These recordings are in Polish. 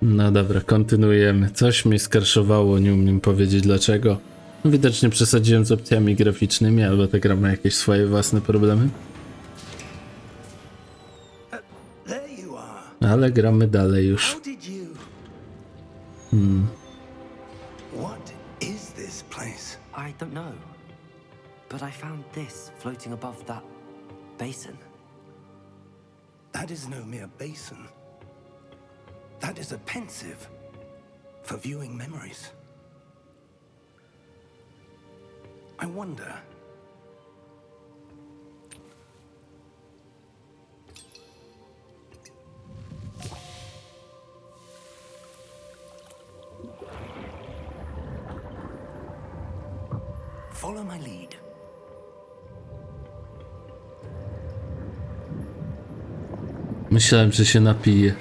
No dobra, kontynuujemy. Coś mi skraszowało, nie umiem powiedzieć dlaczego. Widocznie przesadziłem z opcjami graficznymi, albo ta gra ma jakieś swoje własne problemy. Ale gramy dalej już. What is this place? I don't know. But I found this floating above that basin. That is no mere basin. That is a pensive for viewing memories. I wonder. Follow my lead. Myślałem, że się napije.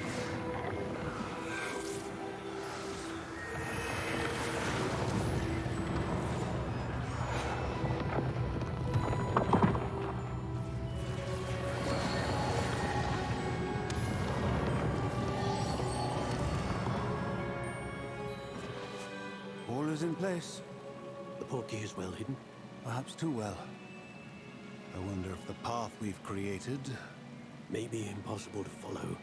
All is in place. The portkey is well hidden. Perhaps too well. I wonder if the path we've created... May be impossible to follow.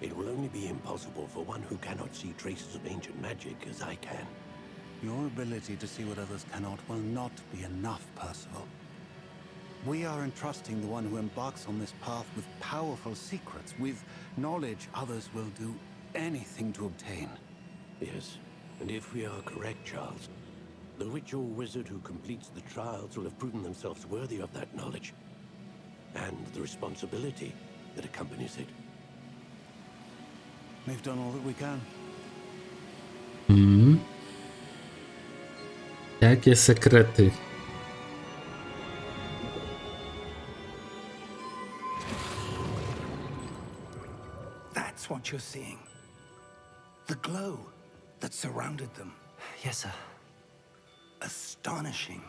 It will only be impossible for one who cannot see traces of ancient magic as I can. Your ability to see what others cannot will not be enough, Percival. We are entrusting the one who embarks on this path with powerful secrets, with knowledge others will do anything to obtain. Yes, and if we are correct, Charles, the ritual wizard who completes the trials will have proven themselves worthy of that knowledge. And the responsibility that accompanies it. We've done all that we can. Jakie sekrety? That's what you're seeing. The glow that surrounded them. Yes, sir. Astonishing.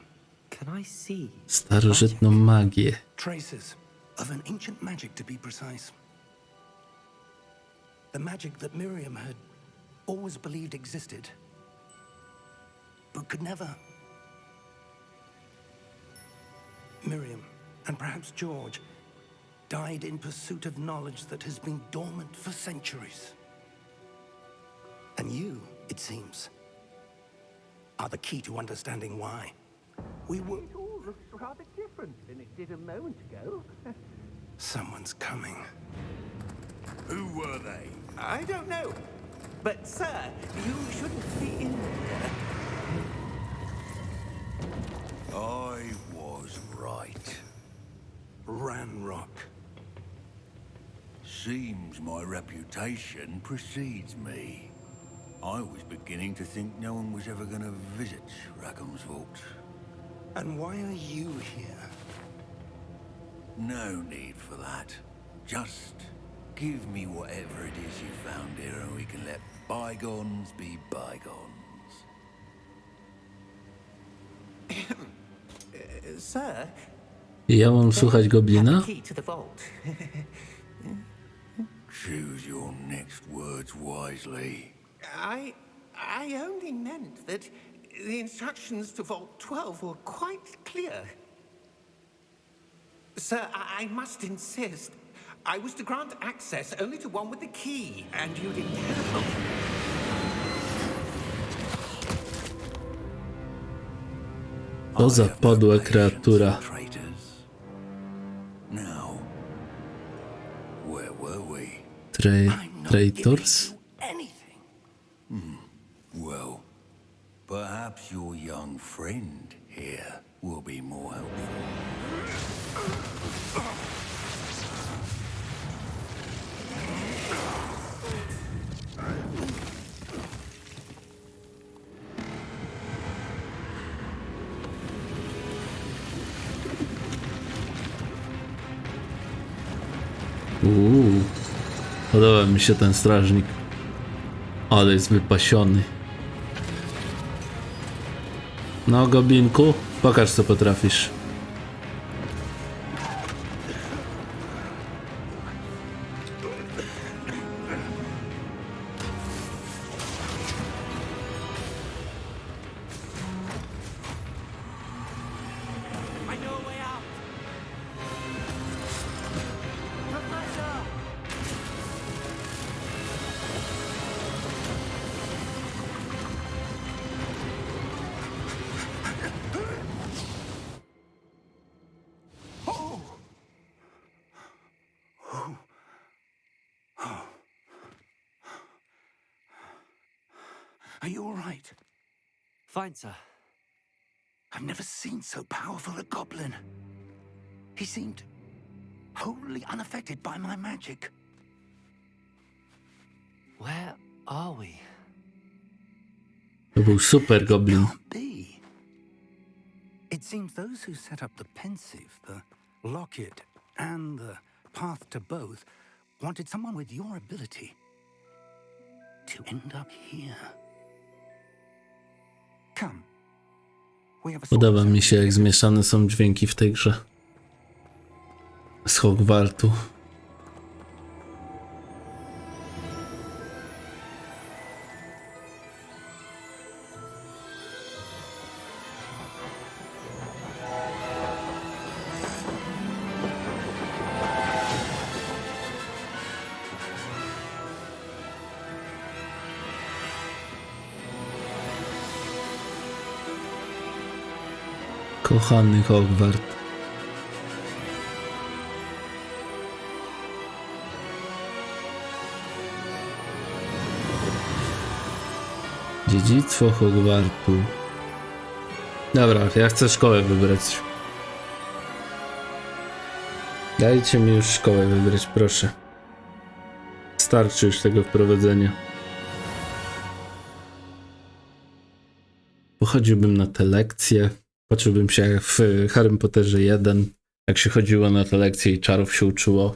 Can I see Starożytną magię. Traces of an ancient magic, to be precise. The magic that Miriam had always believed existed, but could never. Miriam, and perhaps George, died in pursuit of knowledge that has been dormant for centuries. And you, it seems, are the key to understanding why. We were... It all looks rather different than it did a moment ago. Someone's coming. Who were they? I don't know. But, sir, you shouldn't be in here. I was right. Ranrock. Seems my reputation precedes me. I was beginning to think no one was ever going to visit Rackham's vault. And why are you here? No need for that. Just give me whatever it is you found here and we can let bygones be bygones. Sir? Ja mam słuchać goblina? Key to the vault. Choose your next words wisely. I only meant that the instructions to Vault 12 were quite clear. Sir, I must insist. I was to grant access only to one with the key, and you didn't have. To za podła kreatura. Now, where were we? Traitors? Anything. Well, perhaps your young friend here will be more helpful. Podoba mi się ten strażnik. Ale jest wypasiony. No, goblinku, pokaż co potrafisz. Are you all right? Fine, sir. I've never seen so powerful a goblin. He seemed wholly unaffected by my magic. Where are we? To był super goblin. Can't be. It seems those who set up the pensive, the locket, and the path to both wanted someone with your ability to end up here. Come. We have a Podoba mi się, jak zmieszane są dźwięki w tej grze. Z Hogwartu. Kochany Hogwart. Dziedzictwo Hogwartu. Dobra, ja chcę szkołę wybrać. Dajcie mi już szkołę wybrać, proszę. Starczy już tego wprowadzenia. Pochodziłbym na te lekcje. Poczułbym się jak w Harrym Potterze 1, jak się chodziło na te lekcje i czarów się uczyło.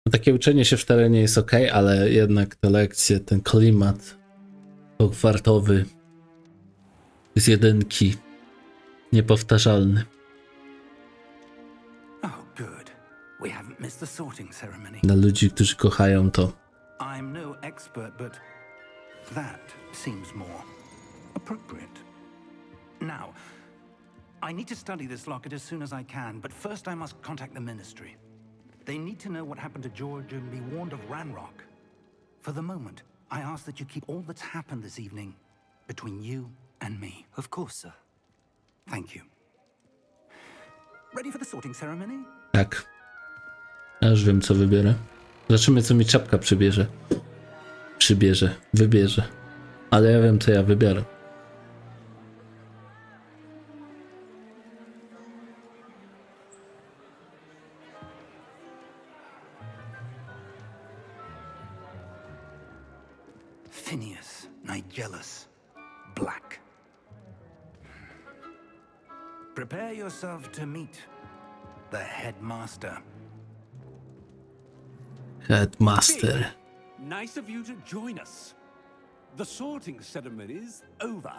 No, takie uczenie się w terenie jest ok, ale jednak te lekcje, ten klimat hogwartowy z jedynki niepowtarzalny. Oh, good. We haven't missed the sorting ceremony. Dla ludzi, którzy kochają to. I'm no expert, but that seems more appropriate. Now, I need to study this locket as soon as I can, but first I must contact the Ministry. They need to know what happened to George and be warned of Ranrock. For the moment, I ask that you keep all that's happened this evening between you and me. Of course, sir. Thank you. Ready for the sorting ceremony? Tak. Ja już wiem, co wybiorę. Zobaczymy, co mi czapka przybierze. Wybierze. Ale ja wiem, co ja wybiorę. Phineas Nigellus Black. Prepare yourself to meet the headmaster. Headmaster. Nice of you to join us. The sorting ceremony's over.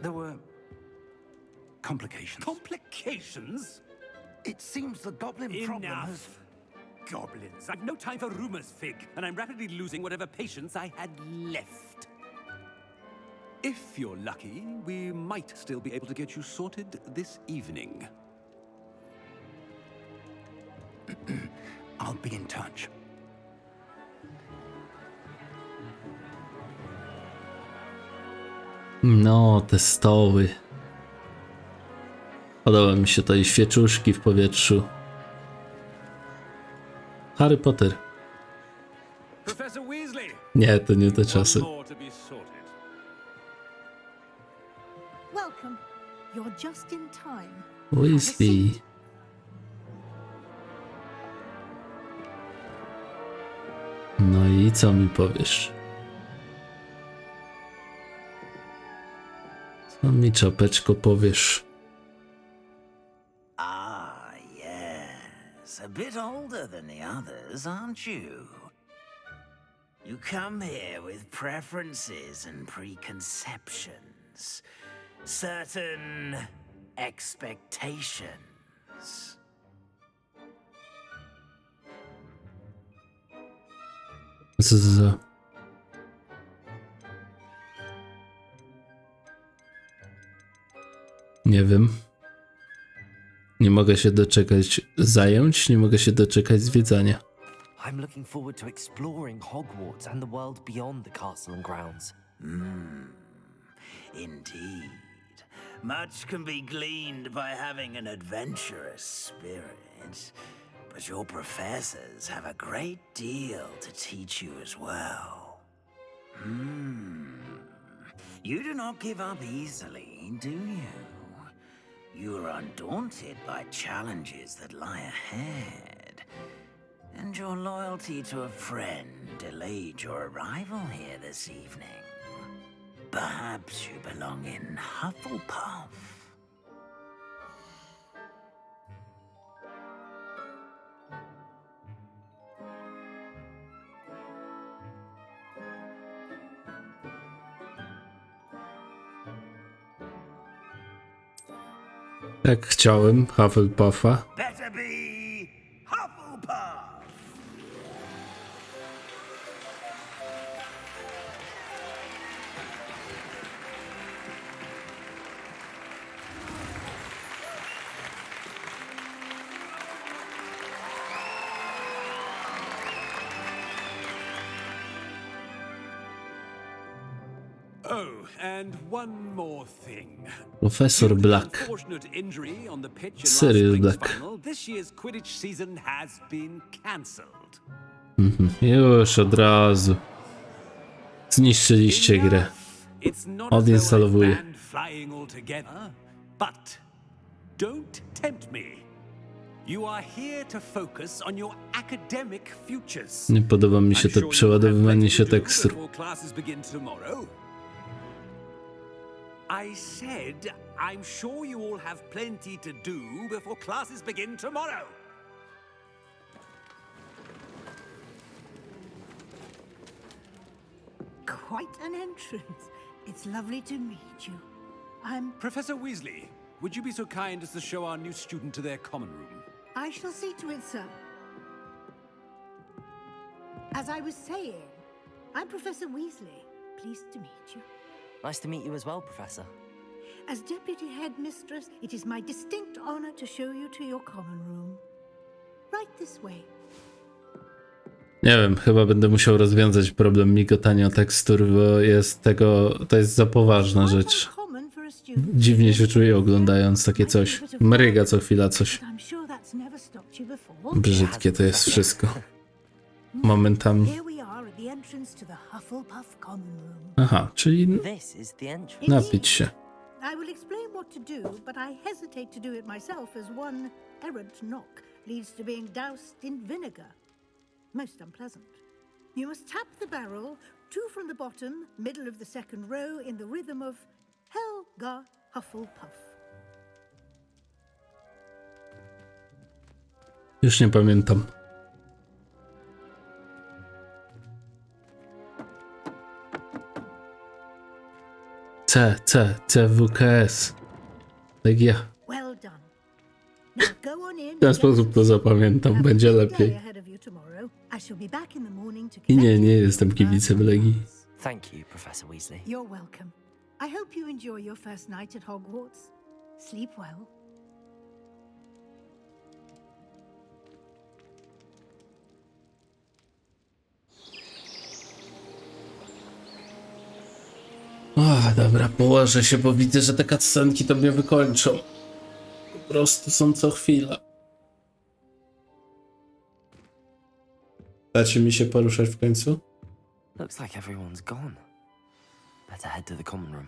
There were complications. Complications? It seems the goblin problem has... Enough. Goblins. I've no time for rumors, Fig, and I'm rapidly losing whatever patience I had left. If you're lucky, we might still be able to get you sorted this evening. I'll be in touch. No, te stoły. Podoba mi się to i świeczuszki w powietrzu. Harry Potter. Professor Weasley! Nie, to nie te czasy. One more to be sorted. Welcome. You're just in time. Weasley. No i co mi powiesz? Co mi, czapeczko, powiesz? Ah, yes. A bit older than the others, aren't you? You come here with preferences and preconceptions. Certain expectations. Co za... Nie wiem. Nie mogę się doczekać zajęć, nie mogę się doczekać zwiedzania. I'm looking forward to exploring Hogwarts and the world beyond the castle and grounds. Indeed. Much can be gleaned by having an adventurous spirit, but your professors have a great deal to teach you as well. You do not give up easily, do you? You are undaunted by challenges that lie ahead. And your loyalty to a friend delayed your arrival here this evening. Perhaps you belong in Hufflepuff. Tak chciałem, Hufflepuffa. Better be Hufflepuff! Oh, and one more thing. Profesor Due to the Black. unfortunate injury on the pitch in Sirius last spring's Black. final, this year's Quidditch season has been cancelled. Już od razu. Zniszczyliście grę. It's not as though Odinstalowuję. I've banned flying altogether, but don't tempt me. You are here to focus on your academic futures. Nie podoba mi się I'm to sure przeładowywanie you'll się have plenty to do tekstur. before classes begin tomorrow. I said, I'm sure you all have plenty to do before classes begin tomorrow. Quite an entrance. It's lovely to meet you. I'm... Professor Weasley, would you be so kind as to show our new student to their common room? I shall see to it, sir. As I was saying, I'm Professor Weasley. Pleased to meet you. Nice to meet you as well, Professor. As Deputy Headmistress, it is my distinct honor to show you to your common room. Right this way. Nie wiem, chyba będę musiał rozwiązać problem migotania tekstur, bo to jest za poważna rzecz. Common for a student. Dziwnie się czuję oglądając takie coś. Mryga co chwila coś. I'm sure that's never stopped you before. Brzydkie to jest wszystko. Momentami. Here we are at the entrance to the Hufflepuff common room. Aha, czyli This is the entrance. napić się. I will explain what to do, but I hesitate to do it myself as one errant knock leads to being doused in vinegar. Most unpleasant. You must tap the barrel, 2 from the bottom, middle of the second row, in the rhythm of Helga Hufflepuff. Już nie pamiętam. CWKS. Legia. Well done. Now go on in. W ten sposób to zapamiętam, będzie lepiej. I nie jestem kibicem Legii. Thank you, Professor Weasley. You're welcome. I hope you enjoy your first night at Hogwarts. Sleep well. Dobra, położę się, bo widzę, że te cutscenki to mnie wykończą. Po prostu są co chwila. Dacie mi się poruszać w końcu? Looks like everyone's gone. Better head to the common room.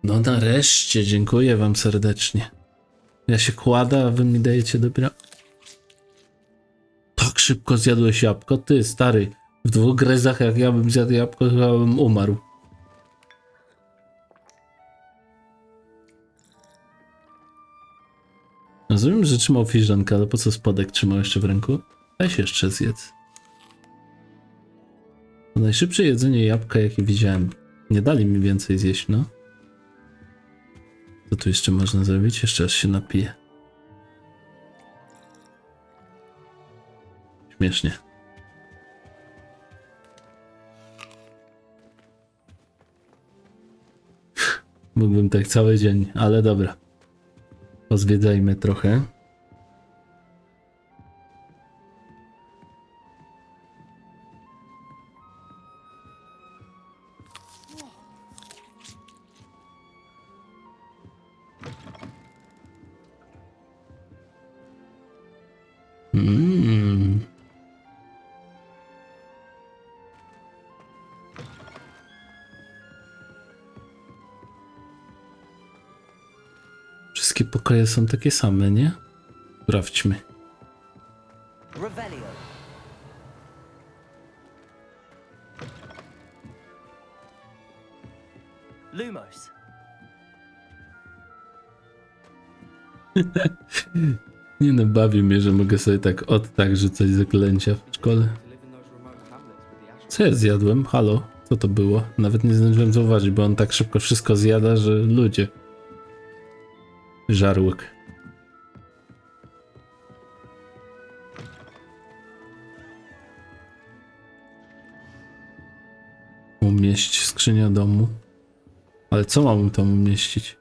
No nareszcie, dziękuję wam serdecznie. Ja się kładę, a wy mi dajecie dobra. Tak szybko zjadłeś jabłko? Ty, stary, w 2 gryzach jak ja bym zjadł jabłko, chyba bym umarł. Rozumiem, że trzymał filiżankę, ale po co spodek trzymał jeszcze w ręku? Weź jeszcze zjedz. To najszybsze jedzenie jabłka, jakie widziałem. Nie dali mi więcej zjeść, no. Co tu jeszcze można zrobić? Jeszcze raz się napiję. Śmiesznie. Mógłbym tak cały dzień, ale dobra. Pozwiedzajmy trochę. wszystkie pokoje są takie same, nie? Sprawdźmy. Revelio. Lumos. Nie no, bawi mnie, że mogę sobie tak rzucać zaklęcia w szkole. Co ja zjadłem? Halo? Co to było? Nawet nie zdążyłem zauważyć, bo on tak szybko wszystko zjada, że ludzie. Żarłok. Umieść skrzynia domu. Ale co mam tam umieścić?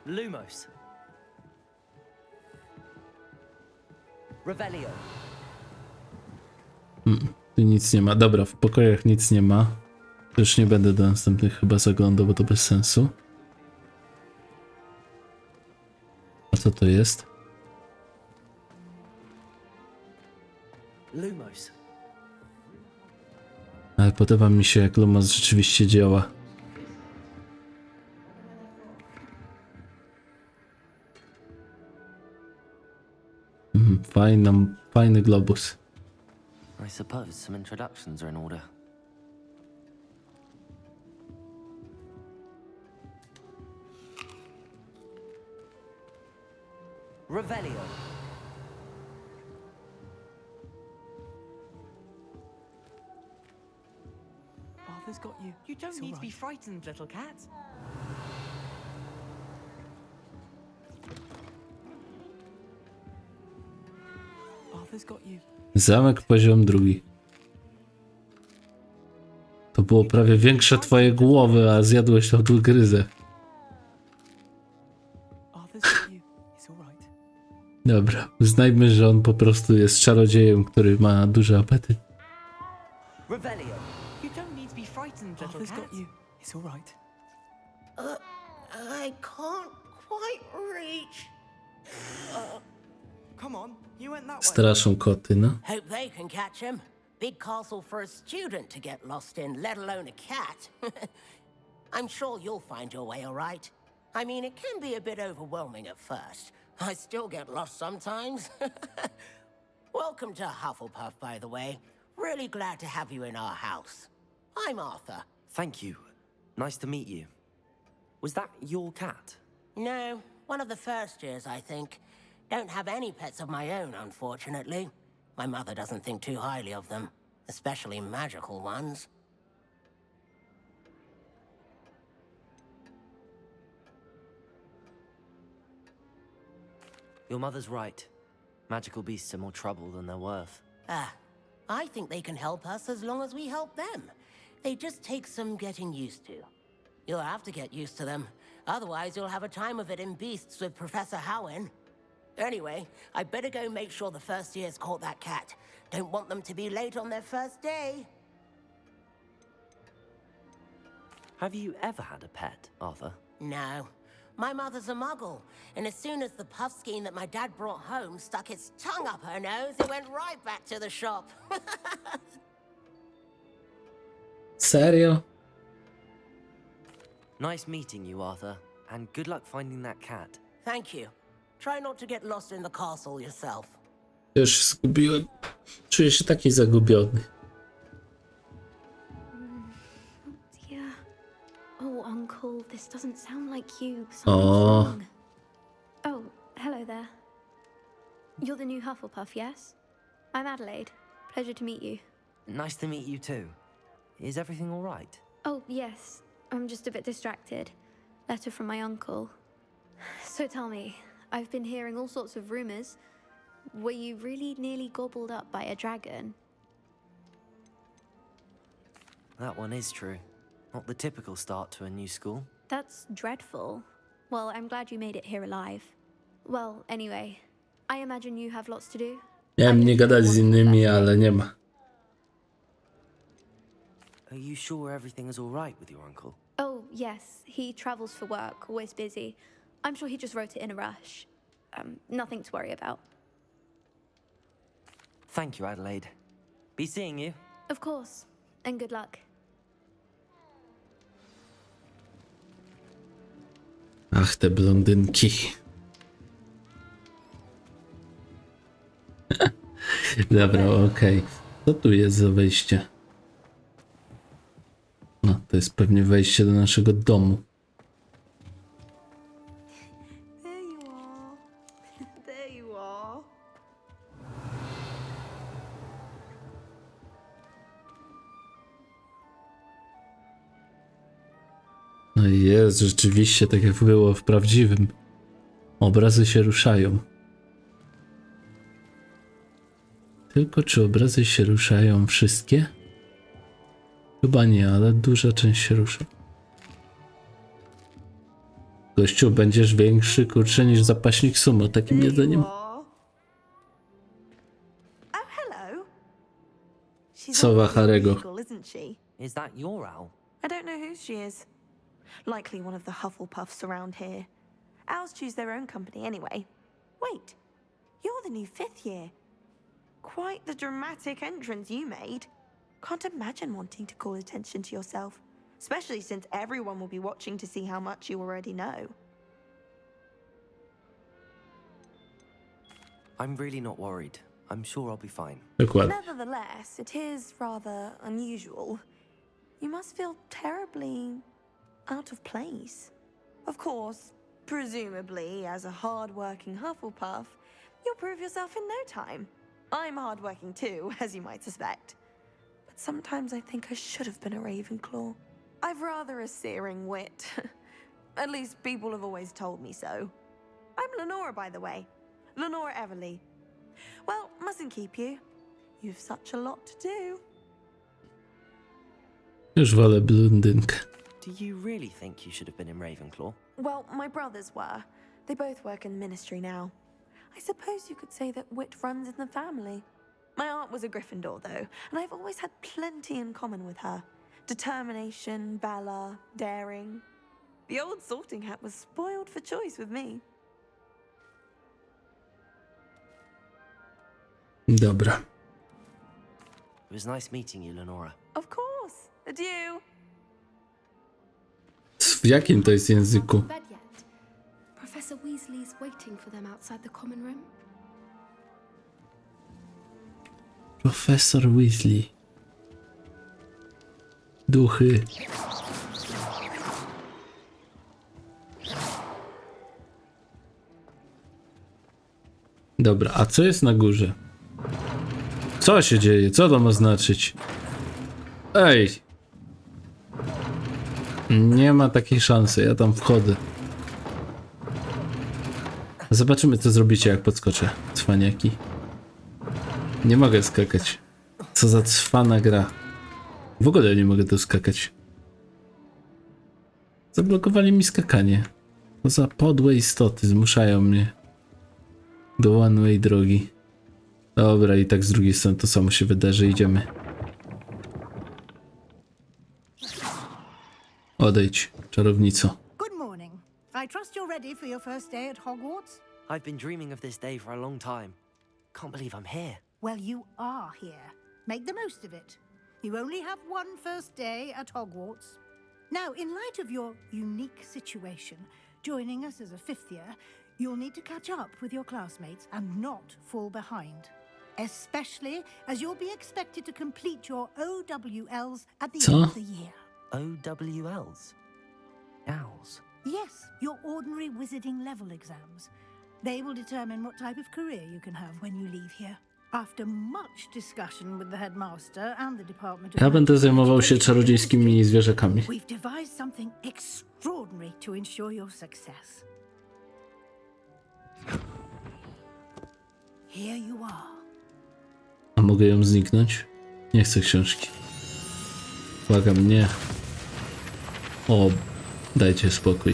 Lumos. Revelio. Tu nic nie ma. Dobra, w pokojach nic nie ma. Już nie będę do następnych chyba zaglądał, bo to bez sensu. A co to jest? Lumos. Ale podoba mi się, jak Lumos rzeczywiście działa. Fajny globus. I suppose some introductions are in order. Revelio. Father's got you. You don't need to be frightened, little cat. Father's got you. Zamek poziom 2. To było prawie większe twoje głowy, a zjadłeś tą gryzę. Dobra, uznajmy, że on po prostu jest czarodziejem, który ma duży apetyt. Revelio. You don't need to be frightened, little cat. Got you. It's all right. I can't quite reach. Come on, you went that way. Straszą koty, no. Hope they can catch him. Big castle for a student to get lost in, let alone a cat. I'm sure you'll find your way all right. I mean, it can be a bit overwhelming at first. I still get lost sometimes. Welcome to Hufflepuff, by the way. Really glad to have you in our house. I'm Arthur. Thank you. Nice to meet you. Was that your cat? No, one of the first years, I think. Don't have any pets of my own, unfortunately. My mother doesn't think too highly of them, especially magical ones. Your mother's right. Magical beasts are more trouble than they're worth. I think they can help us as long as we help them. They just take some getting used to. You'll have to get used to them. Otherwise, you'll have a time of it in Beasts with Professor Howin. Anyway, I better go make sure the first years caught that cat. Don't want them to be late on their first day. Have you ever had a pet, Arthur? No. My mother's a muggle, and as soon as the puffskein that my dad brought home stuck its tongue up her nose, it went right back to the shop. Serio? Nice meeting you, Arthur, and good luck finding that cat. Thank you. Try not to get lost in the castle yourself. Już się zgubiłem. Czuję się taki zagubiony. Dear. Oh, Uncle, this doesn't sound like you. Something's wrong. Oh, hello there. You're the new Hufflepuff, yes? I'm Adelaide. Pleasure to meet you. Nice to meet you too. Is everything all right? Oh, yes. I'm just a bit distracted. Letter from my uncle. So tell me, I've been hearing all sorts of rumors. Were you really nearly gobbled up by a dragon? That one is true. Not the typical start to a new school. That's dreadful. Well, I'm glad you made it here alive. Well, anyway, I imagine you have lots to do. Miałem nie gadać z innymi, ale nie ma. Are you sure everything is all right with your uncle? Oh, yes. He travels for work, always busy. I'm sure he just wrote it in a rush. Nothing to worry about. Thank you, Adelaide. Be seeing you. Of course. And good luck. Ach, te blondynki. Dobra, okej. Co tu jest za wejście? No, to jest pewnie wejście do naszego domu. There you are. There you are. No i jest rzeczywiście tak jak było w prawdziwym. Obrazy się ruszają. Tylko czy obrazy się ruszają wszystkie? Chyba nie, ale duża część się rusza. Gościu, będziesz większy, kurczę, niż zapaśnik sumo takim jedzeniem. Sowa Harego. Is that your owl? I don't know who she is. Likely one of the Hufflepuffs around here. Owls choose their own company anyway. Wait, you're the new 5th year. Quite the dramatic entrance you made. Can't imagine wanting to call attention to yourself, especially since everyone will be watching to see how much you already know. I'm really not worried. I'm sure I'll be fine. Dokładnie. Nevertheless, it is rather unusual. You must feel terribly out of place. Of course, presumably, as a hard-working Hufflepuff, you'll prove yourself in no time. I'm hard-working too, as you might suspect. But sometimes I think I should have been a Ravenclaw. I've rather a searing wit. At least people have always told me so. I'm Lenora, by the way. Lenora Everly. Well, mustn't keep you. You've such a lot to do. Już wolę blondynkę. Do you really think you should have been in Ravenclaw? Well, my brothers were. They both work in the ministry now. I suppose you could say that wit runs in the family. My aunt was a Gryffindor, though, and I've always had plenty in common with her. Determination, valor, daring. The old sorting hat was spoiled for choice with me. Dobra. It was nice meeting you, Lenora. Of course. Adieu. W jakim to jest języku? Bed yet? Professor Weasley's waiting for them outside the common room. Profesor Weasley. Duchy. Dobra, a co jest na górze? Co się dzieje? Co to ma znaczyć? Ej! Nie ma takiej szansy, ja tam wchodzę. Zobaczymy, co zrobicie, jak podskoczę. Cwaniaki. Nie mogę skakać. Co za cwana gra. W ogóle nie mogę tu skakać. Zablokowali mi skakanie. To za podłe istoty zmuszają mnie do one way drogi. Dobra, i tak z drugiej strony to samo się wydarzy. Idziemy. Odejdź, czarownico. Good morning. I trust you're ready for your first day at Hogwarts? I've been dreaming of this day for a long time. Can't believe I'm here. Well, you are here. Make the most of it. You only have one first day at Hogwarts. Now, in light of your unique situation, joining us as a 5th year, you'll need to catch up with your classmates and not fall behind. Especially as you'll be expected to complete your OWLs at the end of the year. OWLs? Owls? Yes, your ordinary wizarding level exams. They will determine what type of career you can have when you leave here. After much discussion with the headmaster and the department of Ja będę zajmował się czarodziejskimi zwierzakami. we've devised something extraordinary to ensure your success. Here you are. A mogę ją zniknąć? Nie chcę książki. Błagam, nie. O, dajcie spokój.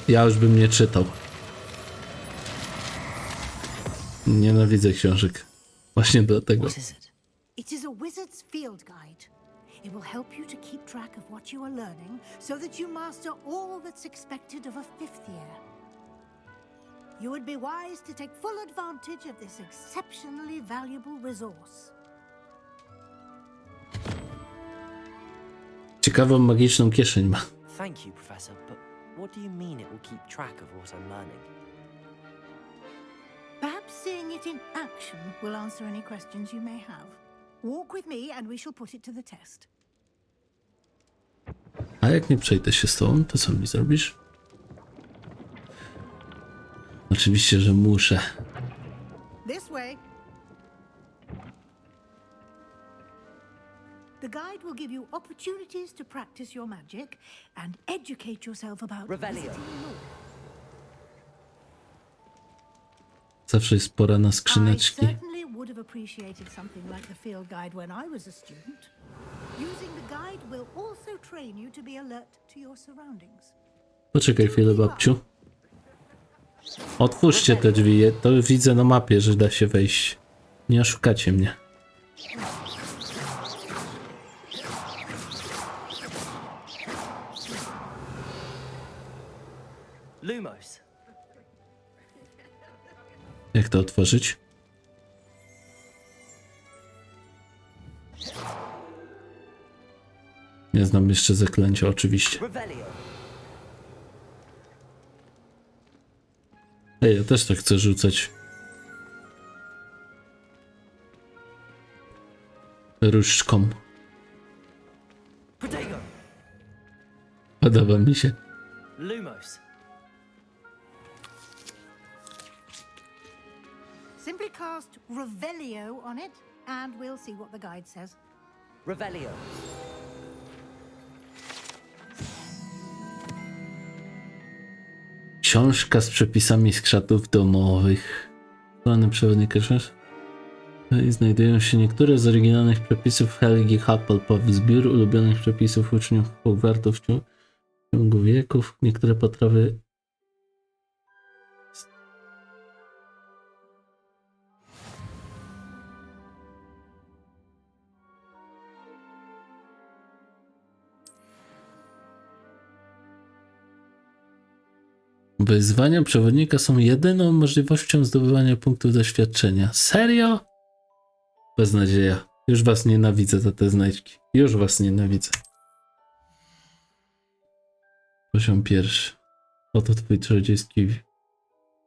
Ja już bym nie czytał. Nienawidzę książek. Właśnie dlatego. What is it? It is a wizard's field guide. It will help you to keep track of what you are learning so that you master all that's expected of a 5th year. You would be wise to take full advantage of this exceptionally valuable resource. Ciekawą magiczną kieszeń ma. Thank you, Professor, but what do you mean it will keep track of what I'm learning? Perhaps seeing it it in action will answer any questions you may have. Walk with me and we shall put it to the test. A jak nie przejdę się z tobą, to co mi zrobisz? Oczywiście, że muszę. This way. The guide will give you opportunities to practice your magic and educate yourself about Revelio. Zawsze jest pora na I skrzyneczki. certainly would have appreciated something like the field guide when I was a student. Using the guide will also train you to be alert to your surroundings. Poczekaj chwilę, babciu. Otwórzcie te drzwi, to widzę na mapie, że da się wejść. Nie oszukacie mnie. Lumos. Jak to otworzyć? Nie znam jeszcze zaklęcia, oczywiście. Revelio. Ej, ja też tak chcę rzucać. Różdżką. Protego. Podoba mi się. Lumos. Simply cast Revelio on it and we'll see what the guide says. Revelio. Książka z przepisami z krzatów domowych. Strony przewodnika. I znajdują się niektóre z oryginalnych przepisów Helgi Hufflepuff, zbiór ulubionych przepisów uczniów Hogwartu w ciągu wieków. Niektóre potrawy. Wyzwania przewodnika są jedyną możliwością zdobywania punktów doświadczenia. Serio? Beznadzieja. Już was nienawidzę za te znajdźki. Już was nienawidzę. Poziom pierwszy. Oto twój czarodziejski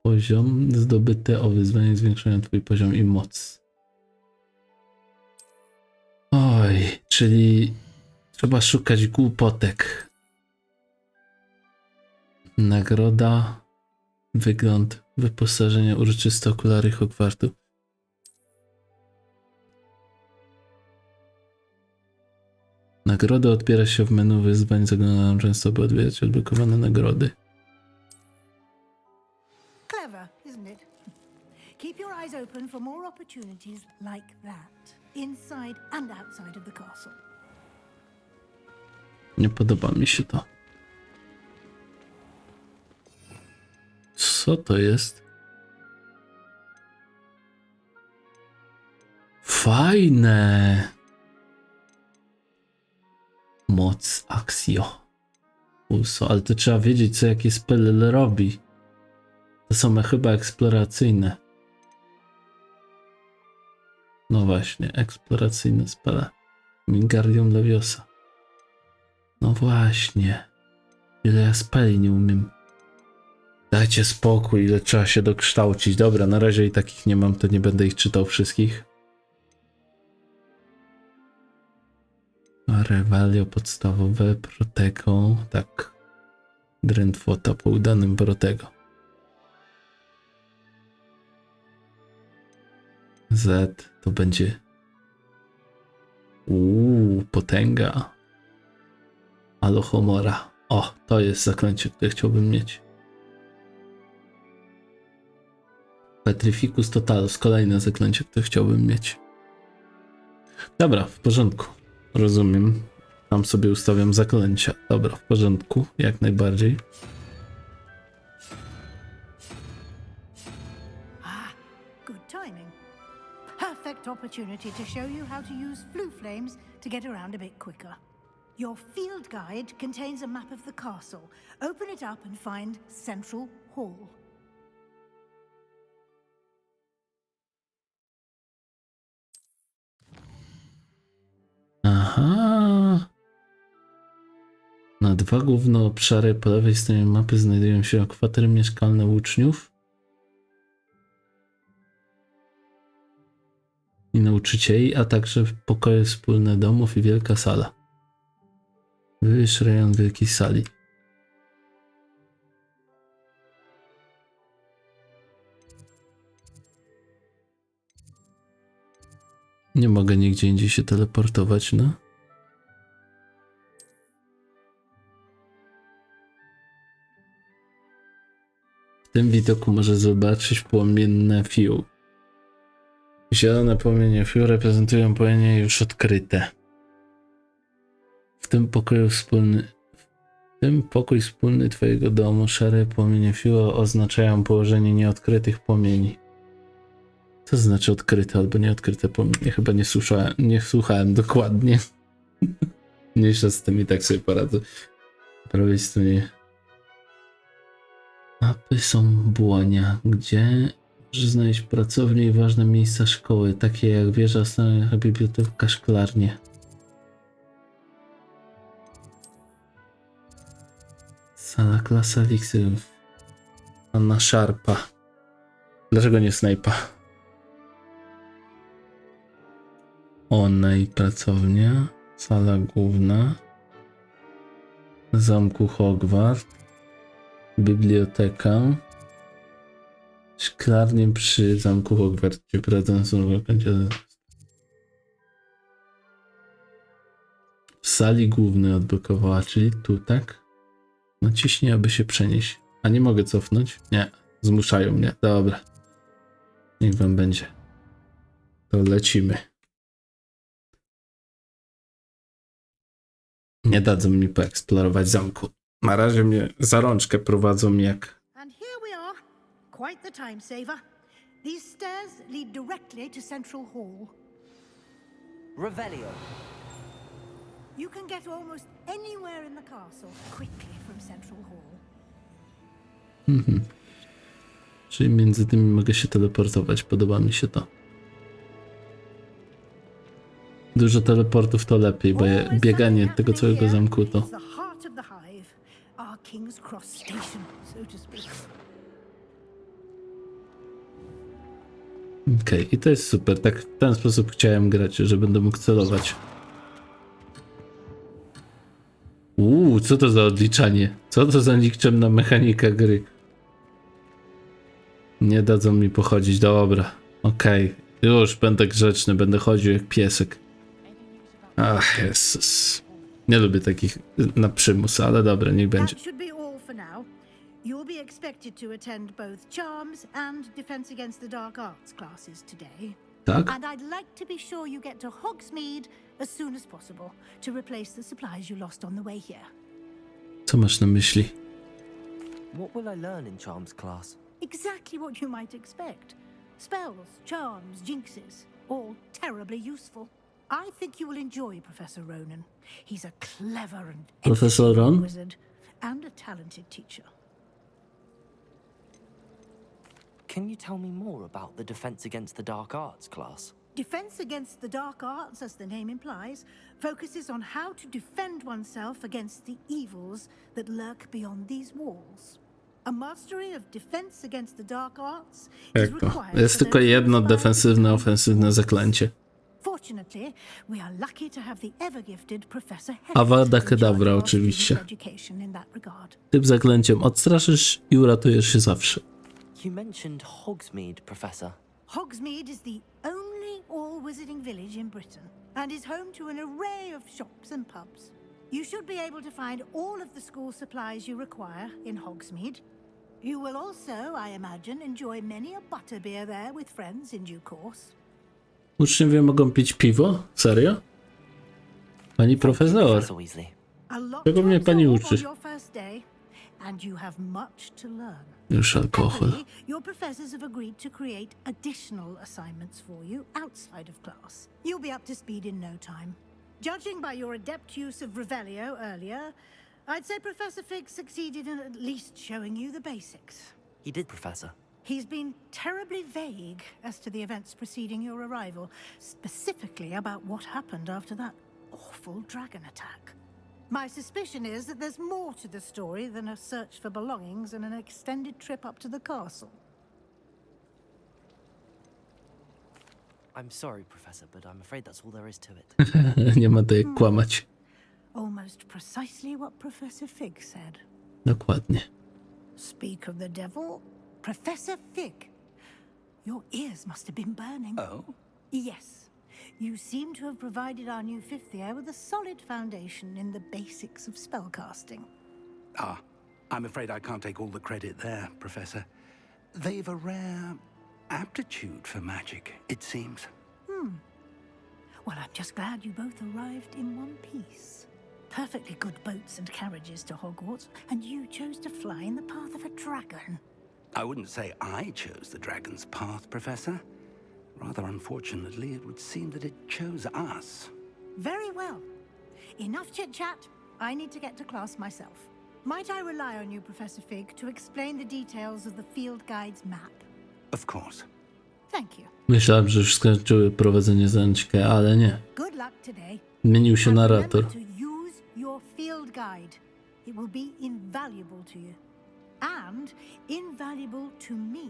poziom. Zdobyte o wyzwanie zwiększają twój poziom i moc. Oj, czyli trzeba szukać głupotek. Nagroda, wygląd, wyposażenie, uroczyste okulary Hogwartu. Nagrodę odbiera się w menu wyzwań, zaglądają często, by odbierać odblokowane nagrody. Clever, isn't it? Keep your eyes open for more opportunities like that, inside and outside of the castle. Nie podoba mi się to. Co to jest? Fajne! Moc Axio. Uso, ale to trzeba wiedzieć, co jaki spell robi. To są chyba eksploracyjne. No właśnie, eksploracyjne spele. Wingardium Leviosa. No właśnie. Ile ja speli nie umiem. Dajcie spokój, ile trzeba się dokształcić. Dobra, na razie i takich nie mam, to nie będę ich czytał wszystkich. Revelio podstawowe, Protego, tak. Drętwota po udanym Protego. Z to będzie... potęga. Alohomora. O, to jest zaklęcie, które chciałbym mieć. Petrificus Totalus, kolejne zaklęcie, które chciałbym mieć. Dobra, w porządku. Rozumiem. Tam sobie ustawiam zaklęcia. Dobra, w porządku, jak najbardziej. Good timing. Perfect opportunity to show you how to use flue flames to get around a bit quicker. Your field guide contains a map of the castle. Open it up and find Central Hall. Aha. Na dwa główne obszary po lewej stronie mapy znajdują się kwatery mieszkalne uczniów. i nauczycieli, a także pokoje wspólne domów i wielka sala. Wyjść rejon wielkiej sali. Nie mogę nigdzie indziej się teleportować, no. W tym widoku może zobaczyć płomienne fiu. Zielone płomienie fiu reprezentują płomienie już odkryte. W tym pokój wspólny twojego domu, szare płomienie fiu oznaczają położenie nieodkrytych płomieni. Co znaczy odkryte albo nieodkryte płomienie? Chyba nie słuchałem dokładnie. Mniejsza z tym, i tak sobie poradzę. Po prawej stronie mapy są błonia, gdzie możesz znaleźć pracownie i ważne miejsca szkoły, takie jak wieża, stanowiska, biblioteka, szklarnie. Sala klasa eliksirów. Anna Szarpa. Dlaczego nie snajpa? Ona i pracownia. Sala główna. Zamku Hogwart. Biblioteka. Szklarnie przy zamku Hogwart, gdzie prowadzone są będzie w sali głównej odblokowała, czyli tu, tak? Naciśnij, aby się przenieść. A nie mogę cofnąć? Nie. Zmuszają mnie. Dobra. Niech wam będzie. To lecimy. Nie dadzą mi poeksplorować zamku. Na razie mnie za rączkę prowadzą jak... And here we are. Quite the time saver. These stairs lead directly to Central Hall. Revelio. You can get almost anywhere in the castle quickly from Central Hall. Czyli między tymi mogę się teleportować. Podoba mi się to. Dużo teleportów to lepiej, bo bieganie tego całego zamku to... Okej, i to jest super. Tak w ten sposób chciałem grać, że będę mógł celować. Co to za odliczanie? Co to za nikczemna mechanika gry? Nie dadzą mi pochodzić, dobra. Okej, już będę grzeczny, będę chodził jak piesek. Ach, Jezus. Nie lubię takich na przymus, ale dobra, niech będzie. You'll be expected to attend both Charms and Defense Against the Dark Arts classes today. Tak? And I'd like to be sure you get to Hogsmeade as soon as possible to replace the supplies you lost on the way here. Co masz na myśli? What will I learn in Charms class? Exactly what you might expect. Spells, charms, jinxes, all terribly useful. I think you will enjoy Professor Ronan. He's a clever and Professor Ron? wizard and a talented teacher. Can you tell me more about the Defense Against the Dark Arts class? Defense Against the Dark Arts, as the name implies, focuses on how to defend oneself against the evils that lurk beyond these walls. A mastery of Defense Against the Dark Arts is required. Jest tylko jedno defensywne, ofensywne zaklęcie. Fortunately, we are lucky to have the ever-gifted Professor Avada Kedavra oczywiście. Tym zaklęciem odstraszysz i uratujesz się zawsze. You mentioned Hogsmeade, Professor. Hogsmeade is the only all-wizarding village in Britain and is home to an array of shops and pubs. You should be able to find all of the school supplies you require in Hogsmeade. You will also, I imagine, enjoy many a butterbeer there with friends in due course. Uczniowie mogą pić piwo? Serio? Pani profesor. Czego mnie pani uczy? And you have much to learn. Już alkohol. Your professors have agreed to create additional assignments for you outside of class. You'll be up to speed in no time. Judging by your adept use of Revelio earlier, I'd say Professor Fig succeeded in at least showing you the basics. He did, Professor. He's been terribly vague as to the events preceding your arrival, specifically about what happened after that awful dragon attack. My suspicion is that there's more to the story than a search for belongings and an extended trip up to the castle. I'm sorry, Professor, but I'm afraid that's all there is to it. Nie ma to jak kłamać. Almost precisely what Professor Fig said. Dokładnie. Speak of the devil, Professor Fig. Your ears must have been burning. Oh? Yes. You seem to have provided our new fifth year with a solid foundation in the basics of spellcasting. Ah, I'm afraid I can't take all the credit there, Professor. They've a rare aptitude for magic, it seems. Well, I'm just glad you both arrived in one piece. Perfectly good boats and carriages to Hogwarts, and you chose to fly in the path of a dragon. I wouldn't say I chose the dragon's path, Professor. Rather unfortunately, it would seem that it chose us. Very well. Enough chit-chat. I need to get to class myself. Might I rely on you, Professor Fig, to explain the details of the field guide's map? Of course. Thank you. Myślałem, że już skończyły prowadzenie zajęć, ale nie. Good luck today. Zmienił się And narrator. remember to use your field guide. It will be invaluable to you. And invaluable to me,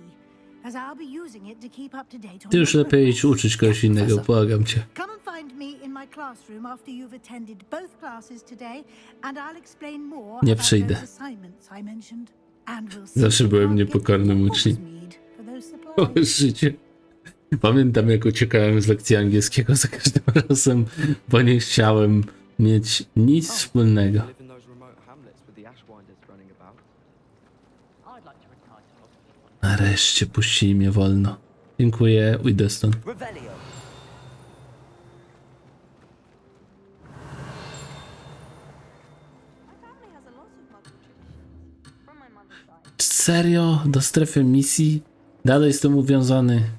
as I'll be using it to keep up to date on Ty już your lepiej idź progress. uczyć kogoś innego, błagam cię. Come and find me in my classroom after you've attended both classes today, and I'll explain more Nie about przyjdę. those assignments I mentioned. And we'll see Zawsze if byłem you can't niepokornym get uczniem. Hogsmeade for those supplies. Całe życie. Pamiętam, jak uciekałem z lekcji angielskiego za każdym razem, bo nie chciałem mieć nic wspólnego. Nareszcie puścili mnie wolno. Dziękuję, idę stąd. Serio? Do strefy misji? Dalej jestem uwiązany.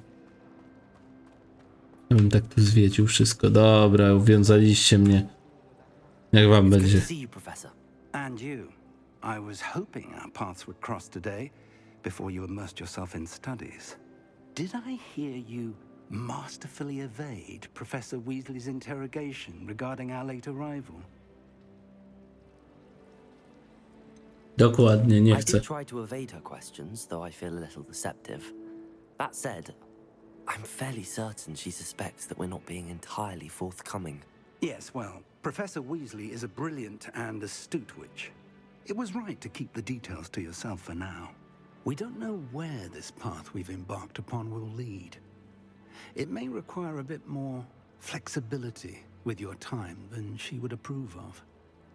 Ja bym tak tu zwiedził wszystko. Dobra, uwiązaliście mnie. Jak wam będzie? And you. I was hoping our paths would cross today before you immersed yourself in studies. Did I hear you masterfully evade Professor Weasley's interrogation regarding our late arrival? Dokładnie, nie I chcę. did try to evade her questions, though I feel a little deceptive. That said, I'm fairly certain she suspects that we're not being entirely forthcoming. Yes, well, Professor Weasley is a brilliant and astute witch. It was right to keep the details to yourself for now. We don't know where this path we've embarked upon will lead. It may require a bit more flexibility with your time than she would approve of.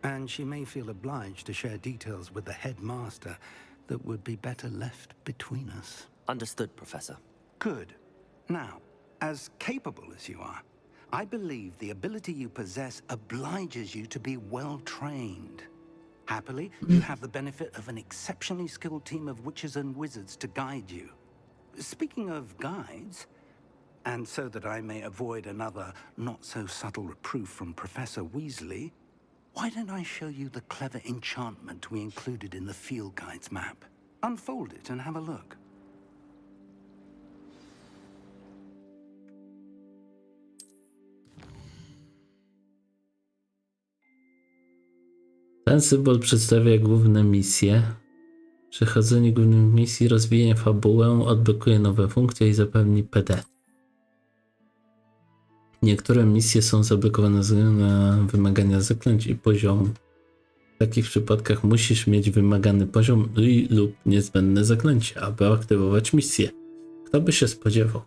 And she may feel obliged to share details with the headmaster that would be better left between us. Understood, Professor. Good. Now, as capable as you are, I believe the ability you possess obliges you to be well trained. Happily, you have the benefit of an exceptionally skilled team of witches and wizards to guide you. Speaking of guides, and so that I may avoid another not-so-subtle reproof from Professor Weasley, why don't I show you the clever enchantment we included in the field guide's map? Unfold it and have a look. Ten symbol przedstawia główne misje. Przechodzenie głównych misji, rozwijanie fabułę, odblokuje nowe funkcje i zapewni PD. Niektóre misje są zablokowane ze względu na wymagania zaklęć i poziomu. W takich przypadkach musisz mieć wymagany poziom lub niezbędne zaklęcie, aby aktywować misję. Kto by się spodziewał?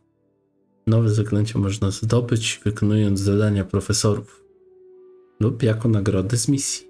Nowe zaklęcie można zdobyć, wykonując zadania profesorów lub jako nagrody z misji.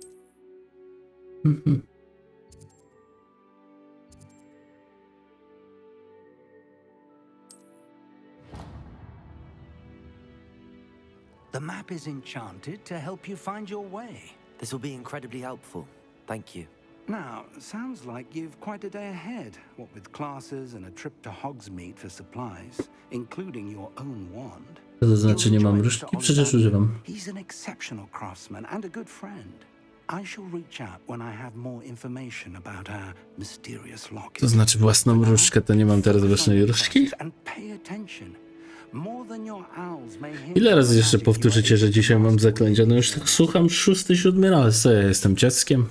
The map is enchanted to help you find your way. This will be incredibly helpful. Thank you. Now, sounds like you've quite a day ahead, what with classes and a trip to Hogsmeade for supplies, including your own wand. To znaczy nie mam różdżki? Przecież używam. He's an exceptional craftsman and a good friend. I shall reach out when I have more information about our mysterious locket. To znaczy własną różdżkę, to nie mam teraz własnej różdżki? Ile razy jeszcze powtórzycie, że dzisiaj mam zaklęcia? No już tak słucham 6-7 raz. Co ja jestem dzieckiem?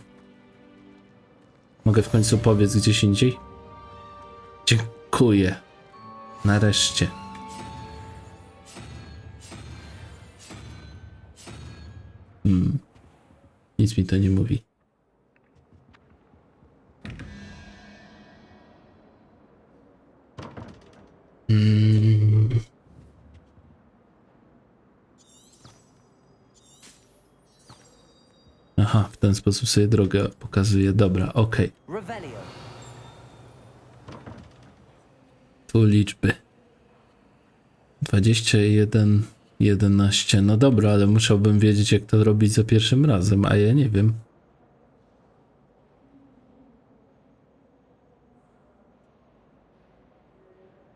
Mogę w końcu powiedz gdzieś indziej? Dziękuję. Nareszcie. Nic mi to nie mówi. Aha, w ten sposób sobie drogę pokazuje. Dobra, okej. Tu liczby. 21, 11. No dobra, ale musiałbym wiedzieć, jak to robić za pierwszym razem, a ja nie wiem.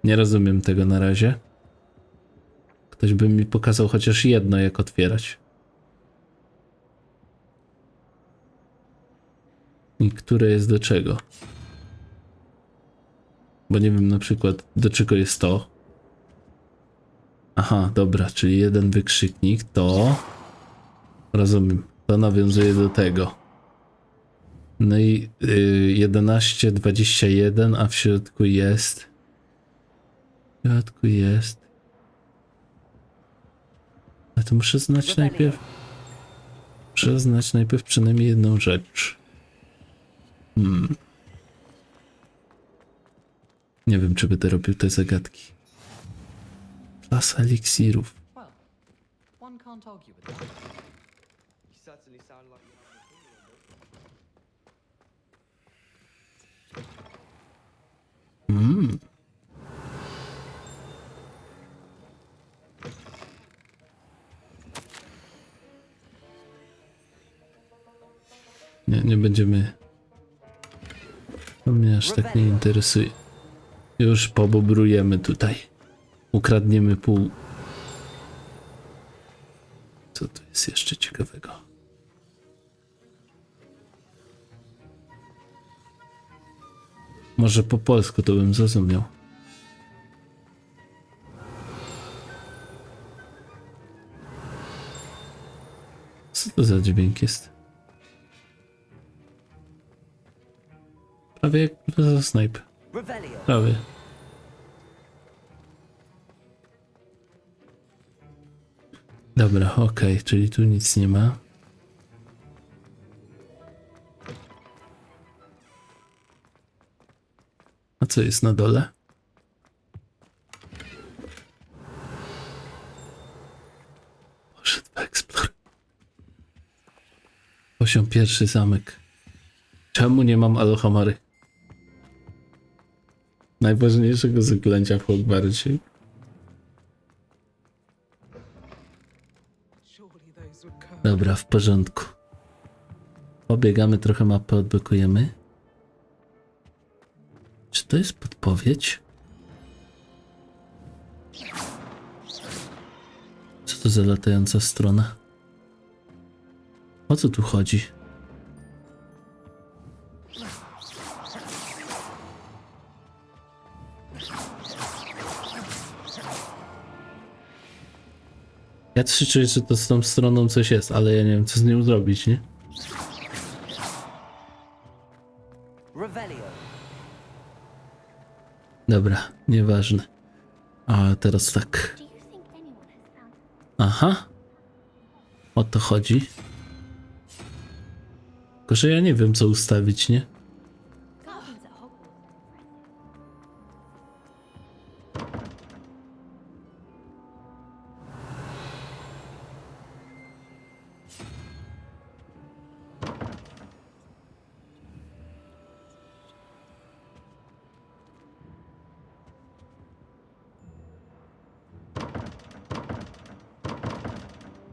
Nie rozumiem tego na razie. Ktoś by mi pokazał chociaż jedno, jak otwierać. I które jest do czego. Bo nie wiem na przykład, do czego jest to. Aha, dobra, czyli jeden wykrzyknik, to... Rozumiem, to nawiązuje do tego. No i 11, 21, a w środku jest... Ale to muszę znać najpierw... Muszę znać najpierw przynajmniej jedną rzecz. Nie wiem, czy będę robił te zagadki. Klasa eliksirów. Nie będziemy... To mnie aż tak nie interesuje. Już pobubrujemy tutaj. Ukradniemy pół. Co tu jest jeszcze ciekawego? Może po polsku to bym zrozumiał. Co to za dźwięk jest? Prawie jak za snipe. Prawie. Dobra, okej, czyli tu nic nie ma. A co jest na dole? Poszedł w Explore. Poziom pierwszy, zamek. Czemu nie mam Alohomary? Najważniejszego zaklęcia w Hogwarcie. Dobra, w porządku. Pobiegamy trochę mapy, odblokujemy. Czy to jest podpowiedź? Co to za latająca strona? O co tu chodzi? Ja czuję, że to z tą stroną coś jest, ale ja nie wiem, co z nią zrobić, nie? Dobra, nieważne. A teraz tak. Aha. O to chodzi. Tylko, że ja nie wiem, co ustawić, nie?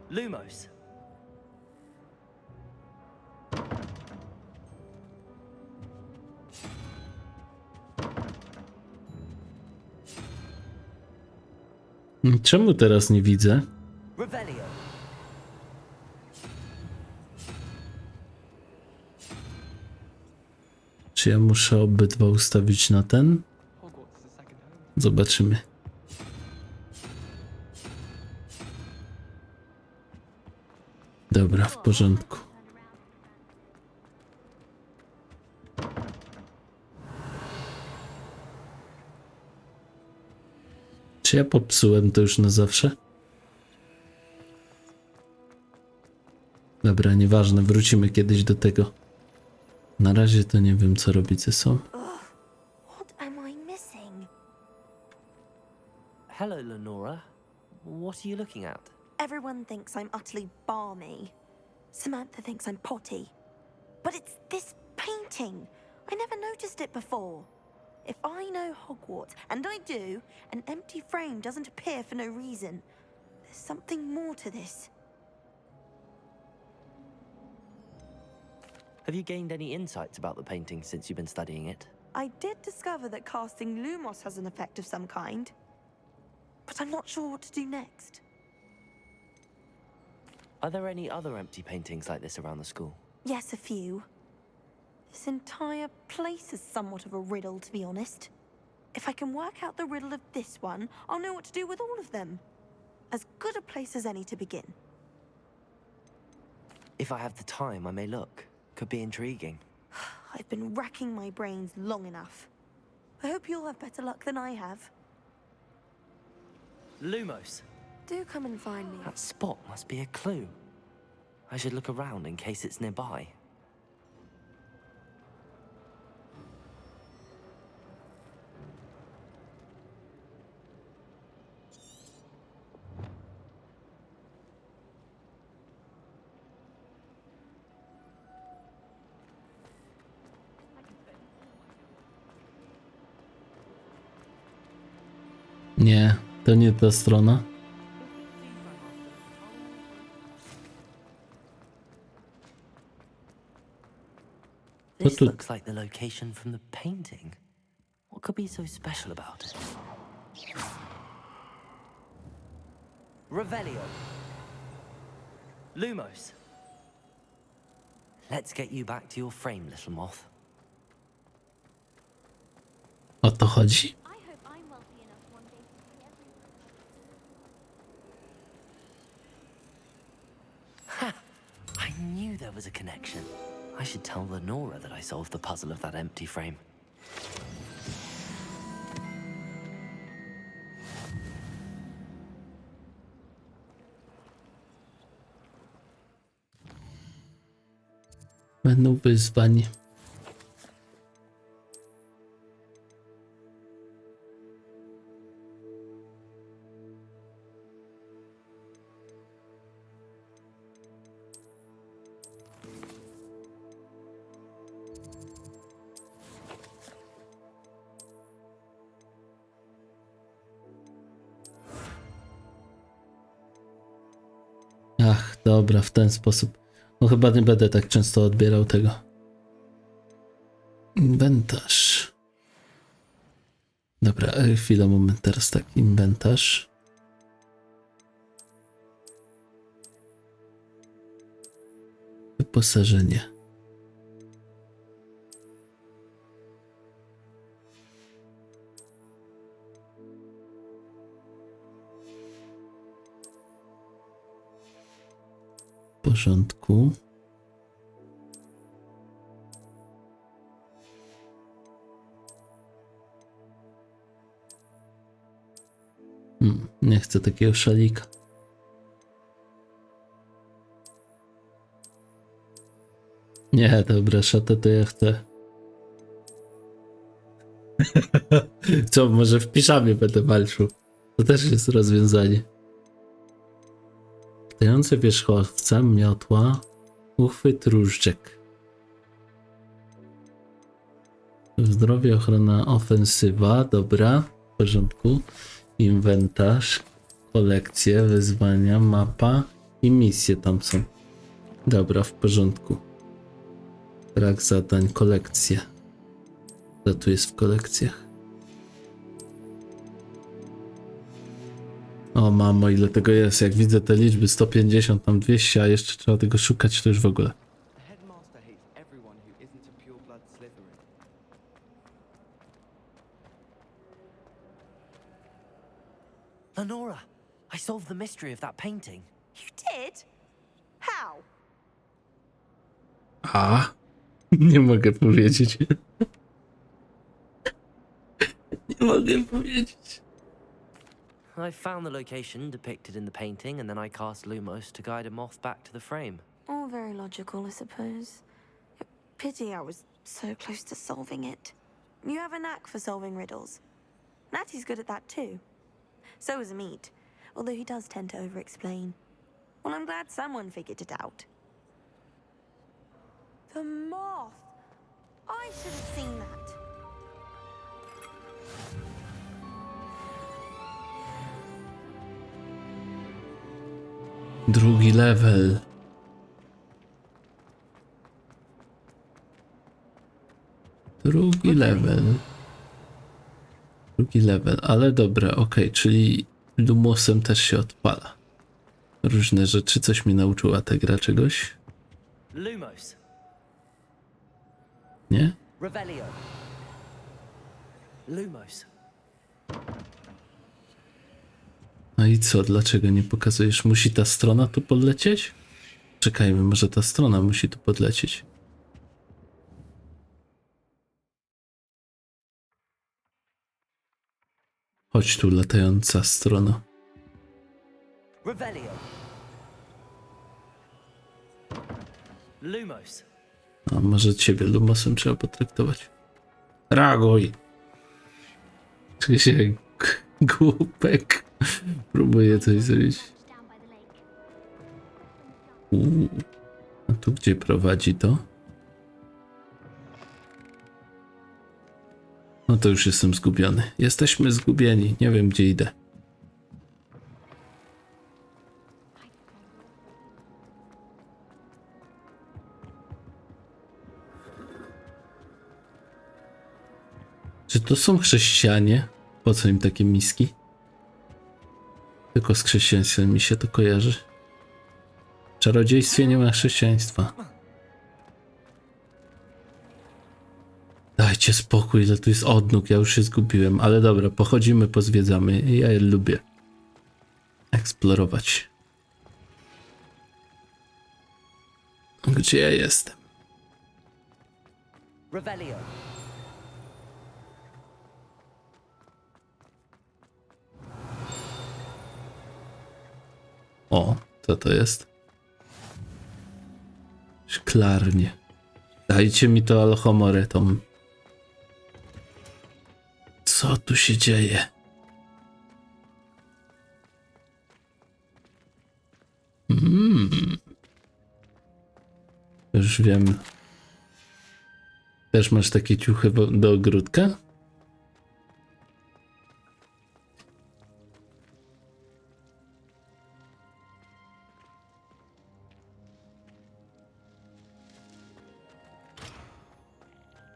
Lumos. Czemu teraz nie widzę? Revelio. Czy ja muszę obydwa ustawić na ten? Zobaczymy. Dobra, w porządku. Czy ja popsułem to już na zawsze? Dobra, nieważne, wrócimy kiedyś do tego. Na razie to nie wiem, co robić ze sobą. What am I missing? Hello, Lenora. What are you looking at? Everyone thinks I'm utterly balmy. Samantha thinks I'm potty. But it's this painting. I never noticed it before. If I know Hogwarts, and I do, an empty frame doesn't appear for no reason. There's something more to this. Have you gained any insights about the painting since you've been studying it? I did discover that casting Lumos has an effect of some kind. But I'm not sure what to do next. Are there any other empty paintings like this around the school? Yes, a few. This entire place is somewhat of a riddle, to be honest. If I can work out the riddle of this one, I'll know what to do with all of them. As good a place as any to begin. If I have the time, I may look. Could be intriguing. I've been racking my brains long enough. I hope you'll have better luck than I have. Lumos! Do come and find me. That spot must be a clue. I should look around in case it's nearby. Nie, to nie ta strona. This looks like the location from the painting. What could be so special about it? Revelio. Lumos. Let's get you back to your frame, little moth. O to chodzi? I hope I'm wealthy enough one day to see everyone. Ha! I knew there was a connection. I should tell Lenora that I solved the puzzle of that empty frame. Będą wyzwań. Ach, dobra, w ten sposób. No chyba nie będę tak często odbierał tego. Inwentarz. Dobra, chwila, moment, teraz tak, inwentarz. Wyposażenie. W porządku. Nie chcę takiego szalika. Nie, dobra, szatę to ja chcę. Co, może w piżamie będę walczył? To też jest rozwiązanie. Latający wierzchowca, miotła, uchwyt, różdżek. Zdrowie, ochrona, ofensywa, dobra, w porządku. Inwentarz, kolekcje, wyzwania, mapa i misje tam są. Dobra, w porządku. Brak zadań, kolekcje. Co tu jest w kolekcjach? O mamo, ile tego jest. Jak widzę te liczby 150, tam 200, a jeszcze trzeba tego szukać, to już w ogóle. Lenora, I solved the mystery of that painting. You did? How? A? Nie mogę powiedzieć. Nie mogę powiedzieć. I found the location depicted in the painting, and then I cast Lumos to guide a moth back to the frame. Oh, All very logical, I suppose. Pity I was so close to solving it. You have a knack for solving riddles. Natty's good at that too. So is Meat, although he does tend to over-explain. Well, I'm glad someone figured it out. The moth! I should have seen that. Drugi level. Drugi level, ale dobra, okej, czyli Lumosem też się odpala. Różne rzeczy, coś mnie nauczyła ta gra czegoś? Lumos. Nie? Revelio. Lumos. No i co, dlaczego nie pokazujesz? Musi ta strona tu podlecieć? Czekajmy, może ta strona musi tu podlecieć. Chodź tu, latająca strona. Revelio. Lumos. A może ciebie Lumosem trzeba potraktować? Reaguj! Czuję się jak głupek. Próbuję coś zrobić. A tu gdzie prowadzi to? No to już jestem zgubiony. Jesteśmy zgubieni. Nie wiem, gdzie idę. Czy to są chrześcijanie? Po co im takie miski? Tylko z chrześcijaństwem mi się to kojarzy. W czarodziejstwie nie ma chrześcijaństwa. Dajcie spokój, ile tu jest odnóg, ja już się zgubiłem, ale dobra, pochodzimy, pozwiedzamy. Ja je lubię eksplorować. Gdzie ja jestem? Revelio. O, co to jest? Szklarnie. Dajcie mi to alchomoretom. Co tu się dzieje? Już wiem. Też masz takie ciuchy do ogródka?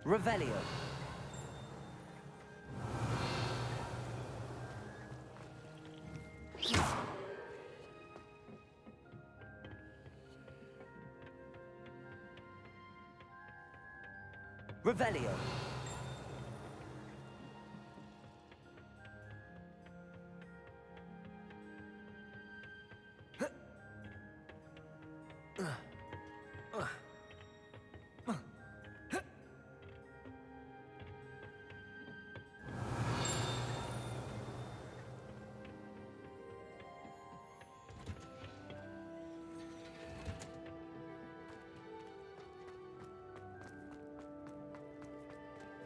Revelio. Revelio.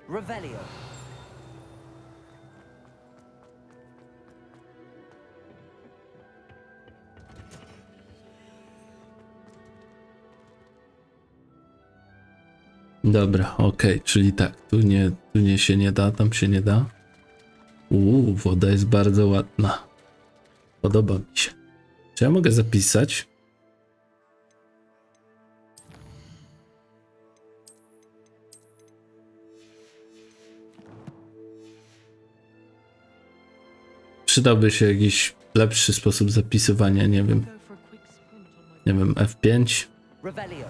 Revelio. Dobra, okej, czyli tak, tu nie się nie da, tam się nie da. Woda jest bardzo ładna. Podoba mi się. Czy ja mogę zapisać? Przydałby się jakiś lepszy sposób zapisywania, nie wiem. Nie wiem, F5. Revelio.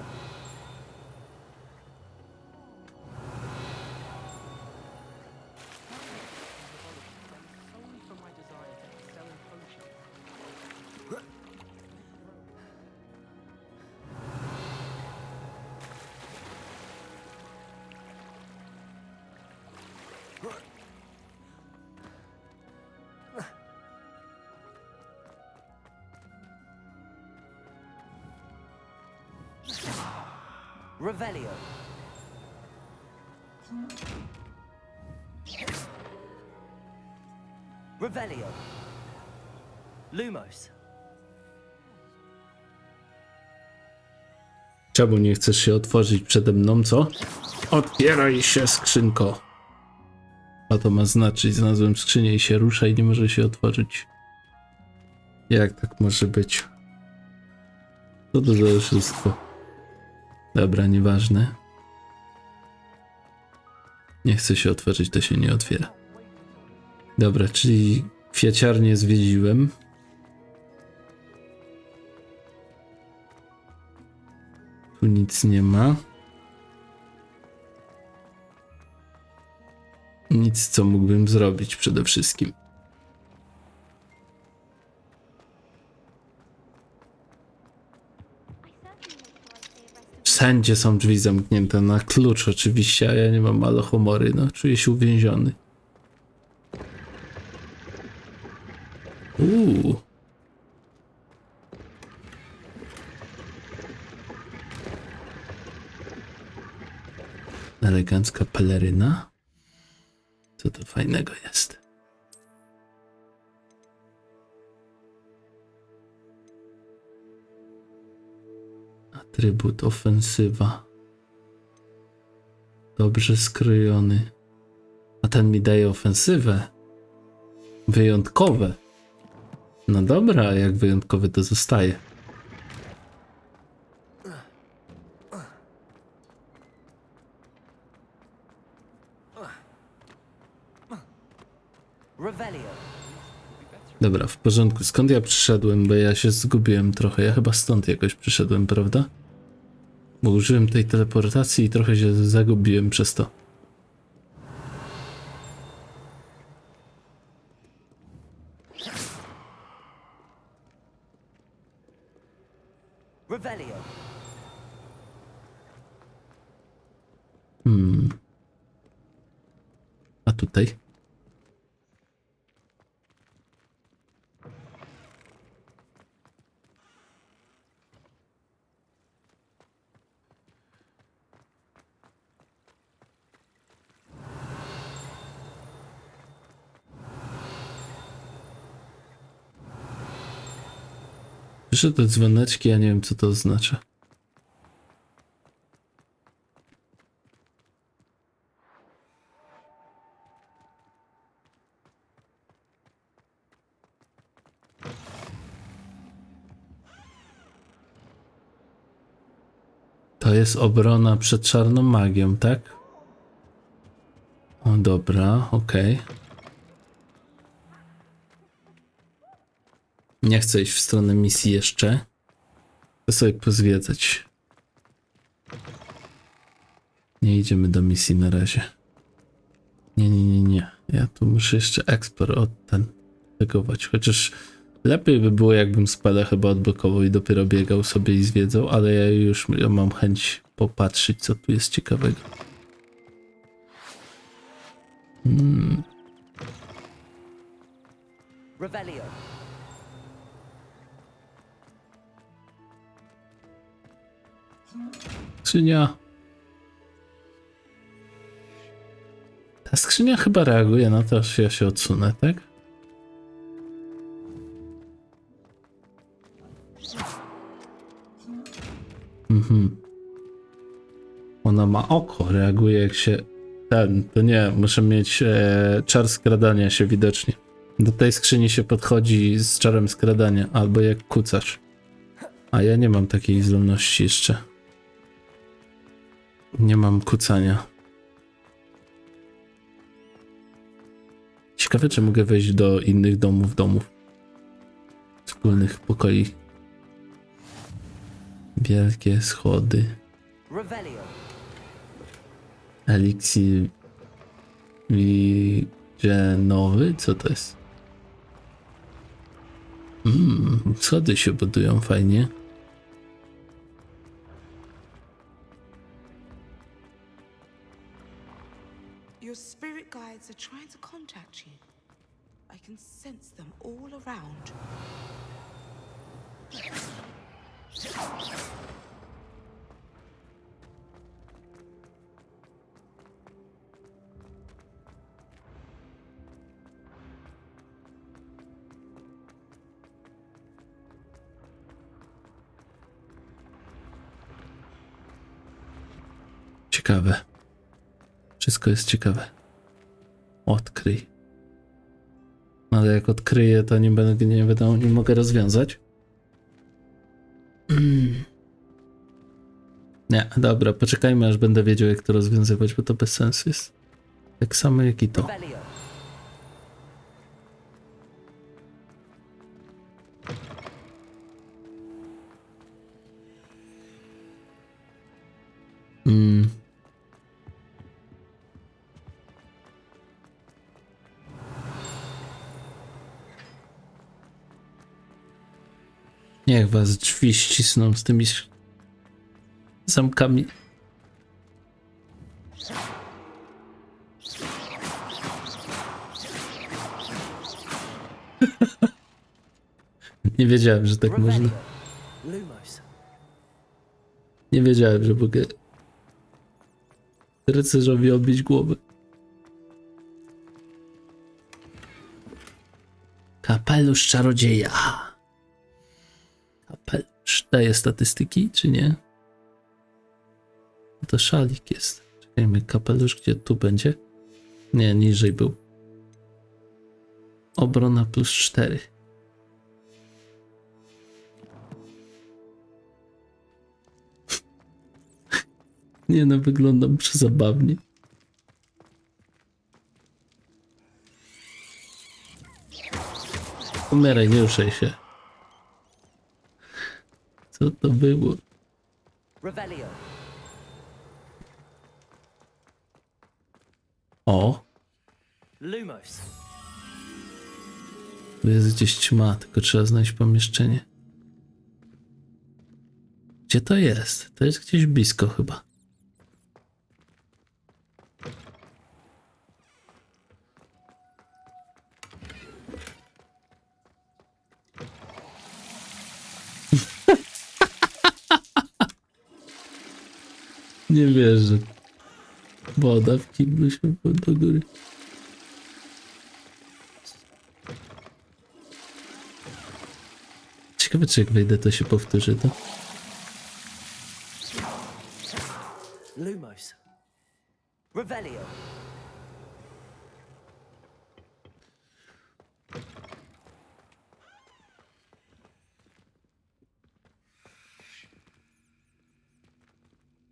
Revelio. Revelio. Lumos. Czemu nie chcesz się otworzyć przede mną, co? Otwieraj się, skrzynko. A to ma znaczyć, znalazłem skrzynię i się rusza i nie może się otworzyć. Jak tak może być? Co to za oszustwo? Dobra, nieważne. Nie chce się otworzyć, to się nie otwiera. Dobra, czyli kwiaciarnię zwiedziłem. Tu nic nie ma. Nic, co mógłbym zrobić przede wszystkim. Wszędzie są drzwi zamknięte na klucz oczywiście, a ja nie mam alohomory, no czuję się uwięziony. Elegancka peleryna. Co to fajnego jest? Atrybut ofensywa. Dobrze skrojony. A ten mi daje ofensywę. Wyjątkowe. No dobra, a jak wyjątkowe to zostaje. Dobra, w porządku. Skąd ja przyszedłem? Bo ja się zgubiłem trochę. Ja chyba stąd jakoś przyszedłem, prawda? Bo użyłem tej teleportacji i trochę się zagubiłem przez to. A tutaj? Piszę te dzwoneczki, ja nie wiem co to oznacza. To jest obrona przed czarną magią, tak? O, dobra, okej. Nie chcę iść w stronę misji jeszcze. Chcę sobie pozwiedzać. Nie idziemy do misji na razie. Nie. Ja tu muszę jeszcze eksport tegować. Chociaż lepiej by było, jakbym spada chyba odblokował i dopiero biegał sobie i zwiedzał, ale ja mam chęć popatrzeć, co tu jest ciekawego. Revelio. Skrzynia. Ta skrzynia chyba reaguje na to, że ja się odsunę, tak? Ona ma oko, reaguje jak się... To nie, muszę mieć czar skradania się widocznie. Do tej skrzyni się podchodzi z czarem skradania, albo jak kucasz. A ja nie mam takiej zdolności jeszcze. Nie mam kucania. Ciekawe, czy mogę wejść do innych domów. Wspólnych pokoi. Wielkie schody. Eliksir widzienowy? Co to jest? Schody się budują fajnie. Your spirit guides are trying to contact you. I can sense them all around. Ciekawe. Wszystko jest ciekawe. Odkryj. Ale jak odkryję, to nie mogę rozwiązać. Nie, dobra, poczekajmy, aż będę wiedział, jak to rozwiązywać, bo to bez sensu jest. Tak samo jak i to. Niech was drzwi ścisną z tymi zamkami. Nie wiedziałem, że tak można. Nie wiedziałem, że mogę rycerzowi obić głowę. Kapelusz czarodzieja. Kapelusz daje statystyki, czy nie? To szalik jest. Czekajmy, kapelusz gdzie tu będzie? Nie, niżej był. Obrona +4. Nie no, wyglądam przezabawnie. Umieraj, nie ruszaj się. Co to było? O! Tu jest gdzieś ćma, tylko trzeba znaleźć pomieszczenie. Gdzie to jest? To jest gdzieś blisko chyba. Nie wierzę. Woda w kiblu się do góry. Ciekawe, czy jak wejdę, to się powtórzy to. Lumos. Revelio.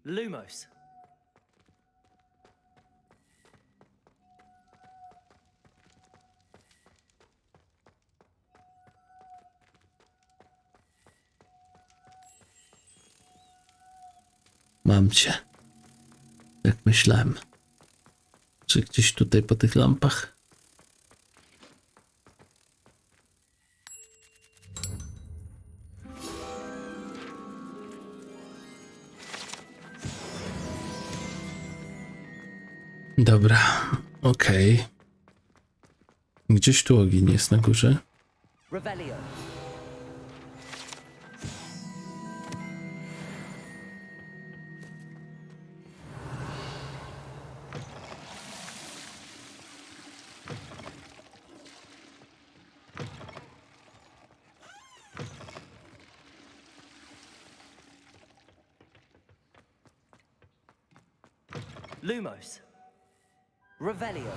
Lumos. Mam cię. Jak myślałem. Czy gdzieś tutaj po tych lampach? Dobra, okej. Gdzieś tu ogień jest na górze. Revelio. Lumos. Revelio.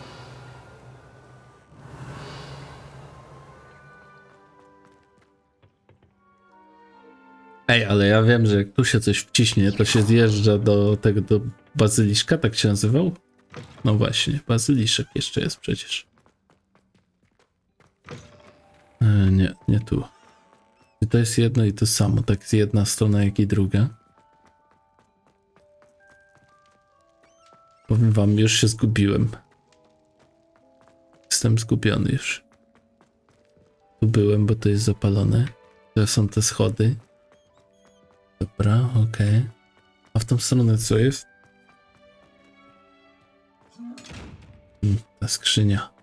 Ej, ale ja wiem, że jak tu się coś wciśnie, to się zjeżdża do tego, do bazyliszka, tak się nazywał? No właśnie, bazyliszek jeszcze jest przecież. Nie tu. I to jest jedno i to samo, tak z jedna strona jak i druga. Powiem wam, już się zgubiłem. Jestem zgubiony już. Tu byłem, bo to jest zapalone. To są te schody. Dobra, okej. A w tą stronę co jest? Ta skrzynia.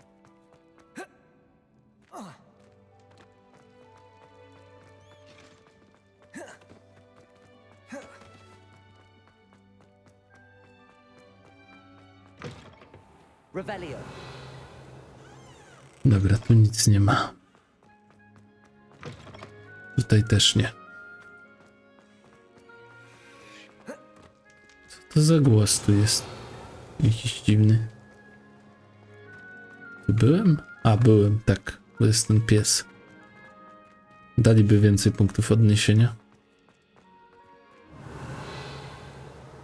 Revelio. Dobra, tu nic nie ma. Tutaj też nie. Co to za głos tu jest? Jakiś dziwny. Tu byłem? A, byłem, tak. To jest ten pies. Daliby więcej punktów odniesienia.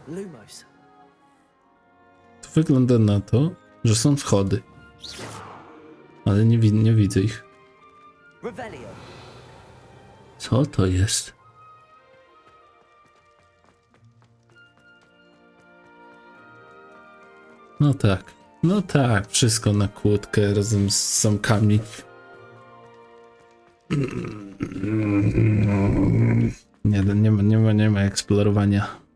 Lumos. To wygląda na to, że są schody. Ale nie widzę ich. Revelio. Co to jest? No tak, wszystko na kłódkę razem z zamkami. Nie ma eksplorowania.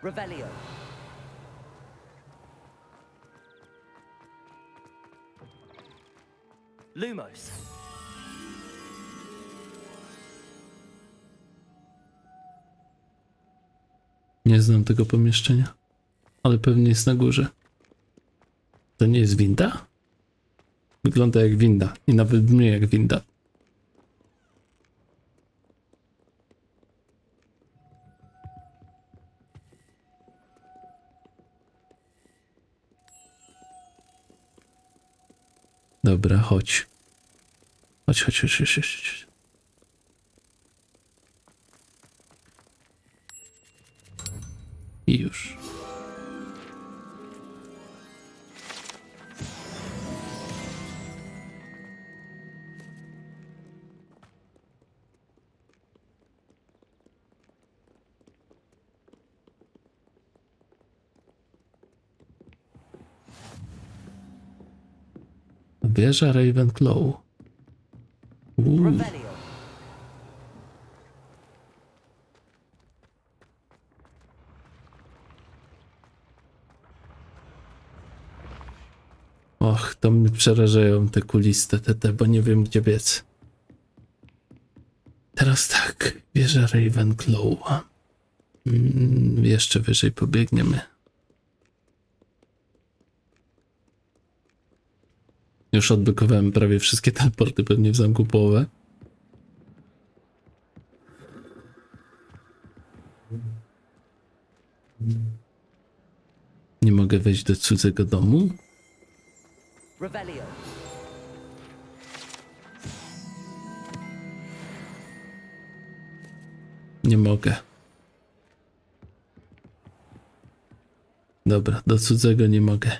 Revelio. Lumos. Nie znam tego pomieszczenia, ale pewnie jest na górze. To nie jest winda? Wygląda jak winda i nawet brzmi jak winda. Dobra, chodź. Chodź. I już. Wieża Ravenclaw. Revelio. Och, to mnie przerażają te kuliste bo nie wiem gdzie biec. Teraz tak, wieża Ravenclaw. Jeszcze wyżej pobiegniemy. Już odblokowałem prawie wszystkie teleporty, pewnie w zamku połowę. Nie mogę wejść do cudzego domu. Revelio. Nie mogę. Dobra, do cudzego nie mogę.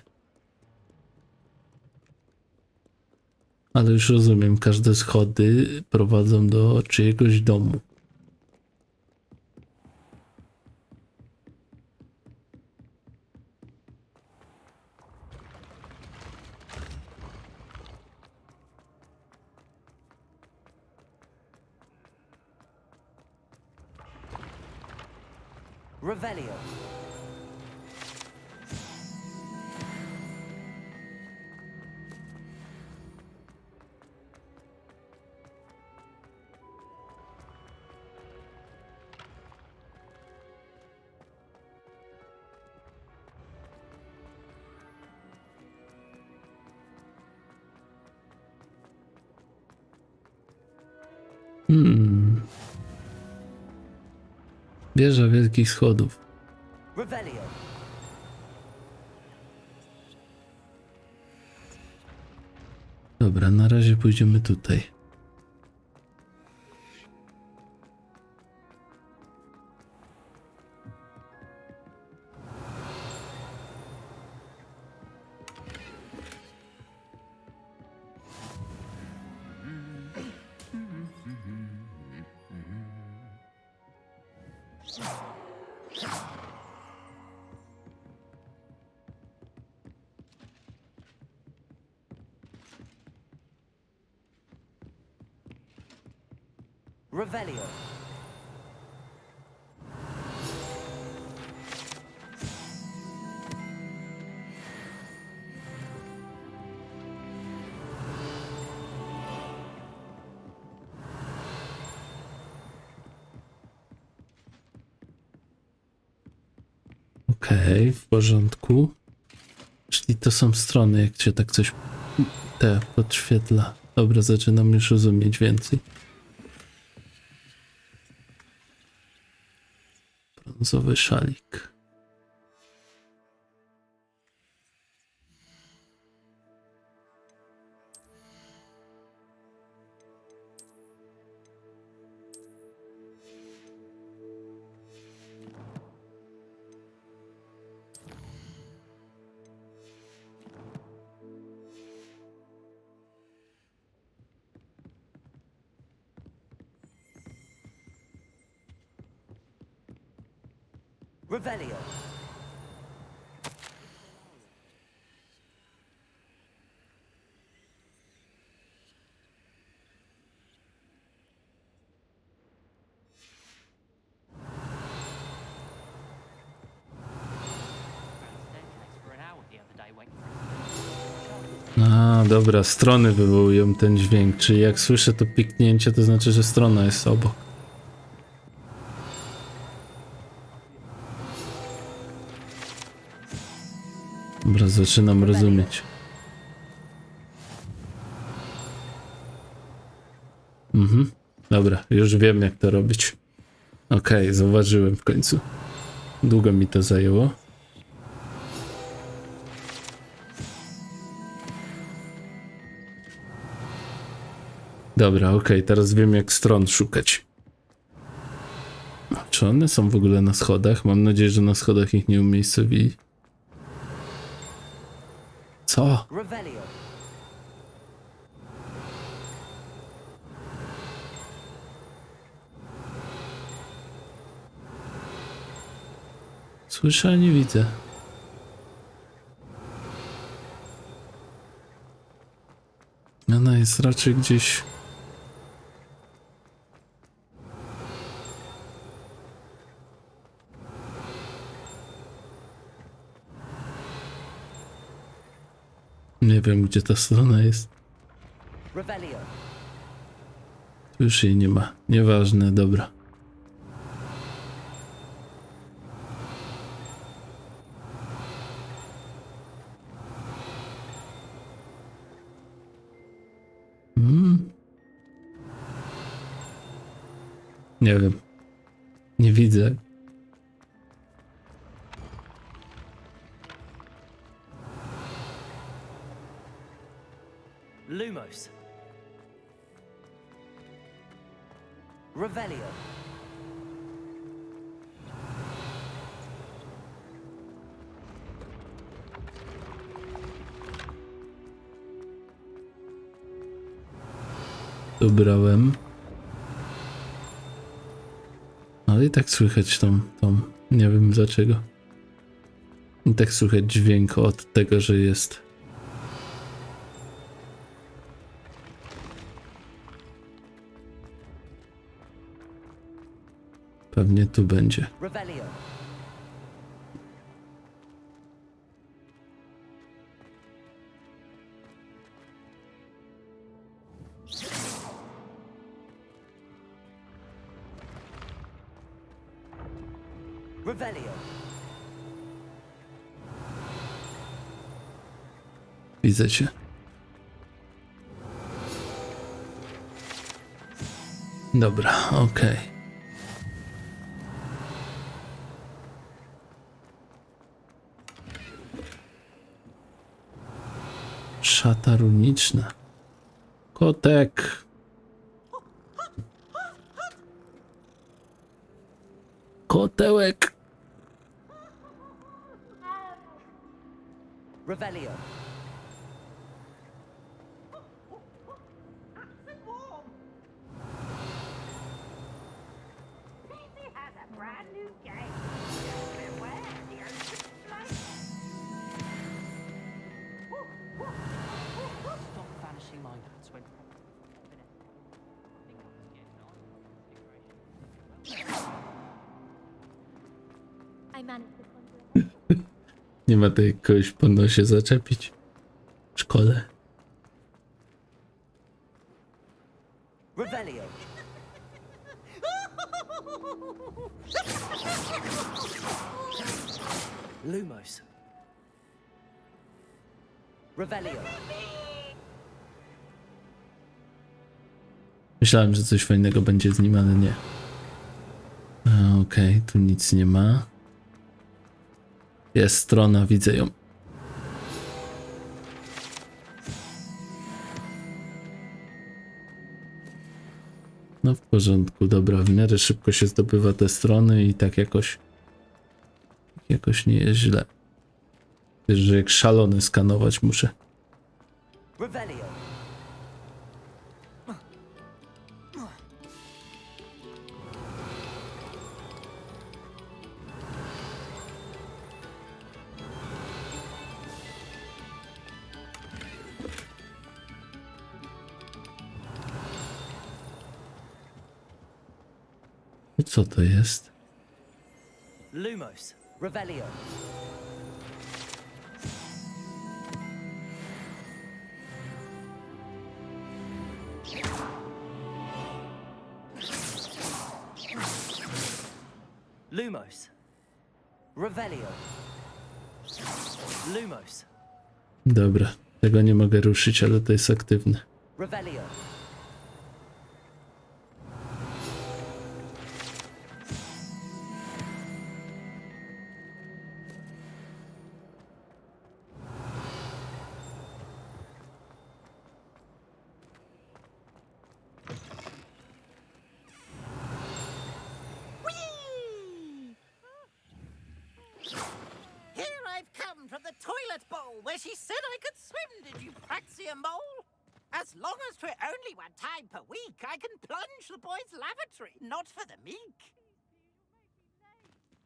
Ale już rozumiem, każde schody prowadzą do czyjegoś domu. Revelio. Wieża wielkich schodów. Revelio. Dobra, na razie pójdziemy tutaj. Revelio. Okej, w porządku. Czyli to są strony, jak się tak coś podświetla. Dobra, zaczynam już rozumieć więcej. Brązowy szalik. Revelio. A, dobra, strony wywołują ten dźwięk, czyli jak słyszę to piknięcie, to znaczy, że strona jest obok. Dobra, zaczynam rozumieć. Dobra, już wiem, jak to robić. Okej, zauważyłem w końcu. Długo mi to zajęło. Dobra, okej, teraz wiem, jak stron szukać. Czy one są w ogóle na schodach? Mam nadzieję, że na schodach ich nie umiejscowili. Co? Revelio. Słyszę, a nie widzę. Ona jest raczej gdzieś... Nie wiem, gdzie ta strona jest. Revelio. Tu już jej nie ma. Nieważne, dobra. Nie wiem. Nie widzę. Lumos. Revelio. Dobrałem. Ale i tak słychać tą. Nie wiem dlaczego. I tak słychać dźwięk od tego, że jest. Pewnie tu będzie. Revelio. Revelio. Widzę cię. Dobra, okej. Szata runiczna. Kotek. Kotełek. Revelio. I managed to conjure. Nie ma tej kogoś po nosie zaczepić w szkole. Revelio. Lumos. Revelio. Myślałem, że coś fajnego będzie z nim, ale nie. Okej, tu nic nie ma. Jest strona, widzę ją. No w porządku, dobra, w miarę szybko się zdobywa te strony i tak jakoś nie jest źle. Wiesz, że jak szalony skanować muszę. Revelio. Co to jest? Lumos. Revelio. Lumos. Revelio. Lumos. Dobra, tego nie mogę ruszyć, ale to jest aktywne. Revelio. Here I've come from the toilet bowl where she said I could swim, did you praxia mole? As long as 'twere only one time per week, I can plunge the boy's lavatory, not for the meek.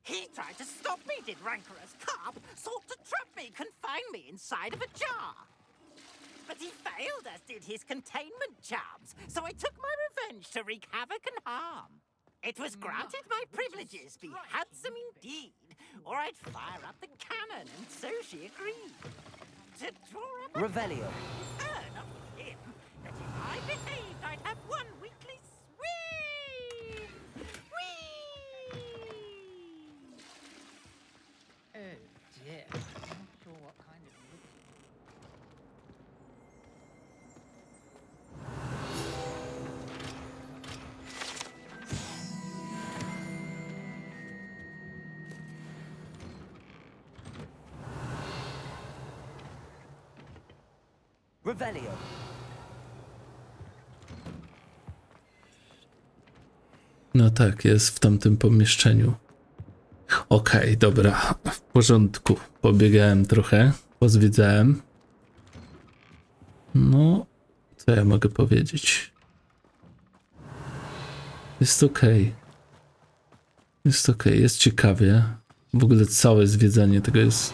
He tried to stop me, did rancorous carp, sought to trap me, confine me inside of a jar. But he failed, as did his containment charms, so I took my revenge to wreak havoc and harm. It was granted my privileges be handsome indeed, or I'd fire up the cannon, and so she agreed. To draw up a Revelio. not him, that if I behaved, I'd have one weekly swing. Whee! Oh dear, I'm not sure what kind of look. Revelio. No tak, jest w tamtym pomieszczeniu. Okej, dobra, w porządku. Pobiegałem trochę, pozwiedzałem. No, co ja mogę powiedzieć? Jest okej. Jest okej, jest ciekawie. W ogóle całe zwiedzanie tego jest...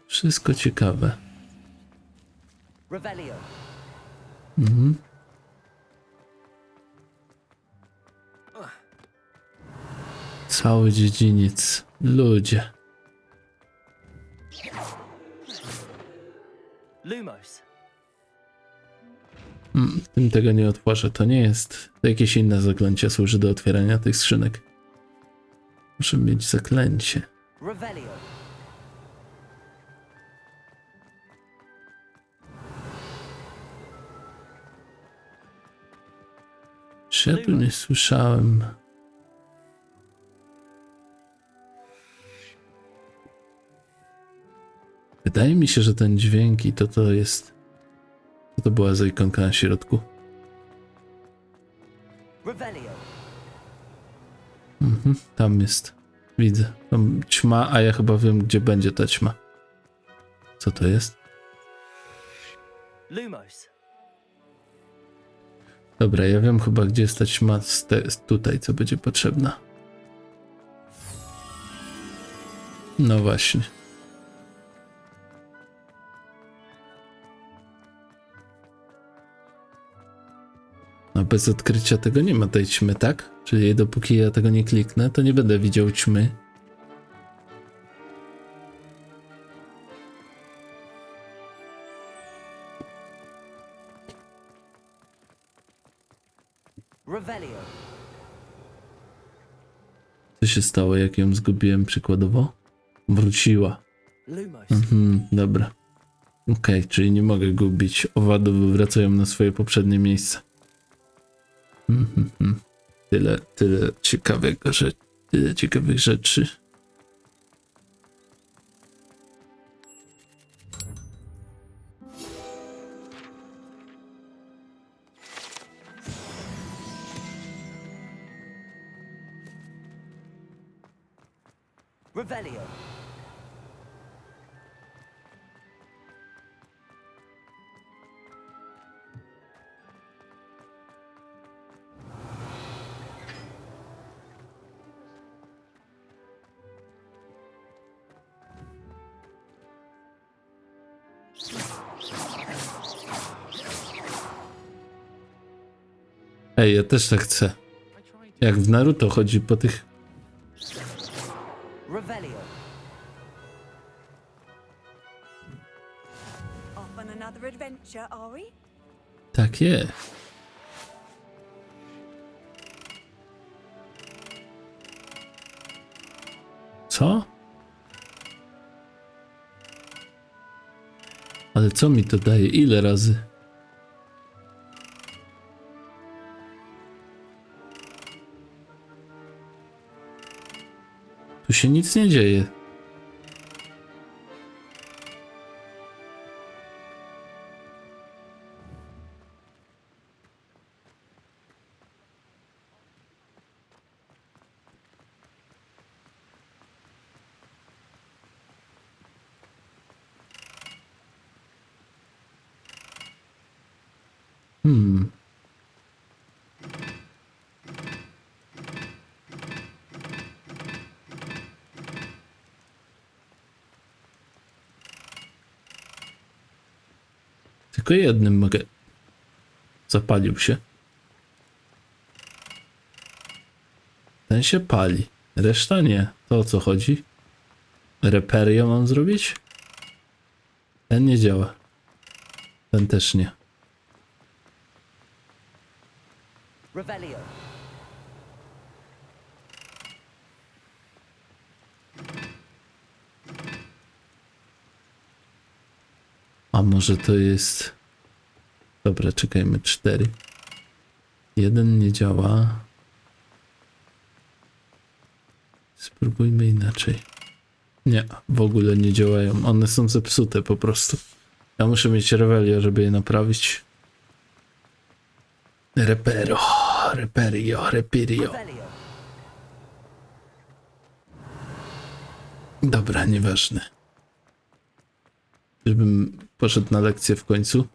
Wszystko ciekawe. Revelio. Mhm. Cały dziedziniec. Ludzie. Lumos. Tym tego nie otworzę. To nie jest... To jakieś inne zaklęcie służy do otwierania tych skrzynek. Muszę mieć zaklęcie. Revelio. Czy ja tu nie słyszałem? Wydaje mi się, że ten dźwięk i to jest... Co to była za ikonka na środku? Revelio. Tam jest. Widzę. Tam ćma, a ja chyba wiem, gdzie będzie ta ćma. Co to jest? Lumos. Dobra, ja wiem chyba, gdzie jest ta ćma tutaj, co będzie potrzebna. No właśnie. No bez odkrycia tego nie ma tej ćmy, tak? Czyli dopóki ja tego nie kliknę, to nie będę widział ćmy. Co się stało, jak ją zgubiłem przykładowo? Wróciła. Dobra. Okej, czyli nie mogę gubić owadów, wracają na swoje poprzednie miejsce. Tyle ciekawych rzeczy. Revelio. Ej, ja też tak chcę. Jak w Naruto chodzi po tych... Revelio. Off on another adventure, are we? Tak jest. Co? Ale co mi to daje? Ile razy? Tu się nic nie dzieje. Tylko jednym mogę. Zapalił się. Ten się pali. Reszta nie. To o co chodzi? Reperio mam zrobić? Ten nie działa. Ten też nie. Revelio. A może to jest... Dobra, czekajmy. 4. Jeden nie działa. Spróbujmy inaczej. Nie, w ogóle nie działają. One są zepsute po prostu. Ja muszę mieć Revelio, żeby je naprawić. Reperio. Dobra, nieważne. Żebym poszedł na lekcję w końcu.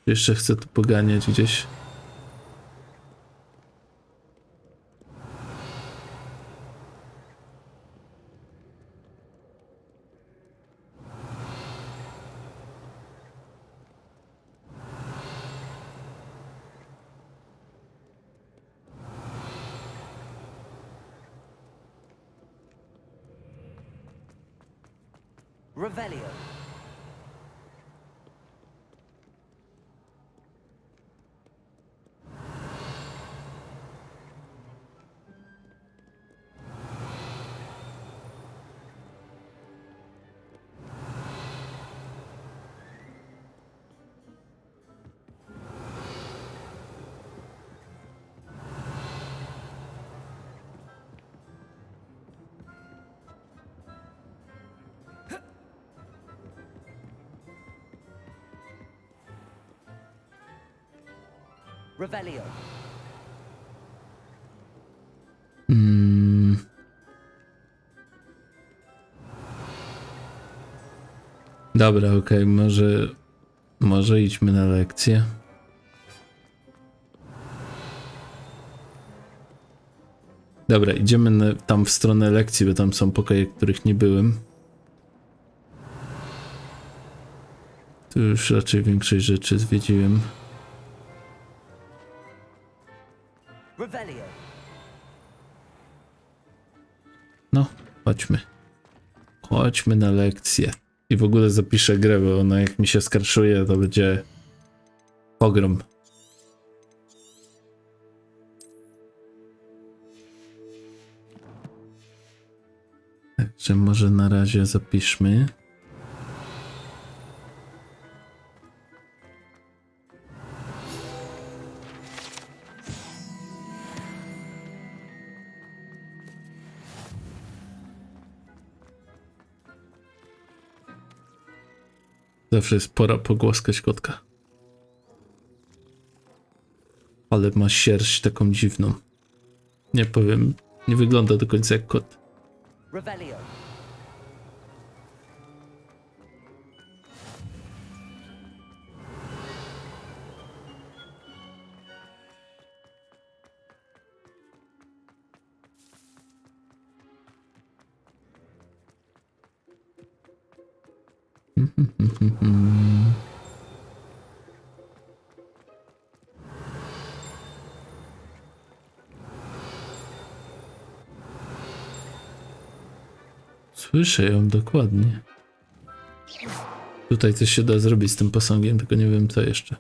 Jeszcze chcę tu poganiać gdzieś. Revelio. Revelio. Dobra, okej, może idźmy na lekcję. Dobra, idziemy tam w stronę lekcji, bo tam są pokoje, których nie byłem. Tu już raczej większość rzeczy zwiedziłem. Chodźmy. Chodźmy na lekcję. I w ogóle zapiszę grę, bo ona jak mi się skraszuje, to będzie pogrom. Także może na razie zapiszmy. Zawsze jest pora pogłaskać kotka. Ale ma sierść taką dziwną. Nie powiem, nie wygląda do końca jak kot. Revelio. Słyszę ją dokładnie. Tutaj coś się da zrobić z tym posągiem, tylko nie wiem co jeszcze.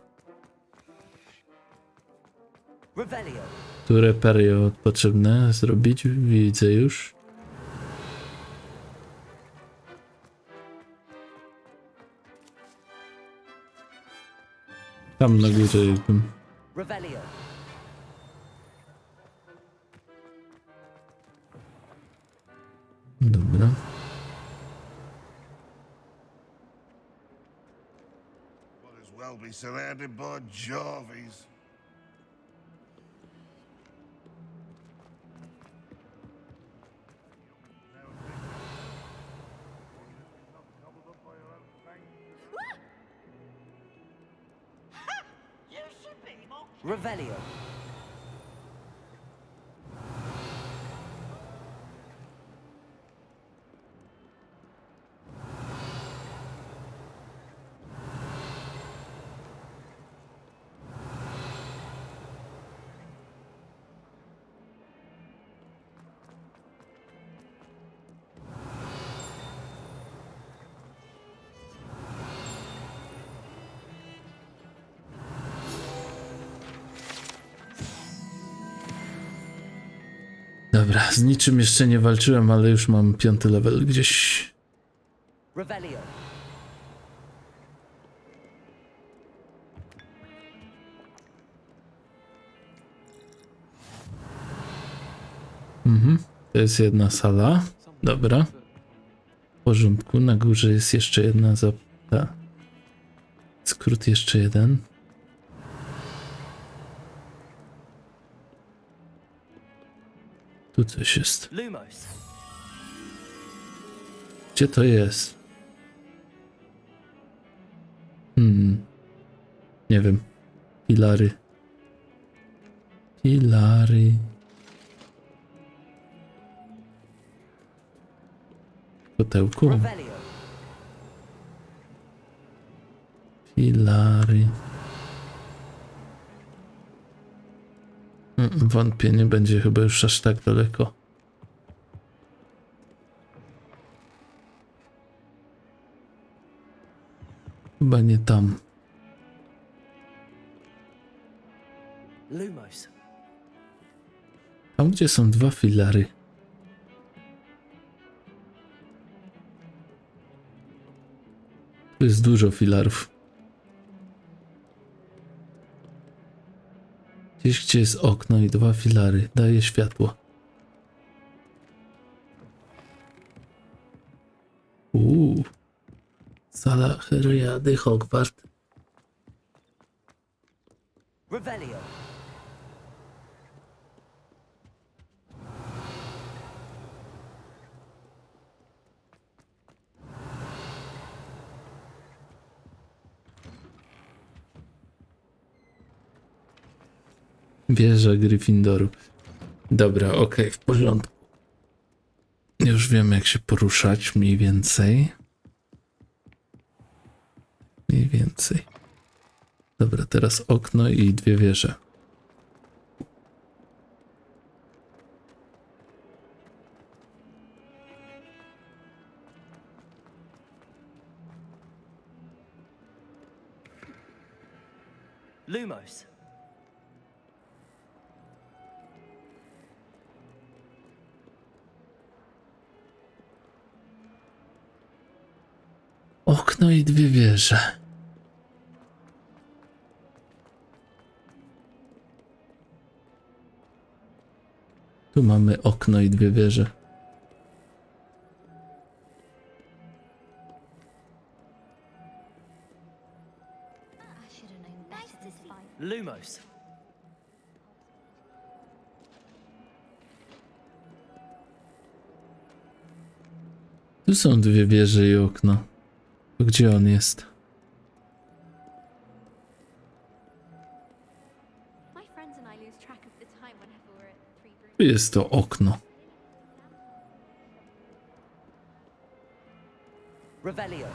Tu reperio potrzebne zrobić, widzę już. Tam na górze jakbym. Dobra. Be surrounded by Jarvies. Revelio. Dobra, z niczym jeszcze nie walczyłem, ale już mam 5. level gdzieś. Revelio. To jest jedna sala. Dobra. W porządku, na górze jest jeszcze jedna zapyta. Skrót jeszcze jeden. Tu coś jest. Gdzie to jest? Nie wiem. Filary. Filary. Kotełku. Filary. Wątpię, nie będzie chyba już aż tak daleko. Chyba nie tam. Tam, gdzie są 2 filary. Tu jest dużo filarów. Gdzieś, gdzie jest okno i 2 filary. Daje światło. Sala Heriady Hogwart. Revelio. Wieża Gryffindoru. Dobra, okej, w porządku. Już wiem, jak się poruszać mniej więcej. Mniej więcej. Dobra, teraz okno i 2 wieże. Lumos. Okno i dwie wieże. Tu mamy okno i dwie wieże. Lumos. Tu są dwie wieże i okno. To gdzie on jest? Tu jest to okno. Revelio.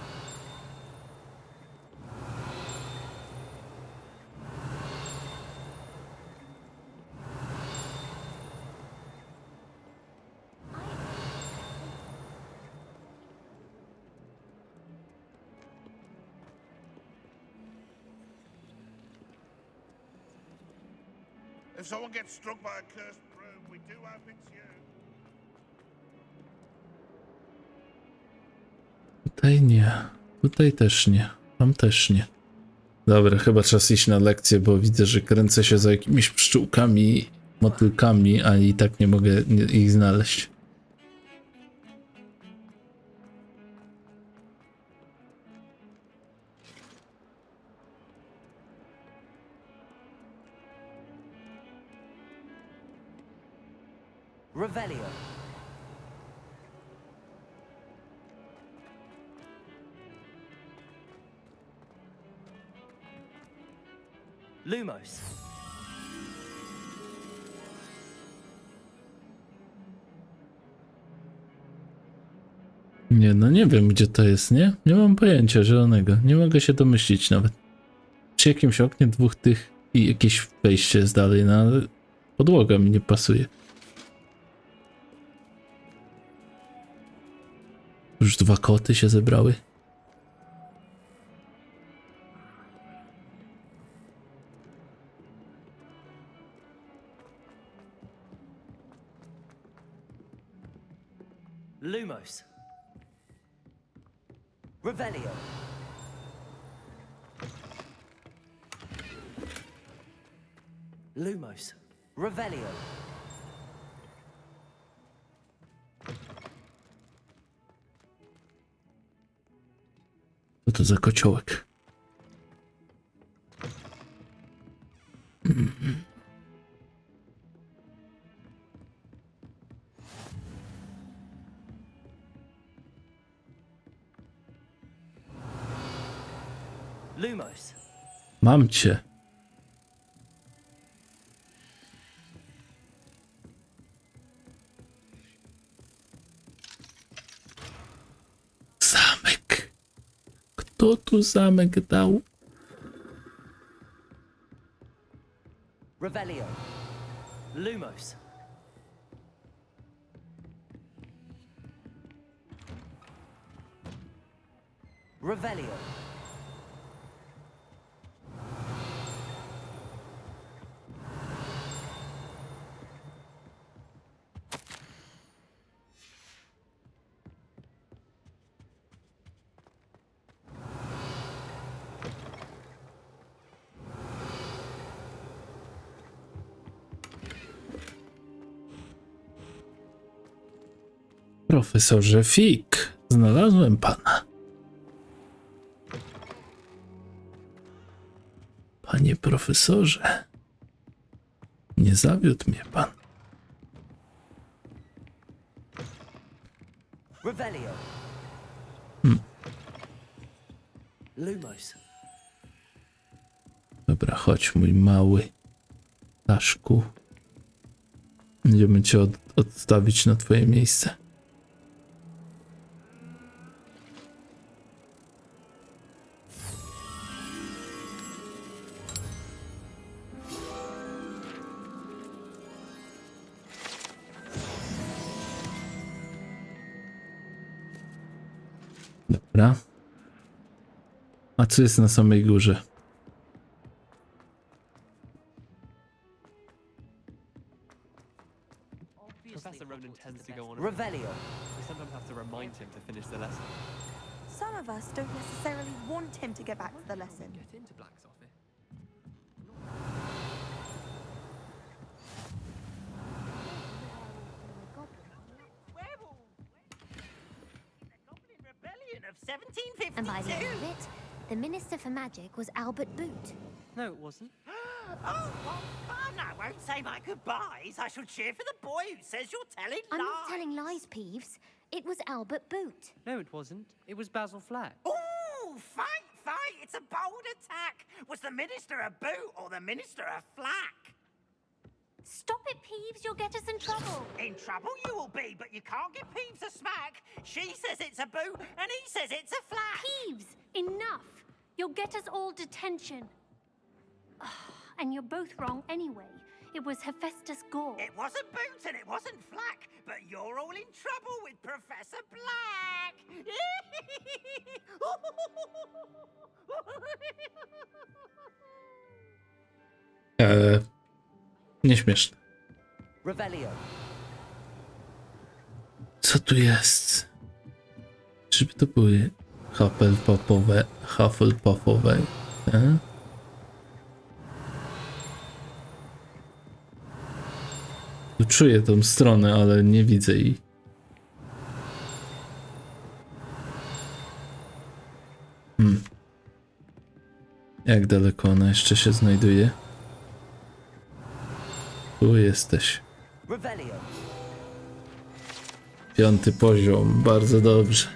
If someone gets struck by a cursed broom, we do our bits here. Tutaj nie. Tutaj też nie. Tam też nie. Dobra, chyba czas iść na lekcję, bo widzę, że kręcę się za jakimiś pszczółkami, motylkami, a i tak nie mogę ich znaleźć. Revelio. Lumos. Nie, no nie wiem, gdzie to jest, nie? Nie mam pojęcia zielonego. Nie mogę się domyślić nawet. Przy jakimś oknie dwóch tych i jakieś wejście jest dalej, no ale podłoga mi nie pasuje. Już dwa koty się zebrały. Lumos. Revelio. Lumos. Revelio. Co to za kociołek? Lumos. Mam cię. Zamek. Kto tu zamek dał? Revelio. Lumos. Revelio. Profesorze Fig, znalazłem pana. Panie profesorze, nie zawiódł mnie pan. Revelio. Lumos. Dobra, chodź mój mały ptaszku. Będziemy cię odstawić na twoje miejsce. Dobra. A co jest na samej górze? tends to go on. Revelio. We sometimes have to remind him to finish the lesson. Some of us don't necessarily want him to get back to the lesson. Get into Black's office. And by the end of it, the Minister for Magic was Albert Boot. No, it wasn't. Oh, what fun! I won't say my goodbyes. I shall cheer for the boy who says you're telling I'm lies. not telling lies, Peeves. It was Albert Boot. No, it wasn't. It was Basil Flack. Oh, fight, fight! It's a bold attack. Was the minister a boot or the minister a flack? Stop it, Peeves. You'll get us in trouble. In trouble you will be, but you can't give Peeves a smack. She says it's a boot and he says it's a flack. Peeves, enough. You'll get us all detention. And you're both wrong anyway. It was Hephaestus Gore. It wasn't boot and it wasn't flack, but you're all in trouble with Professor Black. Nieśmieszne. Revelio. Co tu jest? Czyby to były Hufflepuffowe? Tu czuję tą stronę, ale nie widzę jej. Jak daleko ona jeszcze się znajduje? Tu jesteś. Revelio. 5. poziom, bardzo dobrze.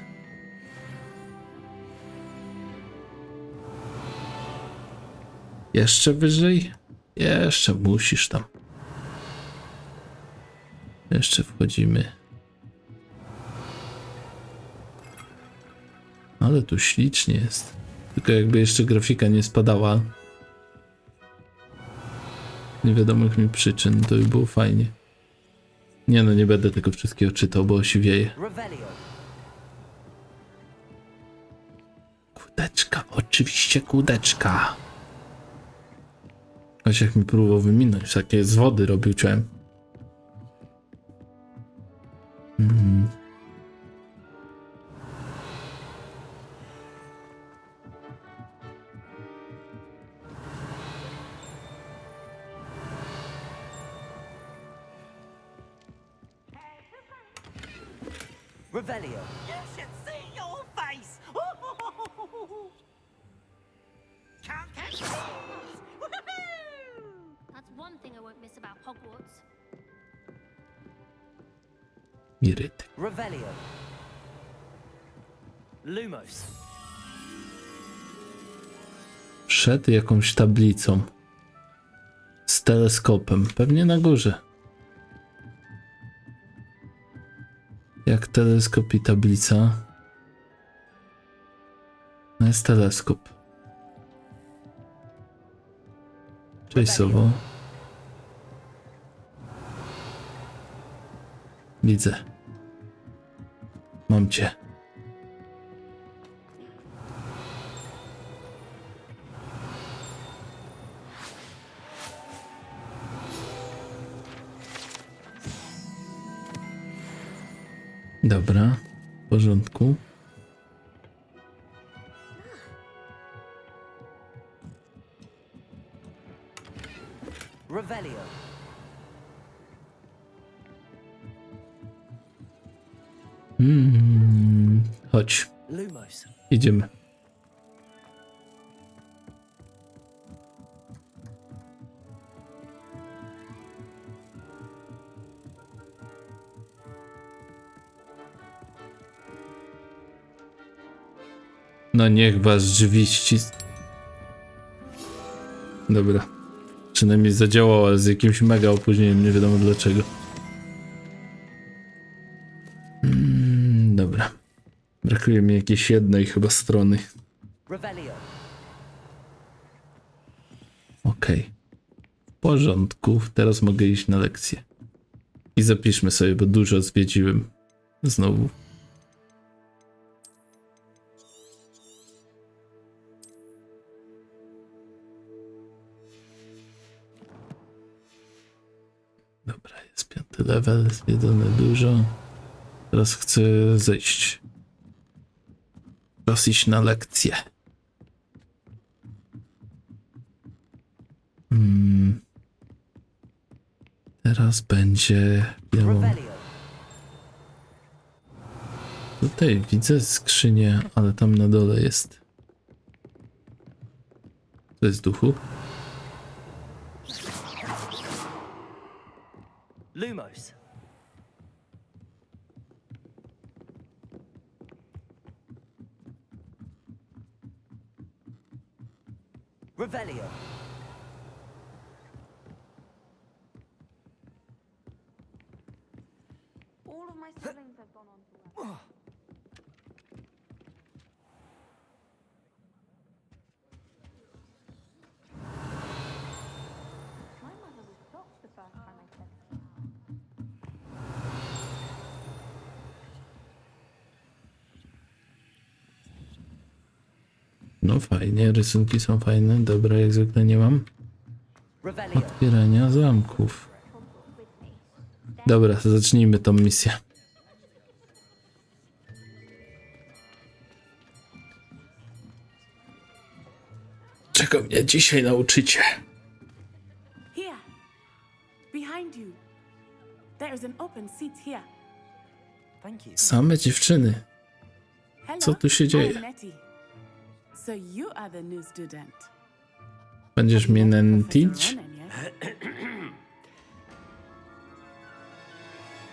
Jeszcze wyżej? Jeszcze musisz tam. Jeszcze wchodzimy. Ale tu ślicznie jest. Tylko jakby jeszcze grafika nie spadała. Niewiadomych mi przyczyn, to by było fajnie. Nie no, nie będę tego wszystkiego czytał, bo osiwieje. Kółdeczka, oczywiście kółdeczka. Choć jak mi próbował wyminąć, takie z wody robił, czułem. Revelio. You should see your face. Can't catch thieves. That's one thing I won't miss about Hogwarts. Irytek. Revelio. Lumos. Przed jakąś tablicą. Z teleskopem. Pewnie na górze. Jak teleskop i tablica. No jest teleskop. Cześć Sowo. Widzę. Mam cię. Dobra, w porządku. Revelio. Chodź. Lumos. Idziemy. No niech was drzwi ścisną. Dobra. Przynajmniej zadziałało, ale z jakimś mega opóźnieniem, nie wiadomo dlaczego. Dobra. Brakuje mi jakiejś jednej chyba strony. Okej. W porządku. Teraz mogę iść na lekcję. I zapiszmy sobie, bo dużo zwiedziłem. Znowu. Dobra, jest 5. level zwiedzony dużo. Teraz chcę zejść. Czas iść na lekcję. Teraz będzie białą. Tutaj widzę skrzynię, ale tam na dole jest. To jest duchu. Lumos. Revelio. All of my siblings have gone on to work. My mother was shocked the first time I said No fajnie, rysunki są fajne. Dobra, jak zwykle nie mam otwierania zamków. Dobra, to zacznijmy tą misję. Czego mnie dzisiaj nauczycie? Here, behind you. There is an open seat here. Thank you. Same dziewczyny. Co tu się dzieje? So you are the new student. Będziesz mnie nęcić?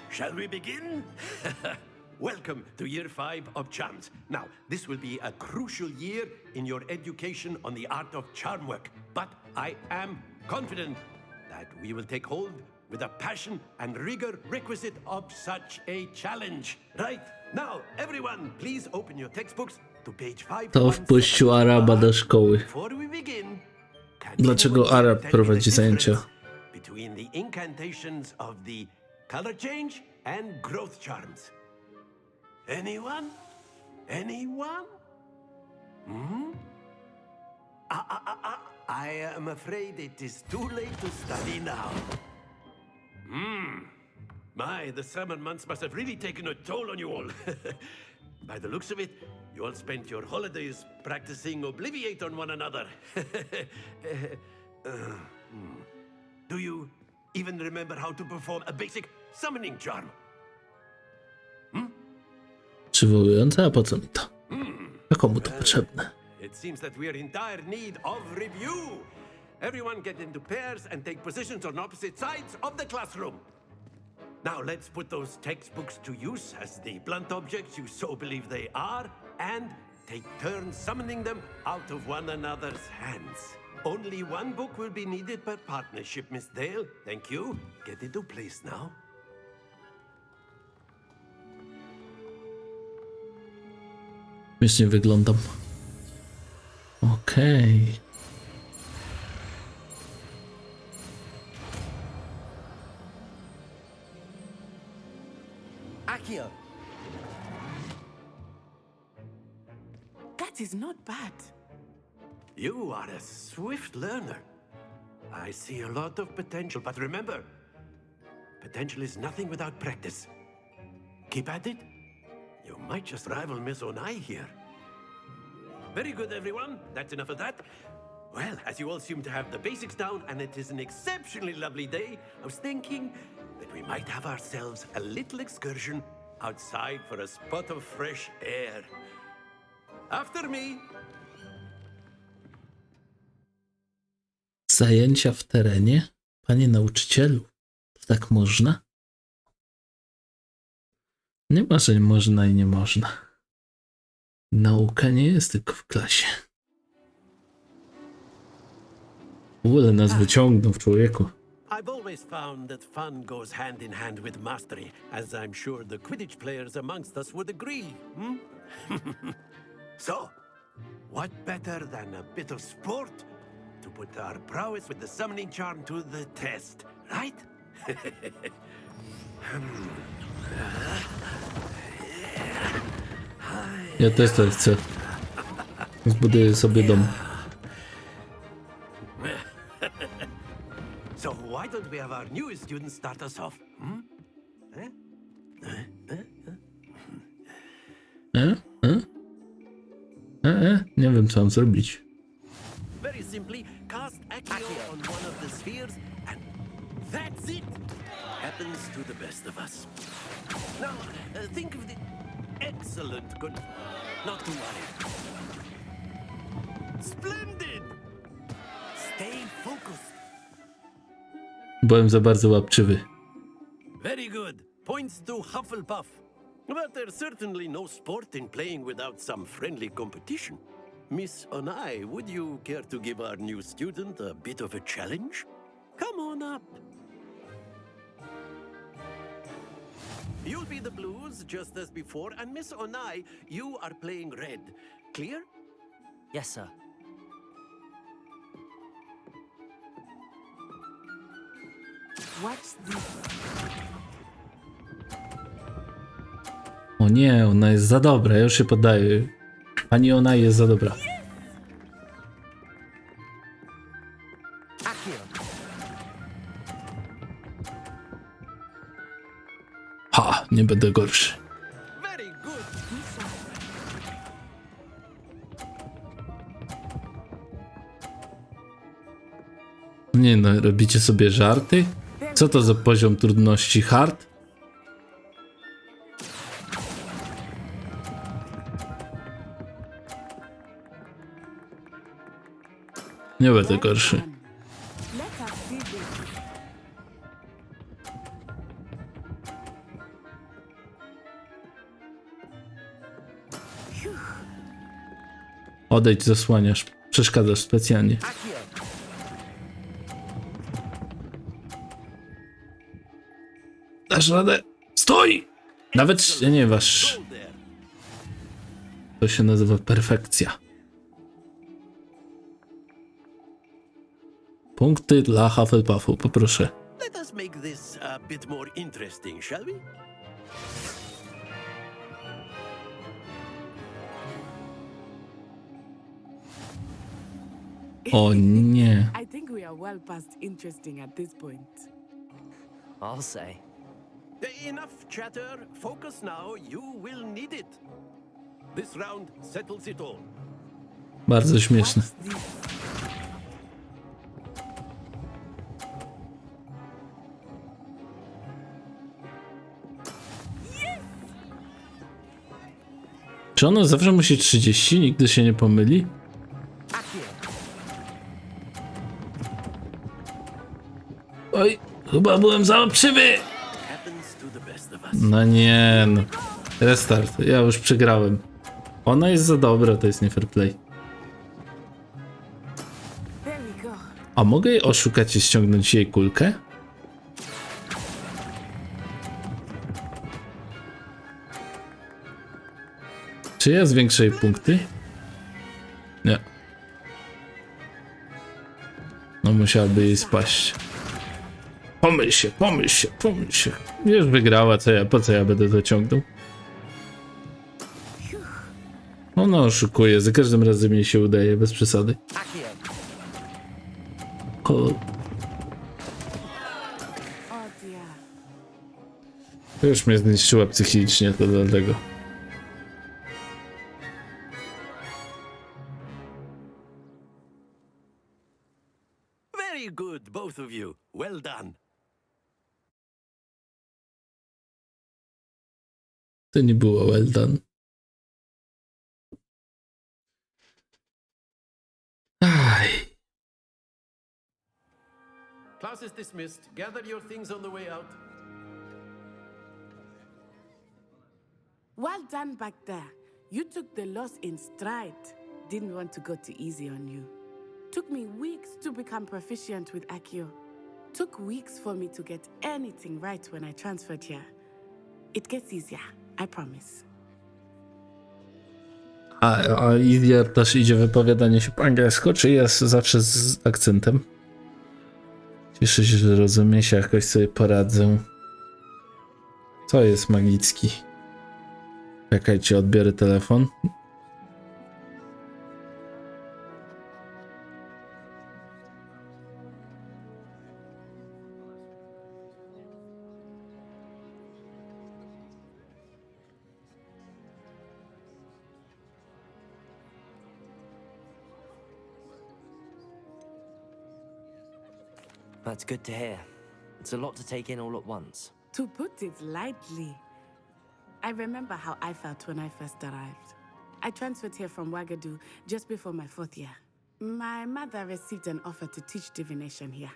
Shall we begin? Welcome to Year 5 of Charms. Now, this will be a crucial year in your education on the art of charm work. But I am confident that we will take hold with the passion and rigor requisite of such a challenge. Right? Now, everyone, please open your textbooks to page 5. To wpuścił Araba do szkoły. Before we begin, Dlaczego Arab prowadzi zajęcia? between the incantations of the color change and growth charms. Anyone? Anyone? Hmm? I am afraid it is too late to study now. My, the summer months must have really taken a toll on you all. By the looks of it, you all spent your holidays practicing Obliviate on one another. Do you even remember how to perform a basic summoning charm? Przywołujące, a po co mi to? A komu to potrzebne? It seems that we are in dire need of review. Everyone get into pairs and take positions on opposite sides of the classroom. Now let's put those textbooks to use as the blunt objects you so believe they are, and take turns summoning them out of one another's hands. Only one book will be needed per partnership, Miss Dale. Thank you. Get into place now. Śmiesznie wyglądam. Okej. Accio. That is not bad. You are a swift learner. I see a lot of potential, but remember, potential is nothing without practice. Keep at it. You might just rival Miss Onai here. Very good, everyone. That's enough of that. Well, as you all seem to have the basics down, and it is an exceptionally lovely day, I was thinking that we might have ourselves a little excursion outside for a spot of fresh air. After me. Zajęcia w terenie? Panie nauczycielu, to tak można? Nie ma, że można i nie można. Nauka nie jest tylko w klasie. W ogóle nas wyciągnął w człowieku. I've always found that fun goes hand in hand with mastery, as I'm sure the Quidditch players amongst us would agree. So, what better than a bit of sport to put our prowess with the summoning charm to the test, right? Ja też tak chcę. Zbuduję sobie dom. So why don't we have our newest student start us off? Nie wiem, co mam zrobić. Very simply, cast Accio on one of the spheres, and that's it. Happens to the best of us. Now, think of the excellent good. Not to worry. Splendid. Stay focused. Byłem za bardzo łapczywy. Very good. Points to Hufflepuff. But there's certainly no sport in playing without some friendly competition. Miss Onai, would you care to give our new student a bit of a challenge? Come on up. You'll be the blues, just as before, and Miss Onai, you are playing red. Clear? Yes, sir. Watch this. O nie, ona jest za dobra, ja już się poddaję. Pani ona jest za dobra. Ha, nie będę gorszy. Nie no, robicie sobie żarty? Co to za poziom trudności? Hard? Nie będę gorszy. Odejdź, zasłaniasz. Przeszkadzasz specjalnie. Dasz radę? Stój! Nawet nie waż. To się nazywa perfekcja. Punkty dla Hufflepuffu, poproszę. Let us make this a bit more interesting, shall we? O nie. I think we are well past interesting at this point. I'll say. Enough chatter. Focus now. You will need it. This round settles it all. Bardzo śmieszne. Czy ono zawsze musi 30? Nigdy się nie pomyli? Oj, chyba byłem za łapczywy! No nie no. Restart, ja już przegrałem. Ona jest za dobra, to jest nie fair play. A mogę jej oszukać i ściągnąć jej kulkę? Czy ja zwiększę jej punkty? Nie. No musiałaby jej spaść. Pomyśl się, pomyśl się, pomyśl się. Już wygrała, po co ja będę to ciągnął? Ona oszukuje, za każdym razem jej się udaje, bez przesady. O. Już mnie zniszczyła psychicznie, to dlatego. Very good, both of you. Well done. To nie było well done. Aj. Class is dismissed. Gather your things on the way out. Well done back there. You took the loss in stride. Didn't want to go too easy on you. Took me weeks to become proficient with Accio. Took weeks for me to get anything right when I transferred here. It gets easier, I promise. A Idiot też idzie wypowiadanie się po angielsku, czy jest zawsze z akcentem? Cieszę się, że rozumie się, jakoś sobie poradzę. Co jest magicki? Czekajcie, odbiorę telefon. That's good to hear. It's a lot to take in all at once. To put it lightly, I remember how I felt when I first arrived. I transferred here from Wagadu just before my 4th year. My mother received an offer to teach divination here.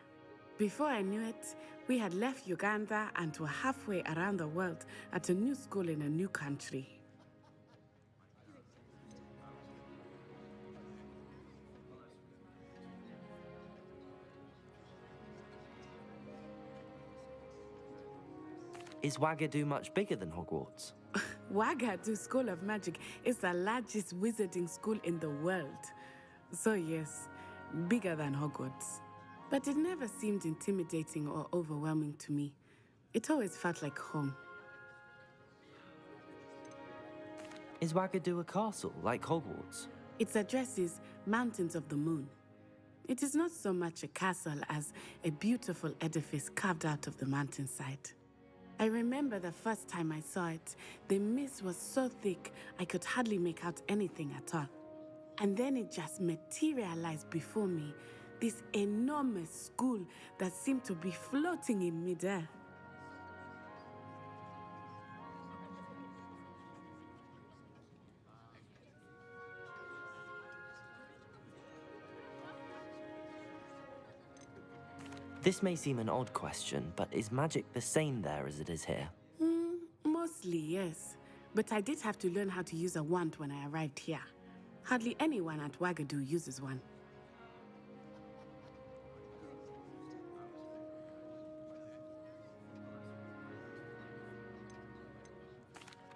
Before I knew it, we had left Uganda and were halfway around the world at a new school in a new country. Is Wagadu much bigger than Hogwarts? Wagadu School of Magic is the largest wizarding school in the world. So yes, bigger than Hogwarts. But it never seemed intimidating or overwhelming to me. It always felt like home. Is Wagadu a castle, like Hogwarts? Its address is Mountains of the Moon. It is not so much a castle as a beautiful edifice carved out of the mountainside. I remember the first time I saw it, the mist was so thick I could hardly make out anything at all. And then it just materialized before me, this enormous school that seemed to be floating in midair. This may seem an odd question, but is magic the same there as it is here? Mostly, yes. But I did have to learn how to use a wand when I arrived here. Hardly anyone at Wagadu uses one.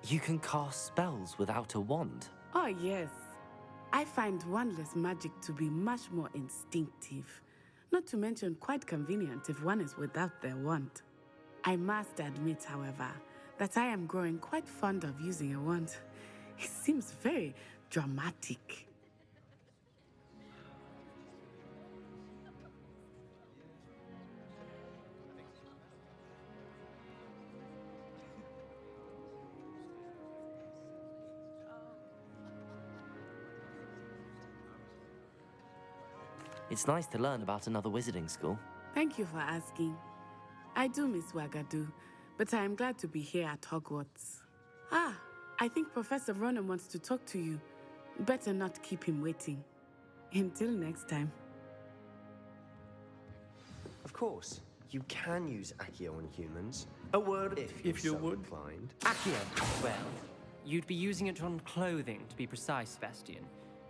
You can cast spells without a wand? Oh, yes. I find wandless magic to be much more instinctive. Not to mention quite convenient if one is without their wand. I must admit, however, that I am growing quite fond of using a wand. It seems very dramatic. It's nice to learn about another wizarding school. Thank you for asking. I do miss Wagadu, but I am glad to be here at Hogwarts. Ah, I think Professor Ronan wants to talk to you. Better not keep him waiting. Until next time. Of course, you can use Accio on humans. A word if you would. Inclined. Accio. Well, you'd be using it on clothing, to be precise, Sebastian.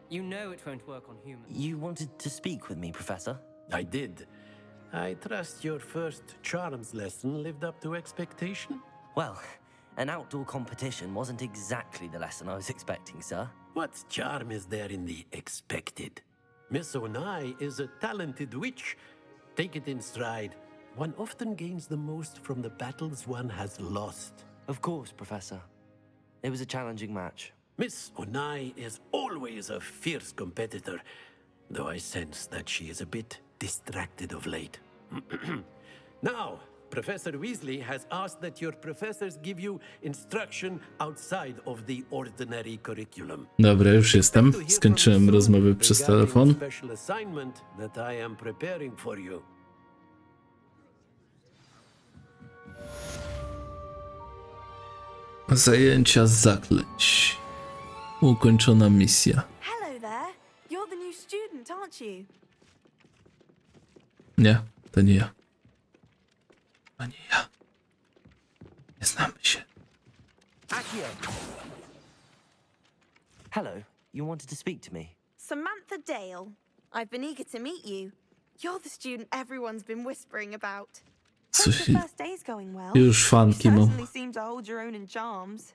You know it won't work on humans. You wanted to speak with me, Professor? I did. I trust your first charms lesson lived up to expectation? Well, an outdoor competition wasn't exactly the lesson I was expecting, sir. What charm is there in the expected? Miss Onai is a talented witch. Take it in stride. One often gains the most from the battles one has lost. Of course, Professor. It was a challenging match. Miss Onai is always a fierce competitor, though I sense that she is a bit distracted of late. Now, Professor Weasley has asked that your professors give you instruction outside of the ordinary curriculum. Dobra, już jestem. Skończyłem rozmowę przez telefon. Special assignment that I am preparing for you. Zajęcia zaklęć. Ukończona misja. Hello there. You're the new student, aren't you? Nie, to nie ja. To nie ja. Nie znamy się. Accio! Hello, you wanted to speak to me? Samantha Dale. I've been eager to meet you. You're the student everyone's been whispering about. Hope the first day's going well. Już fanki You mam. certainly seem to hold your own in charms.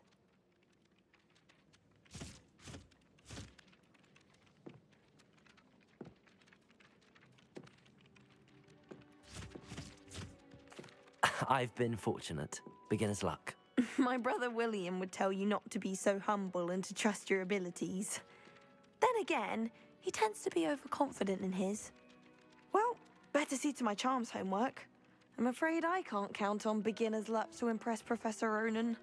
I've been fortunate. Beginner's luck. My brother William would tell you not to be so humble and to trust your abilities. Then again, he tends to be overconfident in his. Well, better see to my charms homework. I'm afraid I can't count on beginner's luck to impress Professor Ronan.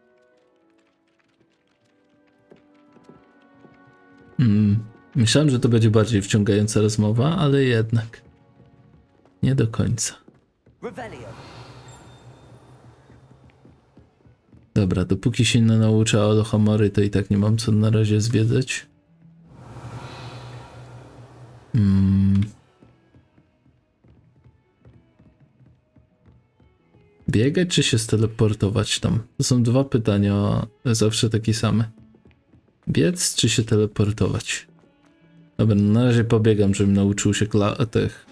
Myślałem, że to będzie bardziej wciągająca rozmowa, ale jednak nie do końca. Revelio. Dobra, dopóki się nie nauczę Olohomory, to i tak nie mam co na razie zwiedzać. Biegać czy się steleportować tam? To są dwa pytania, zawsze takie same. Biec czy się teleportować? Dobra, na razie pobiegam, żebym nauczył się tych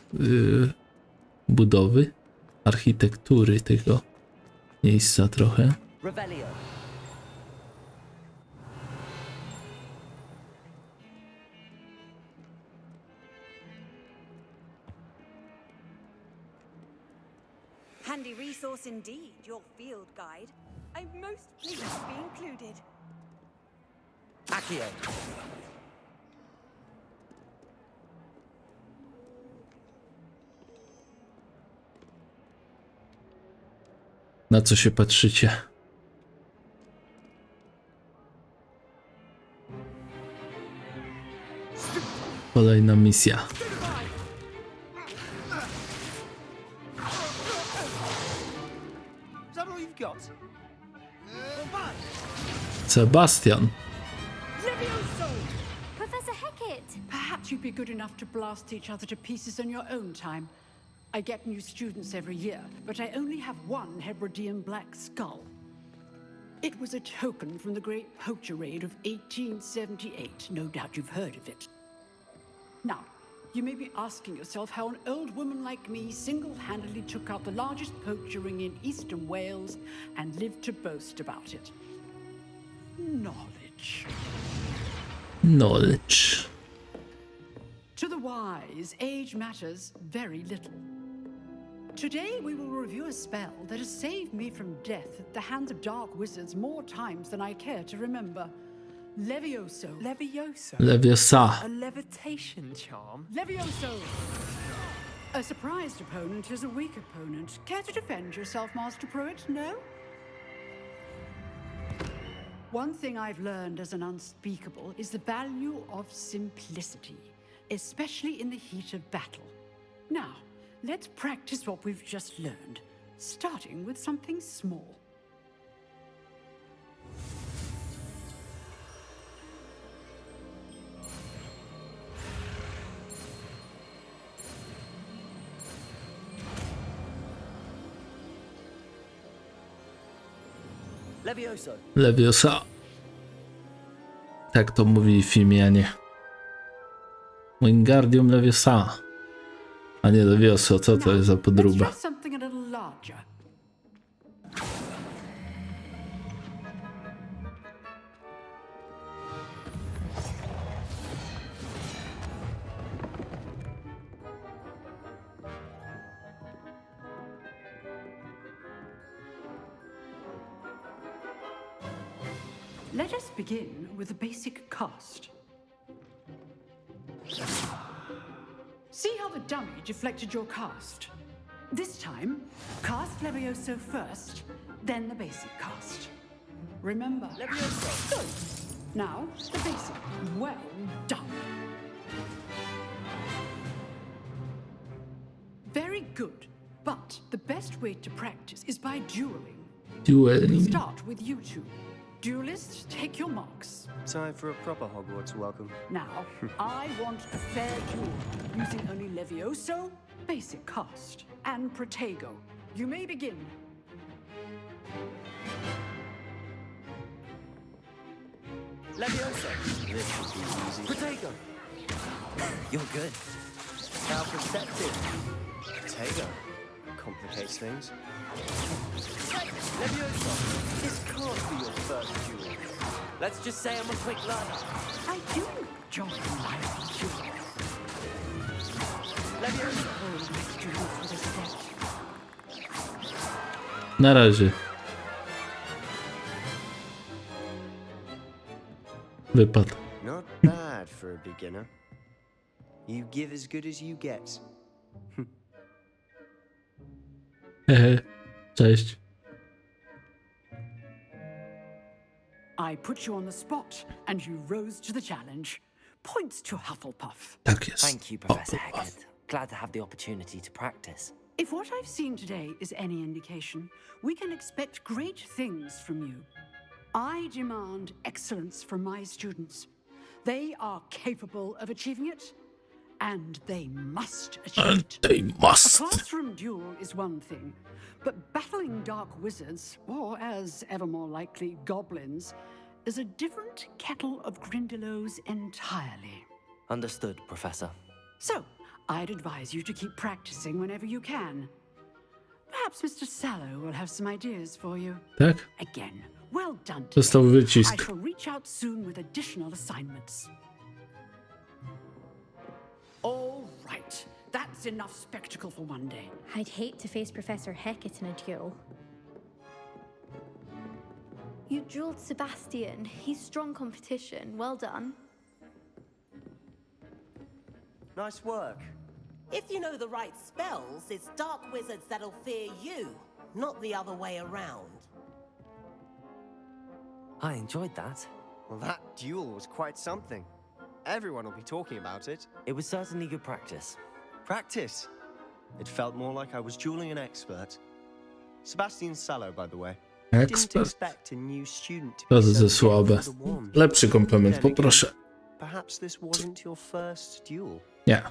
budowy, architektury tego miejsca trochę. Revelio. Handy resource indeed, your field guide. I'm most pleased to be included. Accio. Na co się patrzycie? Kolejna misja. Sebastian. Professor Hecat! Perhaps you'd be good enough to blast each other to pieces on your own time. I get new students every year, but I only have one Hebridean black skull. It was a token from the Great Poacher Raid of 1878. No doubt you've heard of it. Now, you may be asking yourself how an old woman like me single-handedly took out the largest poacher ring in eastern Wales and lived to boast about it. Knowledge. Knowledge. To the wise, age matters very little. Today we will review a spell that has saved me from death at the hands of dark wizards more times than I care to remember. Levioso. Levioso? Leviosa. A levitation charm? Levioso! A surprised opponent is a weak opponent. Care to defend yourself, Master Pruitt? No? One thing I've learned as an unspeakable is the value of simplicity, especially in the heat of battle. Now, let's practice what we've just learned, starting with something small. Levioso. Leviosa. Tak to mówi w filmie. Wingardium Leviosa. A nie Levioso, co to jest za podróba? Let us begin with the basic cast. See how the dummy deflected your cast? This time, cast Levioso first, then the basic cast. Remember, Levioso. Good. Now, the basic. Well done. Very good. But the best way to practice is by dueling. Dueling. We'll start with you two. Duelists, take your marks. Time for a proper Hogwarts welcome. Now, I want a fair duel, using only Levioso, basic cast, and Protego. You may begin. Levioso. This should be easy. Protego. You're good. How perceptive. Protego. Complicates things. Levioso. This can't be your first duel. Let's just say I'm a quick learner. I do enjoy my duel. Levioso. Na razie. Wypadł. Not bad for a beginner. You give as good as you get. Hehe. Cześć. I put you on the spot, and you rose to the challenge. Points to Hufflepuff. Tak jest. Thank you, Professor Hecat. Glad to have the opportunity to practice. If what I've seen today is any indication, we can expect great things from you. I demand excellence from my students. They are capable of achieving it, and they must achieve it. They must. A classroom duel is one thing, but battling dark wizards, or as ever more likely, goblins, is a different kettle of Grindylows entirely. Understood, Professor. So, I'd advise you to keep practicing whenever you can. Perhaps Mr. Sallow will have some ideas for you. Tak? Again, well done. Dostał I wycisk. shall reach out soon with additional assignments. All right, that's enough spectacle for one day. I'd hate to face Professor Hecat in a duel. You dueled Sebastian. He's strong competition. Well done. Nice work. If you know the right spells, it's dark wizards that'll fear you, not the other way around. I enjoyed that. Well, that duel was quite something. Everyone will be talking about it. It was certainly good practice. Practice? It felt more like I was dueling an expert. Sebastian Sallow, by the way. Didn't Ekspert? expect a new student to To be za so słabe. good with a wand. Lepszy komplement, Then again, poproszę. Perhaps this wasn't your first duel. Nie.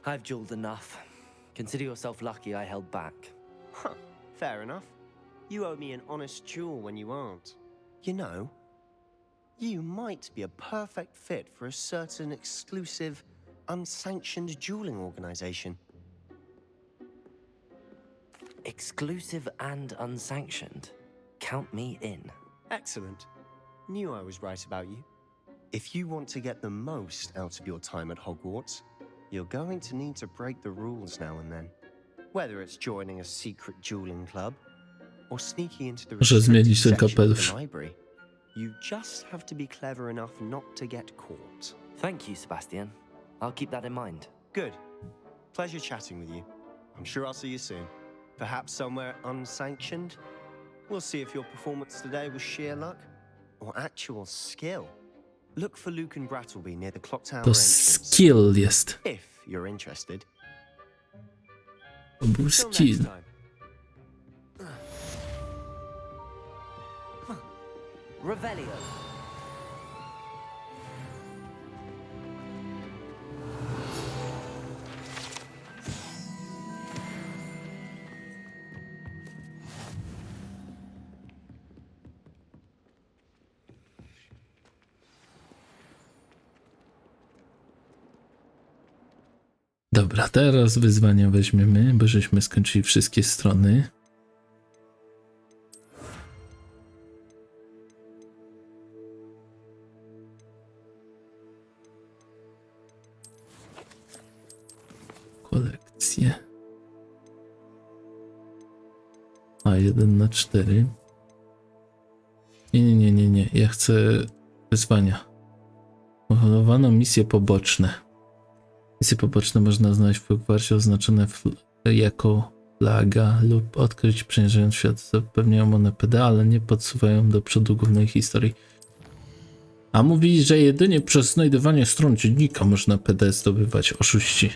I've dueled enough. Consider yourself lucky I held back. Huh, fair enough. You owe me an honest duel when you aren't. You know, you might be a perfect fit for a certain exclusive, unsanctioned dueling organization. Exclusive and unsanctioned. Count me in. Excellent. Knew I was right about you. If you want to get the most out of your time at Hogwarts, you're going to need to break the rules now and then. Whether it's joining a secret dueling club or sneaking into the Muszę zmienić ten section of kapelusz. the library, you just have to be clever enough not to get caught. Thank you, Sebastian. I'll keep that in mind. Good. Pleasure chatting with you. I'm sure I'll see you soon. Perhaps somewhere unsanctioned? We'll see if your performance today was sheer luck or actual skill. Look for Luke and Brattleby near the clock tower To entrance. skill jest. If you're interested. To był Till next skill. time. Revelio. Dobra, teraz wyzwania weźmiemy, bo żeśmy skończyli wszystkie strony. Kolekcje. A, 1×4. Nie. Ja chcę wyzwania. Uholowano misje poboczne. Misje poboczne można znaleźć w Hogwarcie oznaczone jako flaga lub odkryć przeniesiając świat. Zapewniają one PD, ale nie podsuwają do przodu głównej historii. A mówili, że jedynie przez znajdywanie stron dziennika można PD zdobywać, oszuści.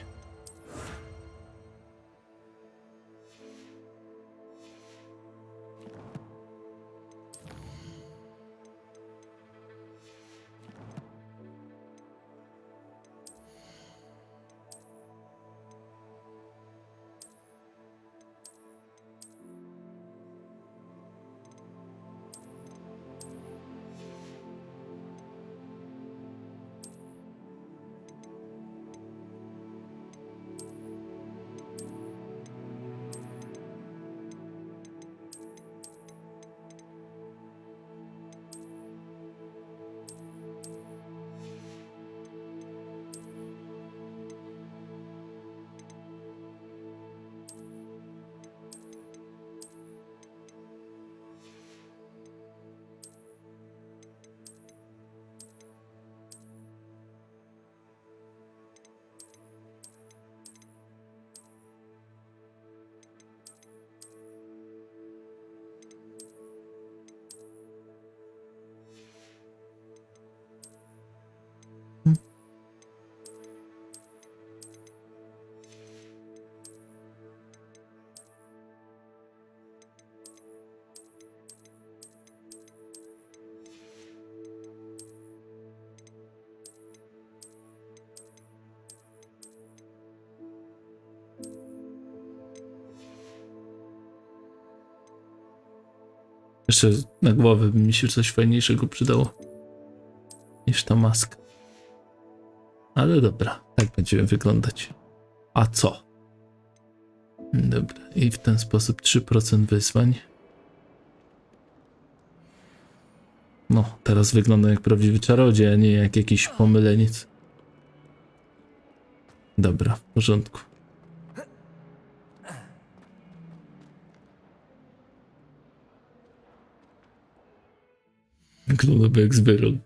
Jeszcze na głowę by mi się coś fajniejszego przydało niż ta maska. Ale dobra, tak będziemy wyglądać. A co? Dobra, i w ten sposób 3% wyzwań. No, teraz wygląda jak prawdziwy czarodziej, a nie jak jakiś pomyleniec. Dobra, w porządku. Wygląda jak Zwyrol.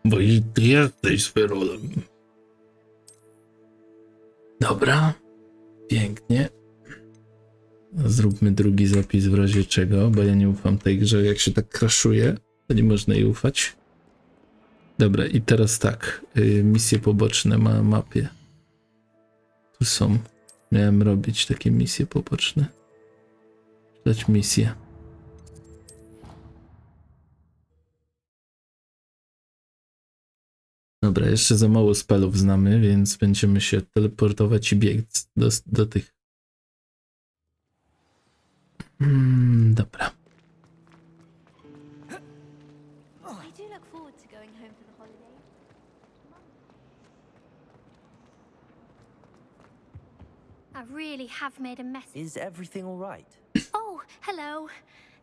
Bo i ty jesteś Zwyrolem. Dobra. Pięknie. Zróbmy drugi zapis w razie czego, bo ja nie ufam tej grze. Jak się tak crashuje, to nie można jej ufać. Dobra, i teraz tak. Misje poboczne na mapie. Tu są. Miałem robić takie misje poboczne. Dać misję. Dobra, jeszcze za mało spellów znamy, więc będziemy się teleportować i biec do tych. Dobra. I do look forward to going home for the holiday. I really have made a mess. Is everything all right? Oh, hello.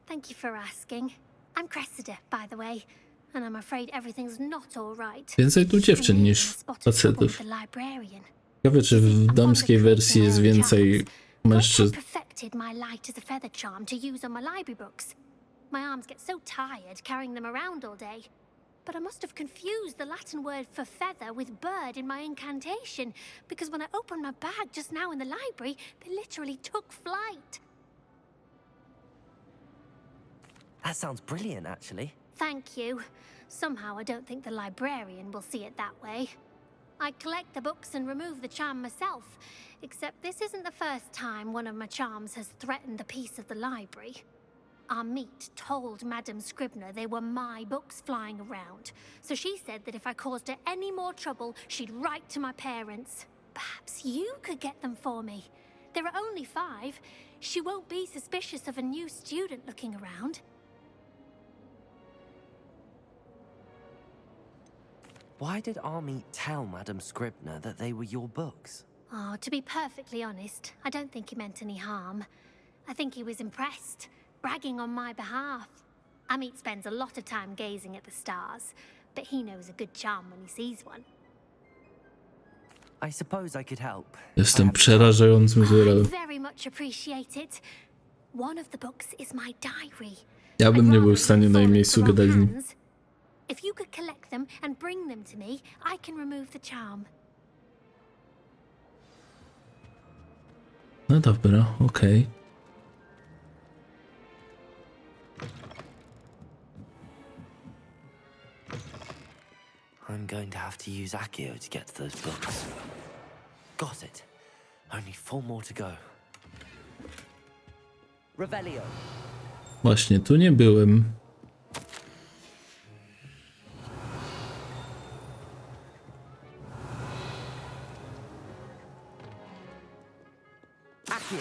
Thank you for asking. I'm Ssd, by the way, and I'm afraid everything's not all right. Więcej tu dziewczyn niż facetów. Ciekawe, czy w damskiej wersji jest więcej mężczyzn. Perfected my light as a feather charm to use on my library books. My arms get so tired carrying them around all day. But I must have confused the Latin word for feather with bird in my incantation, because when I opened my bag just now in the library, they literally took flight. That sounds brilliant, actually. Thank you. Somehow I don't think the librarian will see it that way. I collect the books and remove the charm myself, except this isn't the first time one of my charms has threatened the peace of the library. Our meet told Madame Scribner they were my books flying around, so she said that if I caused her any more trouble, she'd write to my parents. Perhaps you could get them for me. There are only 5. She won't be suspicious of a new student looking around. Why did Army tell Madame Scribner that they were your books? Oh, to be perfectly honest, I don't think he meant any harm. I think he was impressed, bragging on my behalf. Amit spends a lot of time gazing at the stars, but he knows a good charm when he sees one. I suppose I could help. Jestem przerażającym I Zwyrolem. very much appreciate it. One of the books is my diary. Ja bym nie był w stanie na jej miejscu gadać z nim. If you could collect them and bring them to me, I can remove the charm. No dobra, okej. I'm going to have to use Accio to get to those books. Got it. Only 4 more to go. Revelio. Właśnie, tu nie byłem. Accio.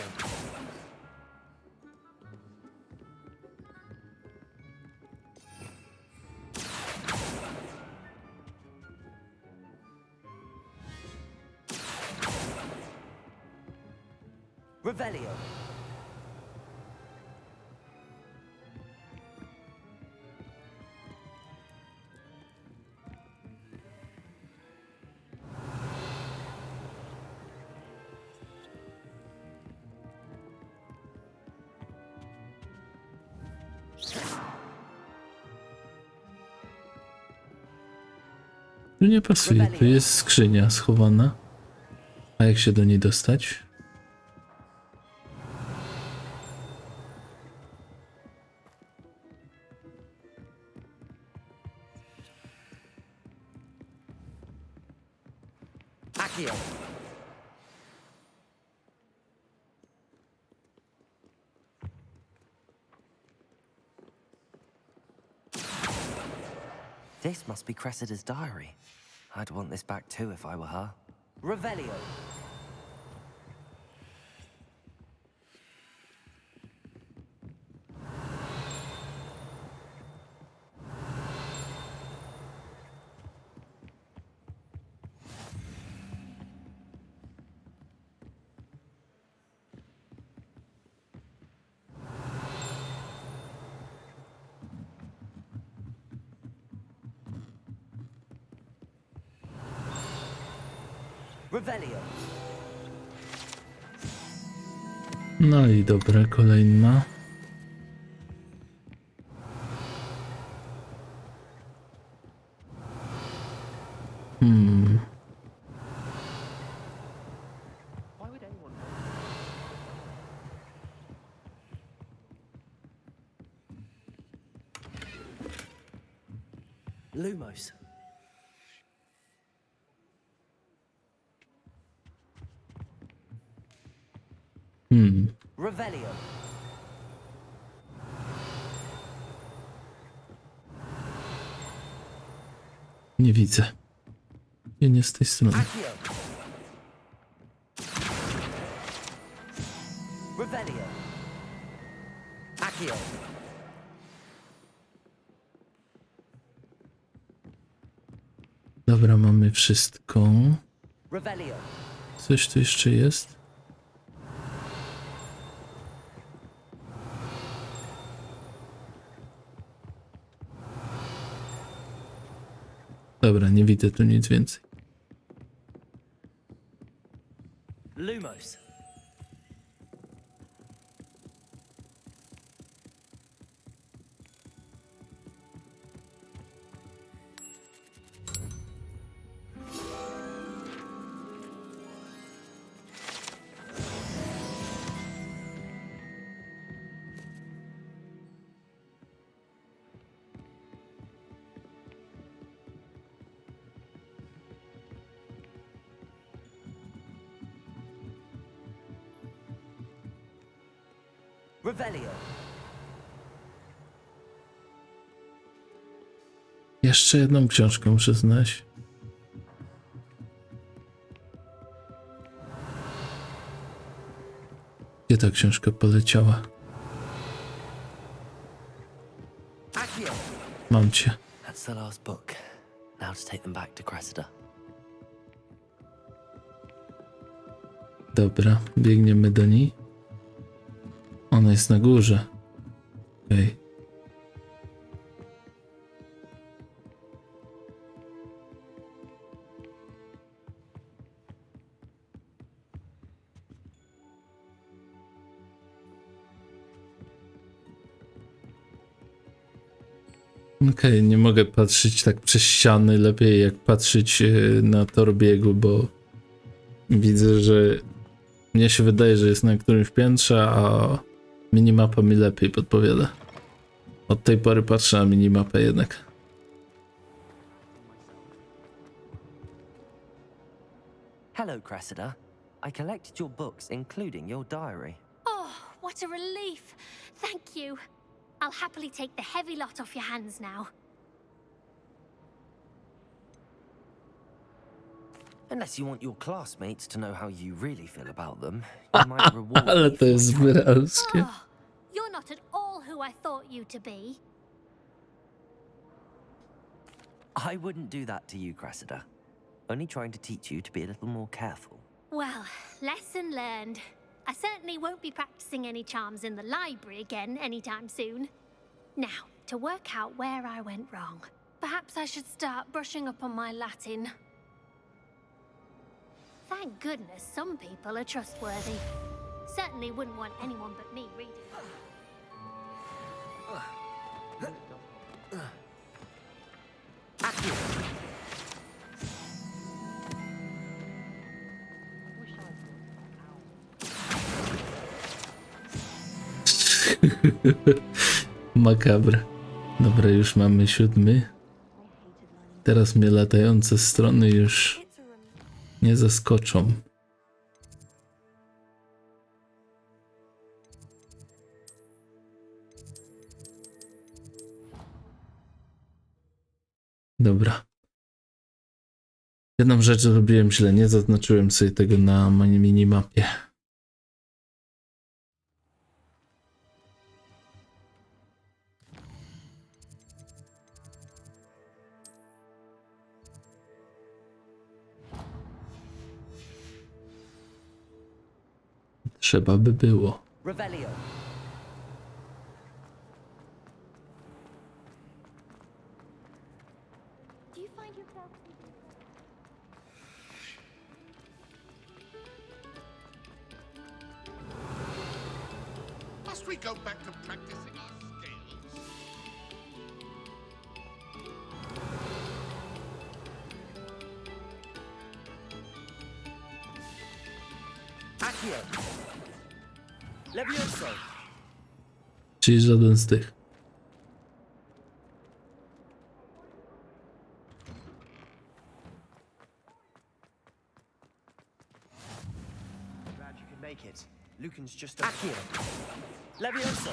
Revelio. Tu nie pasuje, tu jest skrzynia schowana. A jak się do niej dostać? Accio. This must be Cressida's diary. I'd want this back too if I were her. Revelio. No i dobra, kolejna. Lumos. Revelio. Nie widzę. Nie z tej strony. Revelio. Accio. Dobra, mamy wszystko. Revelio. Coś tu jeszcze jest? Dobra, nie widzę tu nic więcej. Lumos. Revelio. Jeszcze jedną książkę muszę znaleźć. Gdzie ta książka poleciała? Mam cię. That's the last book. Now to take them back to Cressida. Dobra, biegniemy do niej. Ona jest na górze. Okej. Okej, nie mogę patrzeć tak przez ściany, lepiej jak patrzeć na tor biegu, bo widzę, że mnie się wydaje, że jest na którymś piętrze, a minimapa mi lepiej podpowiada. Od tej pory patrzę na minimapę jednak. Hello, Cressida. I collected your books, including your diary. Oh, what a relief. Thank you. I'll happily take the heavy lot off your hands now. Unless you want your classmates to know how you really feel about them, you might reward Ale me to for jest my time. zbyralskie. Oh, you're not at all who I thought you to be. I wouldn't do that to you, Cressida. Only trying to teach you to be a little more careful. Well, lesson learned. I certainly won't be practicing any charms in the library again anytime soon. Now, to work out where I went wrong. Perhaps I should start brushing up on my Latin. Thank goodness some people are trustworthy. Certainly wouldn't want anyone but me reading them. Makabra. Dobra, już mamy 7. Teraz mnie latające strony już nie zaskoczą. Dobra. Jedną rzecz zrobiłem źle, nie zaznaczyłem sobie tego na minimapie. Trzeba by było. Revelio. we go back to practicing our skills? Accio. Levioso. Czyli żaden z tych. Glad you could make it. Lucan's just Accio. Levioso.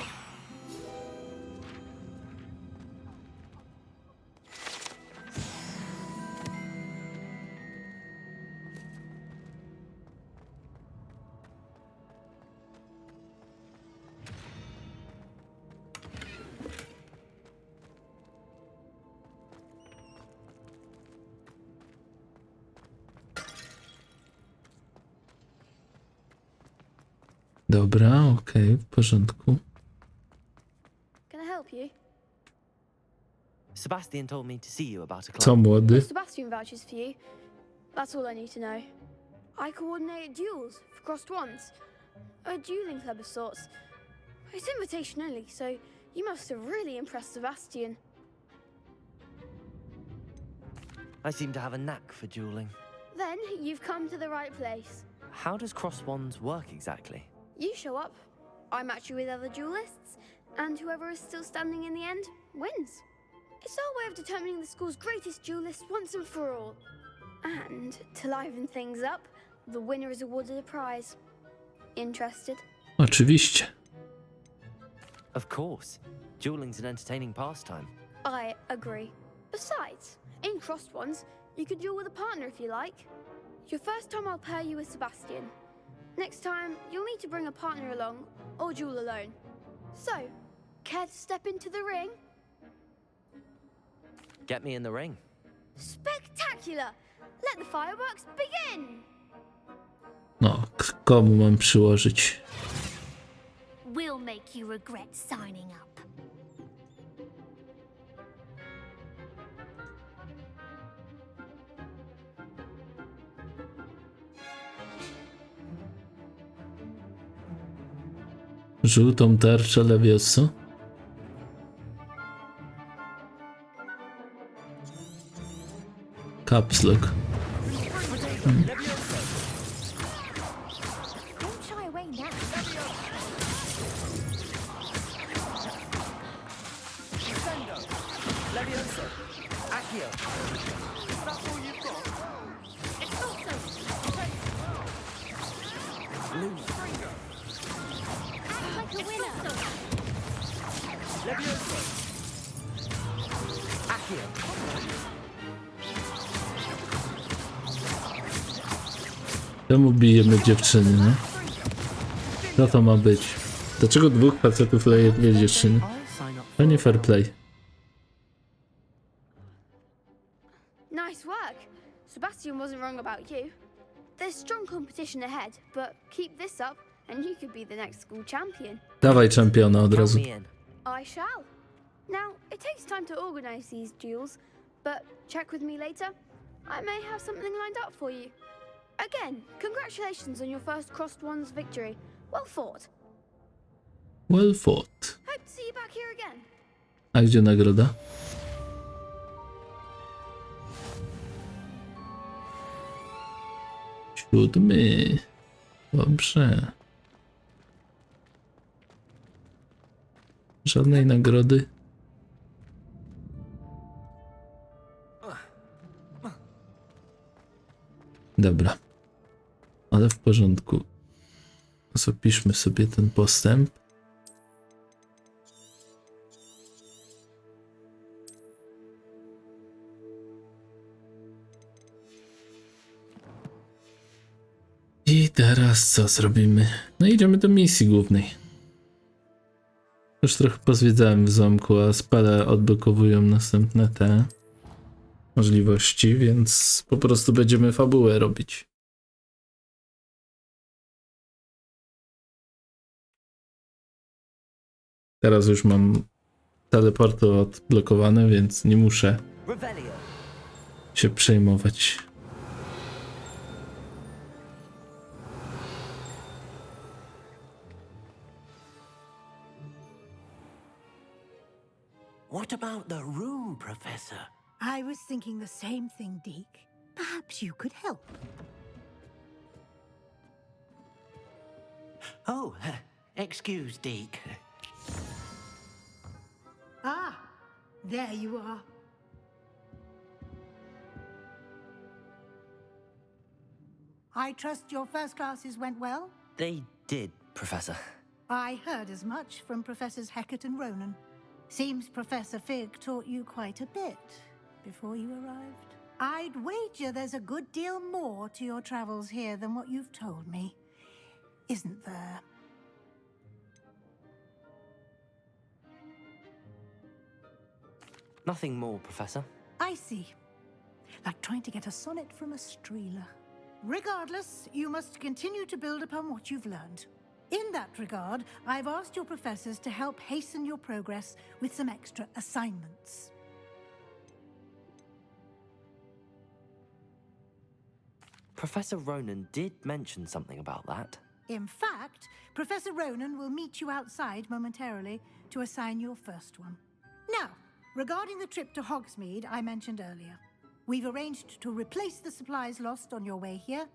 Dobra, okej, w porządku. Can I help you? Sebastian told me to see you about a club. Co młody? Sebastian vouches for you. That's all I need to know. I coordinate duels for crossed ones. A dueling club of sorts. It's invitation only, so you must have really impressed Sebastian. I seem to have a knack for dueling. Then you've come to the right place. How does cross wands work exactly? You show up, I match you with other duelists, and whoever is still standing in the end wins. It's our way of determining the school's greatest duelist once and for all. And to liven things up, the winner is awarded a prize. Interested? Oczywiście. Of course. Dueling's an entertaining pastime. I agree. Besides, in crossed ones, you could duel with a partner if you like. Your first time I'll pair you with Sebastian. Next time, you'll need to bring a partner along, or duel alone. So, care to step into the ring? Get me in the ring. Spectacular! Let the fireworks begin! No, komu mam przyłożyć? We'll make you regret signing up. Żółtą tarczę Levioso. Caps lock. Don't shy away now. Levioso. Accio. Is that all you've got? It's not so. Luna. Act like a winner. Levioso. Accio. Czemu bijemy dziewczyny, no? Co to ma być? Dlaczego dwóch facetów leje dwie dziewczyny? To nie fair play. Nice work. Sebastian wasn't wrong about you. There's strong competition ahead, but keep this up and you could be the next school champion. Dawaj czempiona od razu. I shall. Now, it takes time to organize these duels, but check with me later. I may have something lined up for you. Again, congratulations on your first Crossed Ones victory. Well fought. Well fought. Hope to see you back here again. A gdzie nagroda? Siódmy. Dobrze. Żadnej nagrody. Dobra. Ale w porządku. Zapiszmy sobie ten postęp. I teraz co zrobimy? No idziemy do misji głównej. Już trochę pozwiedzałem w zamku, a spele odblokowują następne te możliwości, więc po prostu będziemy fabułę robić. Teraz już mam teleporty odblokowane, więc nie muszę się przejmować. What about the room, Professor? I was thinking the same thing, Deke. Perhaps you could help. Oh, excuse, Deke. Ah, there you are. I trust your first classes went well? They did, Professor. I heard as much from Professors Hecat and Ronan. Seems Professor Fig taught you quite a bit before you arrived. I'd wager there's a good deal more to your travels here than what you've told me. Isn't there? Nothing more, Professor. I see. Like trying to get a sonnet from a streeler. Regardless, you must continue to build upon what you've learned. In that regard, I've asked your professors to help hasten your progress with some extra assignments. Professor Ronan did mention something about that. In fact, Professor Ronan will meet you outside momentarily to assign your first one. Now, regarding the trip to Hogsmeade I mentioned earlier, we've arranged to replace the supplies lost on your way here,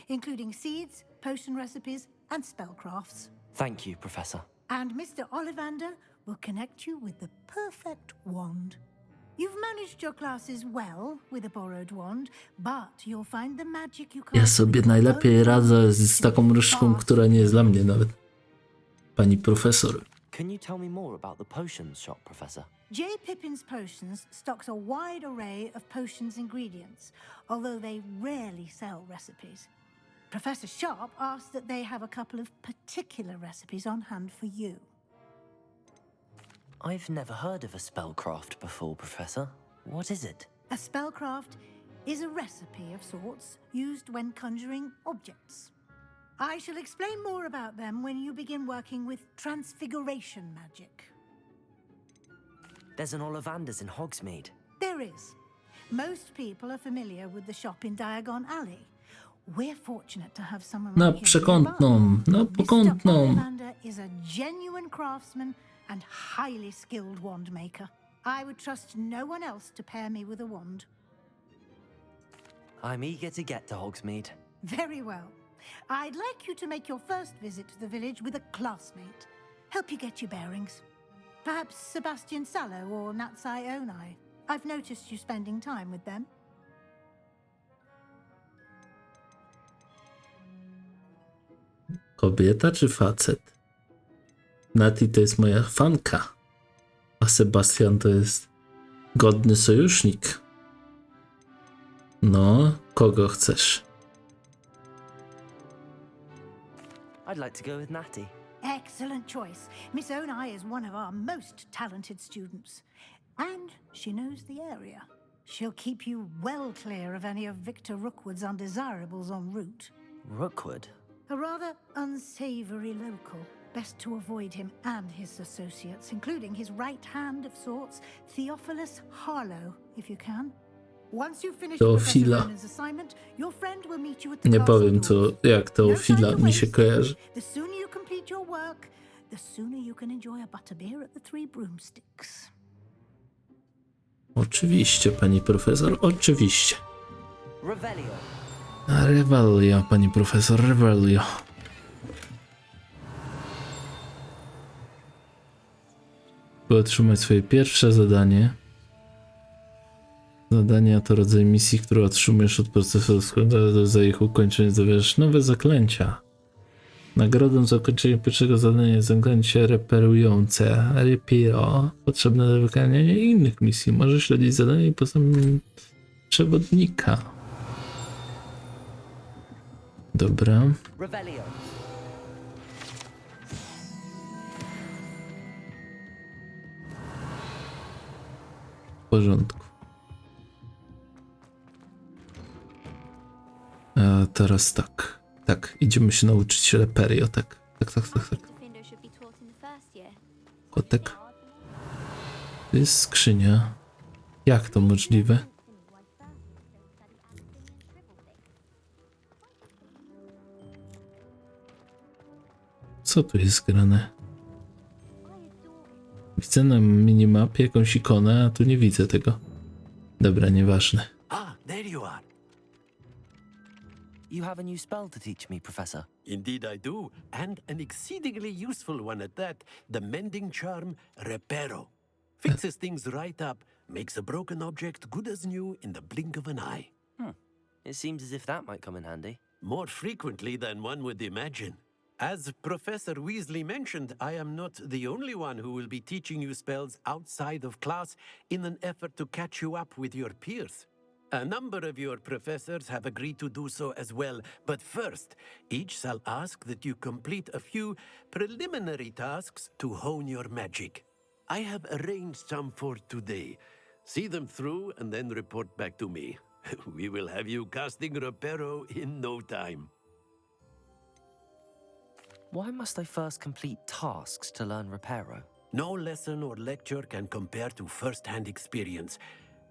including seeds, potion recipes, and spellcrafts. Thank you, Professor. And Mr. Ollivander will connect you with the perfect wand. You've managed your classes well with a borrowed wand, but you'll find the magic you can't... Ja sobie najlepiej radzę z taką różdżką, która nie jest dla mnie nawet. Pani profesor. Can you tell me more about the potions shop, Professor? J. Pippin's Potions stocks a wide array of potions ingredients, although they rarely sell recipes. Professor Sharp asked that they have a couple of particular recipes on hand for you. I've never heard of a spellcraft before, Professor. What is it? A spellcraft is a recipe of sorts used when conjuring objects. I shall explain more about them when you begin working with transfiguration magic. There's an Ollivander's in Hogsmeade. There is. Most people are familiar with the shop in Diagon Alley. We're fortunate to have someone Na like him przekątną, na pokątną. Mr. Ollivander is a genuine craftsman and highly skilled wand maker. I would trust no one else to pair me with a wand. I'm eager to get to Hogsmeade. Very well. I'd like you to make your first visit to the village with a classmate. Help you get your bearings. Perhaps Sebastian Sallow or Natsai Onai. I've noticed you spending time with them. Kobieta czy facet? Nati to jest moja fanka, a Sebastian to jest godny sojusznik. No, kogo chcesz? I'd like to go with Natty. Excellent choice. Miss Onai is one of our most talented students. And she knows the area. She'll keep you well clear of any of Victor Rookwood's undesirables en route. Rookwood? A rather unsavory local. Best to avoid him and his associates, including his right hand of sorts, Theophilus Harlow, if you can. Once you've finished Professor Ronan's assignment, your friend will meet you at the Nie castle powiem co, doors. jak Teofila mi się kojarzy. The sooner you complete your work, the sooner you can enjoy a butterbeer at the Three Broomsticks. Oczywiście, pani profesor, oczywiście. Revelio. Revelio, pani profesor, revelio. By otrzymać swoje pierwsze zadanie. Zadania to rodzaj misji, które otrzymujesz od procesu składającego za ich ukończenie. Zdobywasz nowe zaklęcia. Nagrodą za ukończenie pierwszego zadania jest zaklęcie reperujące, repiro, potrzebne do wykonania innych misji. Możesz śledzić zadania i postępowanie przewodnika. Dobra. Revelio. W porządku. A teraz tak. Tak, idziemy się nauczyć reperio, tak. Tak. Kotek. To jest skrzynia. Jak to możliwe? Co tu jest grane? miejsce na minimapie, jakąś ikonę, a tu nie widzę tego. Dobra, nieważne. Ah, there you are. You have a new spell to teach me, Professor. Indeed I do, and an exceedingly useful one at that. The mending charm, Reparo. Fixes things right up, makes a broken object good as new in the blink of an eye. It seems as if that might come in handy. More frequently than one would imagine. As Professor Weasley mentioned, I am not the only one who will be teaching you spells outside of class in an effort to catch you up with your peers. A number of your professors have agreed to do so as well, but first, each shall ask that you complete a few preliminary tasks to hone your magic. I have arranged some for today. See them through and then report back to me. We will have you casting Reparo in no time. Why must I first complete tasks to learn Reparo? No lesson or lecture can compare to first-hand experience,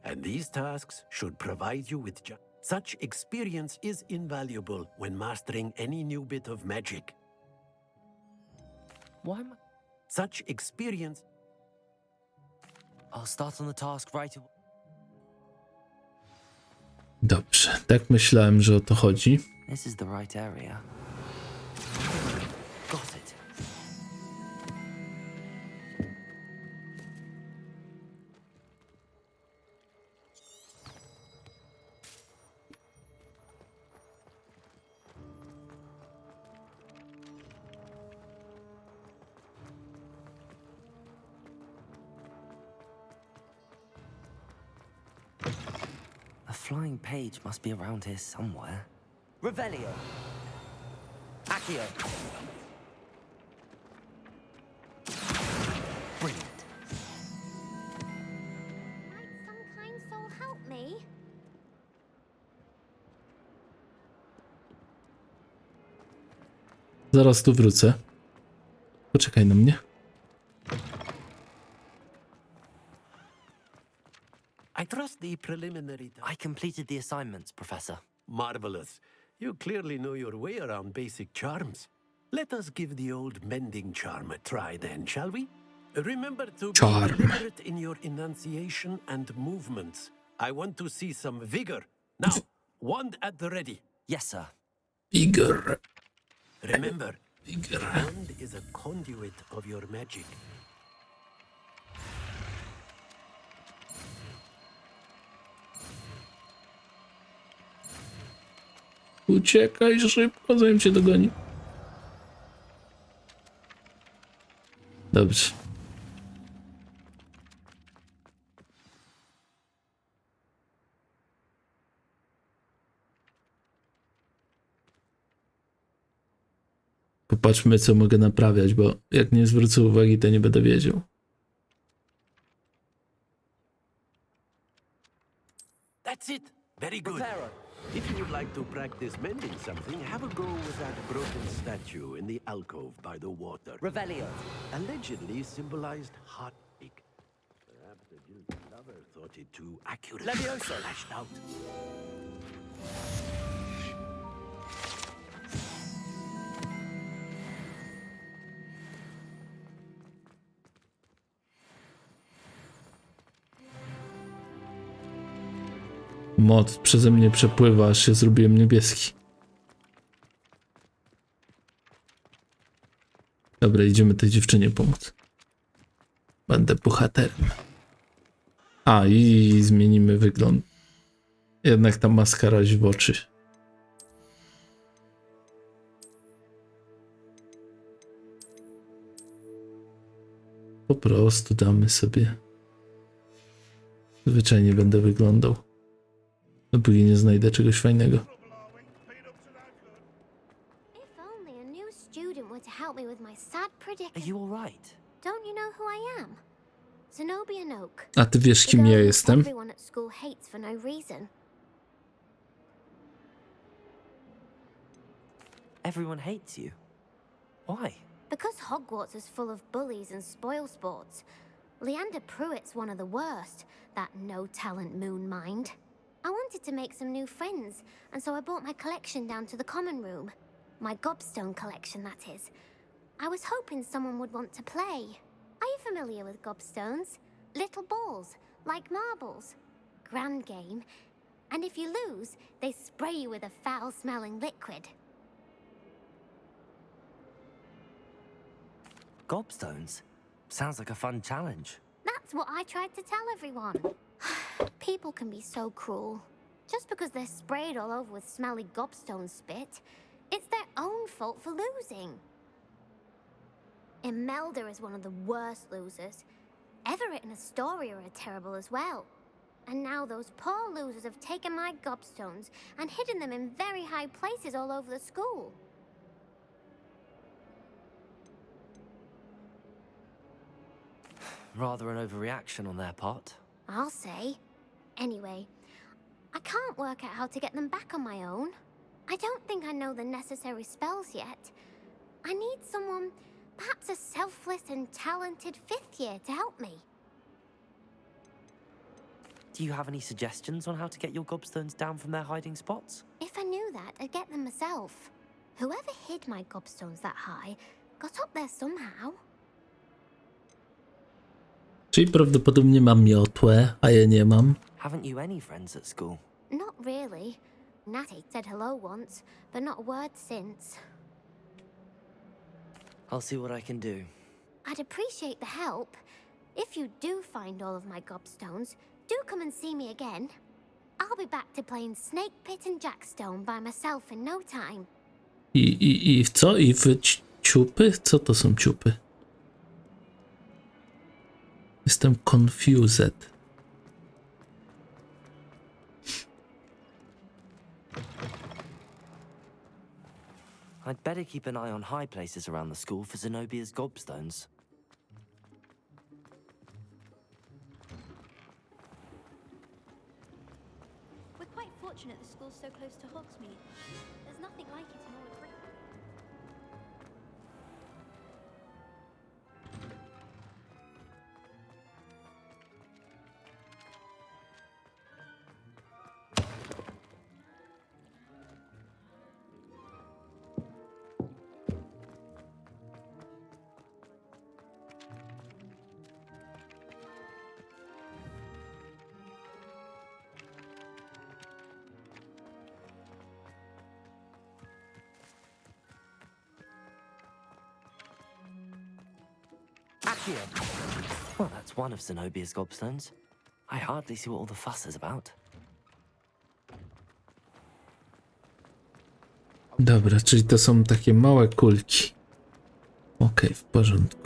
and these tasks should provide you with such experience is invaluable when mastering any new bit of magic. Why am I... Such experience... I'll start on the task right away. Dobrze, tak myślałem, że o to chodzi. This is the right area. Got it. A flying page must be around here somewhere. Revelio. Accio. Brilliant. Might some kind soul help me? Zaraz tu wrócę. Poczekaj na mnie. I trust the preliminary... I completed the assignments, Professor. Marvelous. You clearly know your way around basic charms. Let us give the old mending charm a try then, shall we? Remember to be deliberate in your enunciation and movements. I want to see some vigor. Now, wand at the ready. Yes, sir. Vigor. Remember, wand is a conduit of your magic. Uciekaj szybko, zanim cię dogoni. Dobrze. Popatrzmy, co mogę naprawiać, bo jak nie zwrócę uwagi, to nie będę wiedział. That's it. Very good. If you would like to practice mending something, have a go with that broken statue in the alcove by the water. Revelio. Allegedly symbolized heartache. Perhaps the guilty lover thought it too accurately Levioso. flashed out. Moc przeze mnie przepływa, aż się zrobiłem niebieski. Dobra, idziemy tej dziewczynie pomóc. Będę bohaterem. A, i zmienimy wygląd. Jednak ta maska razi w oczy. Po prostu damy sobie. Zwyczajnie będę wyglądał. Dopóki nie znajdę czegoś fajnego. If only a new student were to help me with my sad predicament. Are you all right? Don't you know who I am? Zenobia Noak. A ty wiesz, kim ja jestem? Everyone at school hates for no reason. Everyone hates you. Why? Because Hogwarts is full of bullies and spoilsports. Leander Pruitt's one of the worst, that no-talent moon mind. I wanted to make some new friends, and so I brought my collection down to the common room. My gobstone collection, that is. I was hoping someone would want to play. I familiar with gobstones? Little balls, like marbles. Grand game. And if you lose, they spray you with a foul-smelling liquid. Gobstones? Sounds like a fun challenge. That's what I tried to tell everyone. People can be so cruel. Just because they're sprayed all over with smelly gobstone spit, it's their own fault for losing. Imelda is one of the worst losers. Everett and Astoria are terrible as well. And now those poor losers have taken my gobstones and hidden them in very high places all over the school. Rather an overreaction on their part. I'll say. Anyway, I can't work out how to get them back on my own. I don't think I know the necessary spells yet. I need someone, perhaps a selfless and talented 5th year to help me. Do you have any suggestions on how to get your gobstones down from their hiding spots? If I knew that, I'd get them myself. Whoever hid my gobstones that high got up there somehow. Czyli prawdopodobnie mam miotłę, a ja nie mam. Haven't you any friends at school? Not really. Natty said hello once, but not a word since. I'll see what I can do. I'd appreciate the help. If you do find all of my gobstones, do come and see me again. I'll be back to playing Snake Pit and Jackstone by myself in no time. I w co? I w ciupy? Co to są ciupy? Jestem confused. I'd better keep an eye on high places around the school for Zenobia's gobstones. We're quite fortunate the school's so close to Hogsmeade. There's nothing like it in all of Britain. Well, that's one of Zenobia's gobstones. I hardly see what all the fuss is about. Dobra, czyli to są takie małe kulki. Okej, w porządku.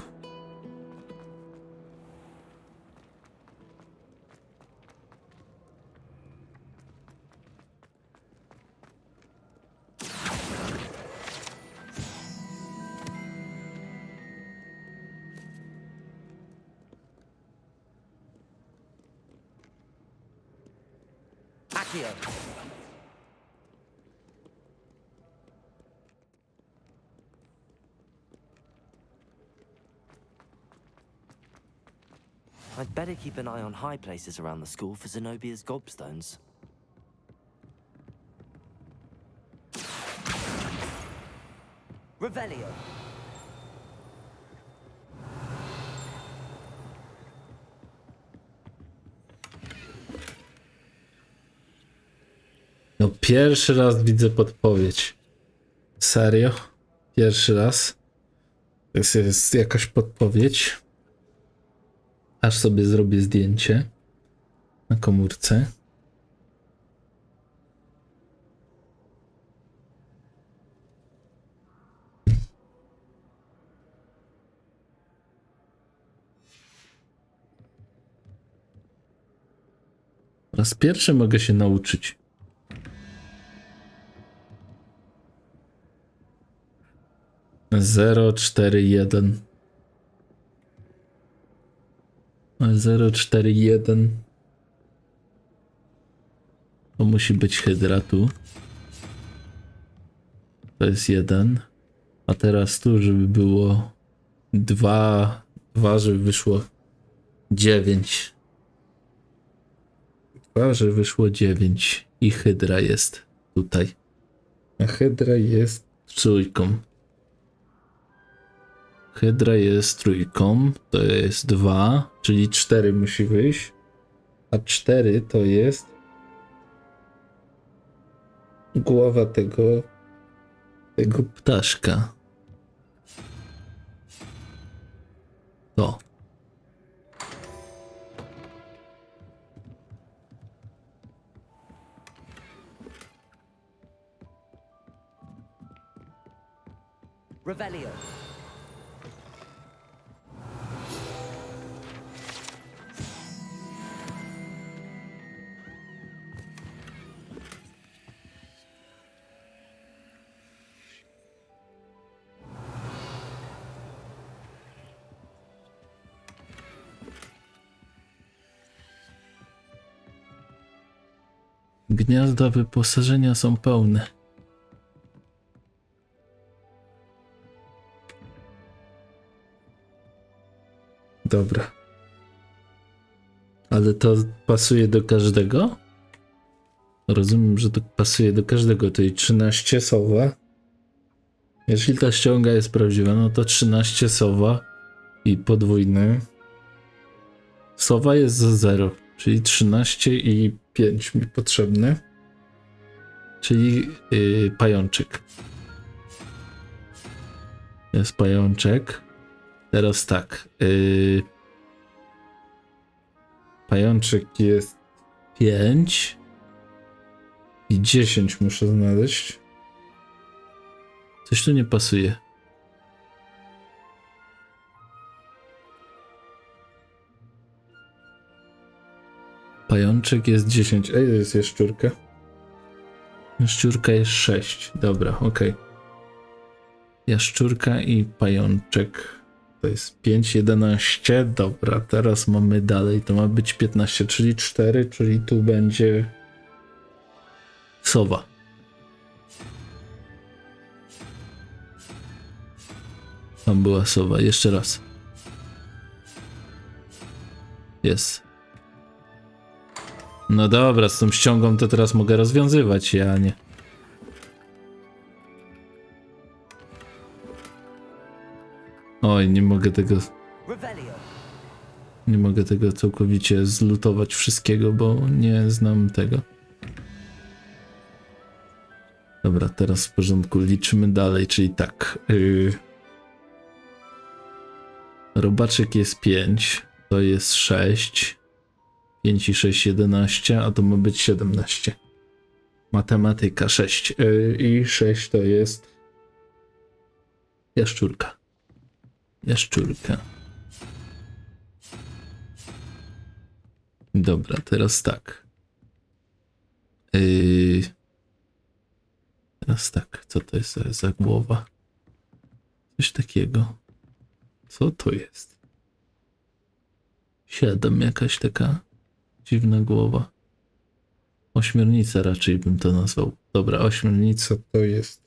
I'd better keep an eye on high places around the school for Zenobia's gobstones. Revelio. No pierwszy raz widzę podpowiedź. Serio? Pierwszy raz? To jest jakaś podpowiedź. Aż sobie zrobię zdjęcie na komórce. Po raz pierwszy mogę się nauczyć. Zero, 4, 1. 041. To musi być hydra tu. To jest 1. A teraz tu, żeby było 2, żeby wyszło 9. 2, żeby wyszło 9. I hydra jest tutaj. A hydra jest trójką. Hydra jest trójką, to jest 2, czyli 4 musi wyjść. A 4 to jest głowa tego ptaszka. To. Revelio. Gniazda wyposażenia są pełne. Dobra. Ale to pasuje do każdego? Rozumiem, że to pasuje do każdego. To i 13 sowa. Jeśli ta ściąga jest prawdziwa, no to 13 sowa i podwójny. Sowa jest za 0, czyli 13 i 5 mi potrzebne. Czyli pajączek. Jest pajączek. Teraz tak. Pajączek jest 5 i 10 muszę znaleźć. Coś tu nie pasuje. Pajączek jest 10. Ej, jest jaszczurka. Jaszczurka jest 6. Dobra, okej. Jaszczurka i pajączek. To jest 5, 11. Dobra, teraz mamy dalej. To ma być 15, czyli 4, czyli tu będzie sowa. Tam była sowa. Jeszcze raz. Jest. No dobra, z tą ściągą to teraz mogę rozwiązywać, ja nie. Oj, nie mogę tego... Nie mogę tego całkowicie zlutować wszystkiego, bo nie znam tego. Dobra, teraz w porządku. Liczymy dalej, czyli tak. Robaczek jest 5, to jest 6. 5 i 6, 11, a to ma być 17. Matematyka 6. I 6 to jest jaszczurka. Jaszczurka. Dobra, teraz tak. Teraz tak, co to jest za głowa? Coś takiego. Co to jest? 7, jakaś taka dziwna głowa. Ośmiornica raczej bym to nazwał. Dobra, ośmiornica to jest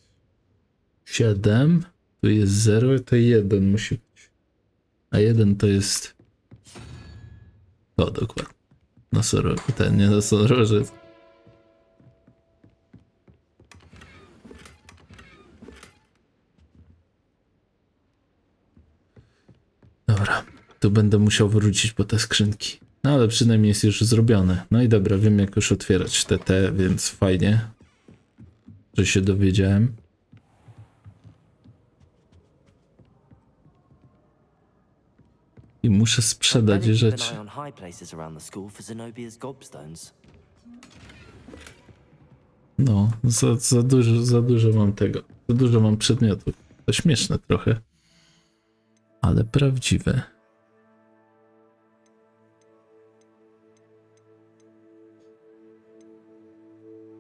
7, tu jest 0, to 1 musi być. A 1 to jest... O, dokładnie. Nie nosorożec. Dobra, tu będę musiał wrócić po te skrzynki. No ale przynajmniej jest już zrobione. No i dobra, wiem jak już otwierać te, więc fajnie, że się dowiedziałem. I muszę sprzedać rzeczy. No, za dużo mam tego. Za dużo mam przedmiotów. To śmieszne trochę. Ale prawdziwe.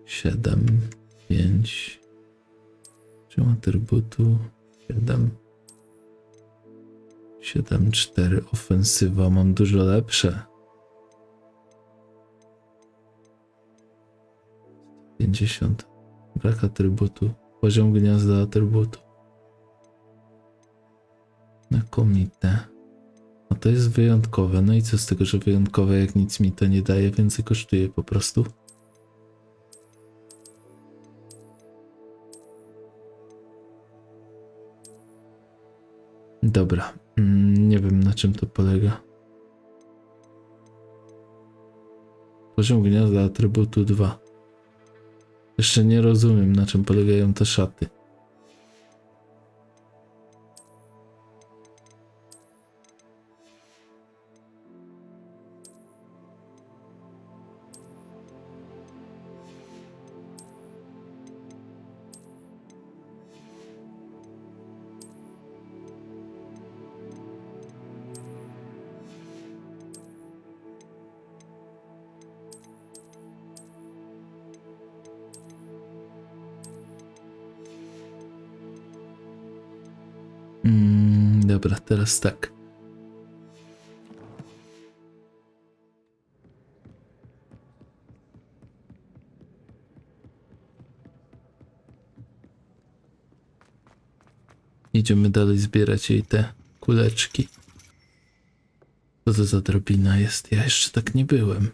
Siedem, 5. Poziom atrybutu 7. 7, 4. Ofensywa. Mam dużo lepsze. 50. Brak atrybutu. Poziom gniazda atrybutu. Znakomite. No to jest wyjątkowe. No i co z tego, że wyjątkowe, jak nic mi to nie daje, więcej kosztuje po prostu. Dobra. Nie wiem, na czym to polega. Poziom gniazda atrybutu 2. Jeszcze nie rozumiem, na czym polegają te szaty. Dobra, teraz tak. Idziemy dalej zbierać jej te kuleczki. Co to za drabina jest? Ja jeszcze tak nie byłem.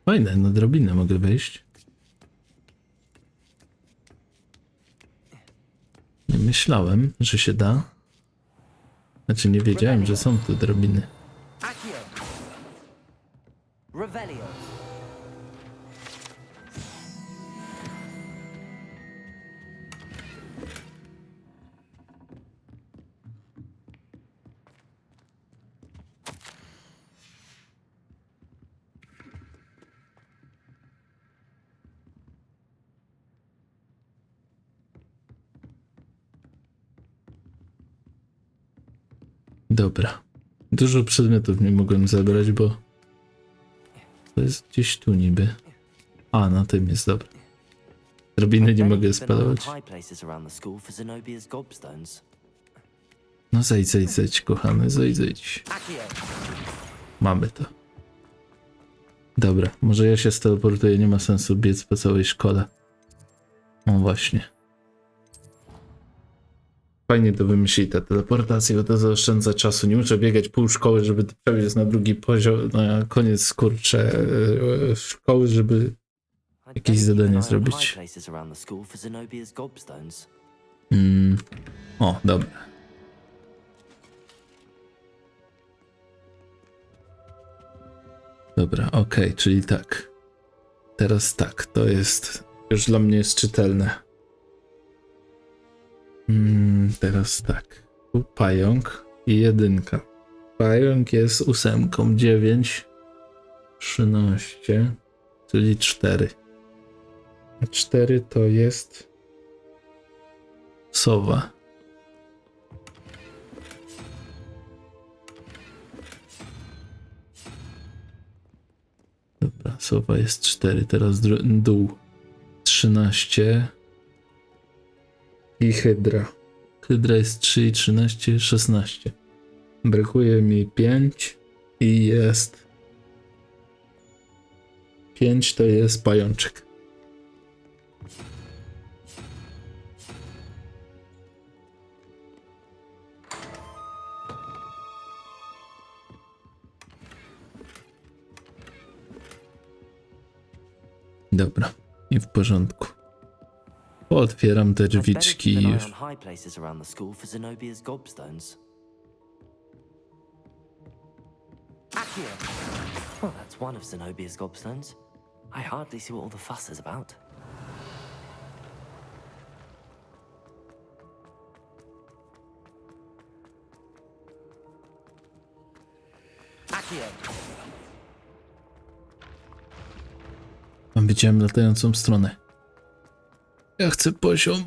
Fajne, na drabinę mogę wejść. Nie myślałem, że się da. Znaczy nie wiedziałem, że są tu drabiny. Dobra. Dużo przedmiotów nie mogłem zebrać, bo to jest gdzieś tu niby. A, na tym jest, dobra. Drabiny nie mogę spalować. No zejdź, kochany, zejdź. Mamy to. Dobra, może ja się steleportuję, nie ma sensu biec po całej szkole. No właśnie. Fajnie to wymyślili, ta teleportacja, bo to zaoszczędza czasu. Nie muszę biegać pół szkoły, żeby przebiec na drugi poziom, na koniec, kurczę, szkoły, żeby jakieś zadanie zrobić. O, dobra. Dobra, okej, czyli tak. Teraz tak, to jest, już dla mnie jest czytelne. Teraz tak. Tu pająk i 1. Pająk jest 8, 9, 13, czyli 4. A 4 to jest sowa. Dobra, sowa jest 4, teraz dół 13. I hydra. Hydra jest 3 i 13, 16. Brakuje mi 5 i jest 5 to jest pajączek. Dobra, i w porządku. Otwieram te drzwiczki i już. Well, that's one of Zenobia's gobstones. I hardly see what all the fuss is about. Widziałem latającą stronę. Ja chcę poziom.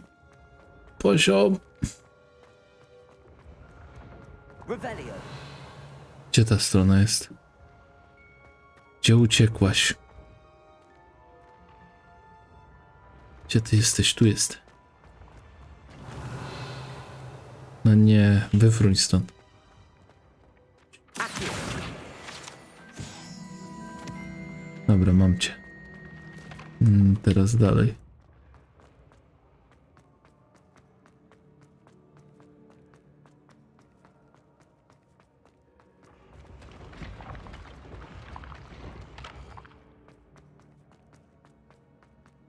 Gdzie ta strona jest? Gdzie uciekłaś? Gdzie ty jesteś? Tu jest. No nie, wyfruń stąd. Dobra, mam cię. Teraz dalej.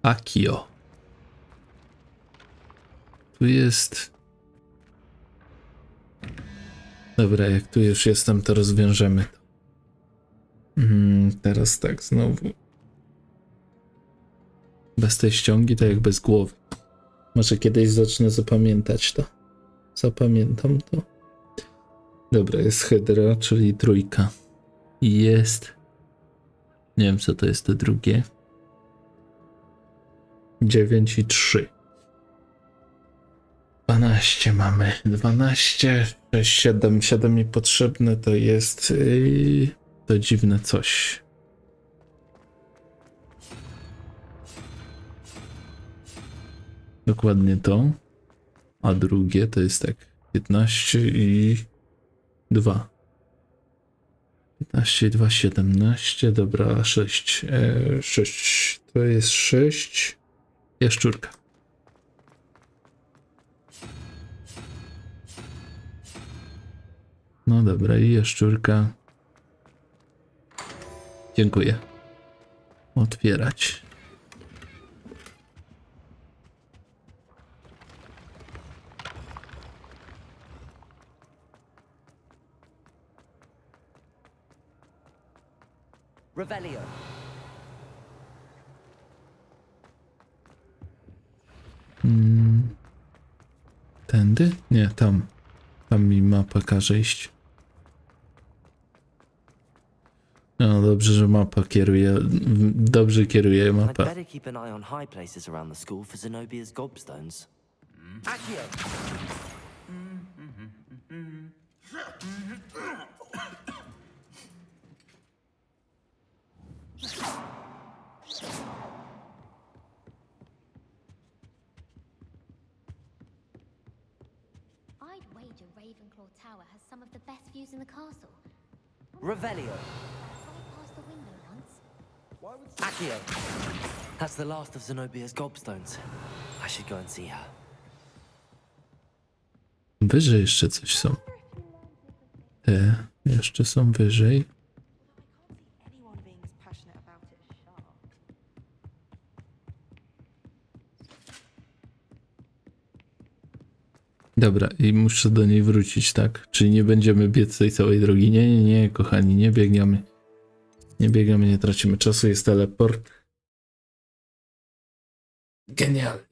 Akio. Tu jest Dobra, jak tu już jestem, to rozwiążemy to. Teraz tak, znowu. Bez tej ściągi, to jak bez głowy. Może kiedyś zacznę zapamiętać to. Zapamiętam to. Dobra, jest hydra, czyli trójka. I jest... Nie wiem, co to jest to drugie. 9 i 3. 12 mamy. 12, 6, 7. 7 mi potrzebne to jest... to dziwne coś. Dokładnie to. A drugie to jest tak 15 i 2. 15 i 2, 17. Dobra, 6. 6 to jest 6. Jaszczurka. No dobra, i jaszczurka. Dziękuję. Otwierać. Revelio. Tędy? Nie, tam. Tam mi mapa każe iść. No dobrze, że mapa kieruje. Dobrze kieruje I'd mapa. better keep an eye on high places around the school for Zenobia's gobstones. Accio! I'd wager Ravenclaw Tower has some of the best views in the castle. Revelio. Past the window once. Accio. That's the last of Zenobia's gobstones. I should go and see her. Wyżej jeszcze coś są. Te jeszcze są wyżej. Dobra, i muszę do niej wrócić, tak? Czyli nie będziemy biec tej całej drogi. Nie, kochani, nie biegniemy. Nie biegamy, nie tracimy czasu, jest teleport. Genialnie.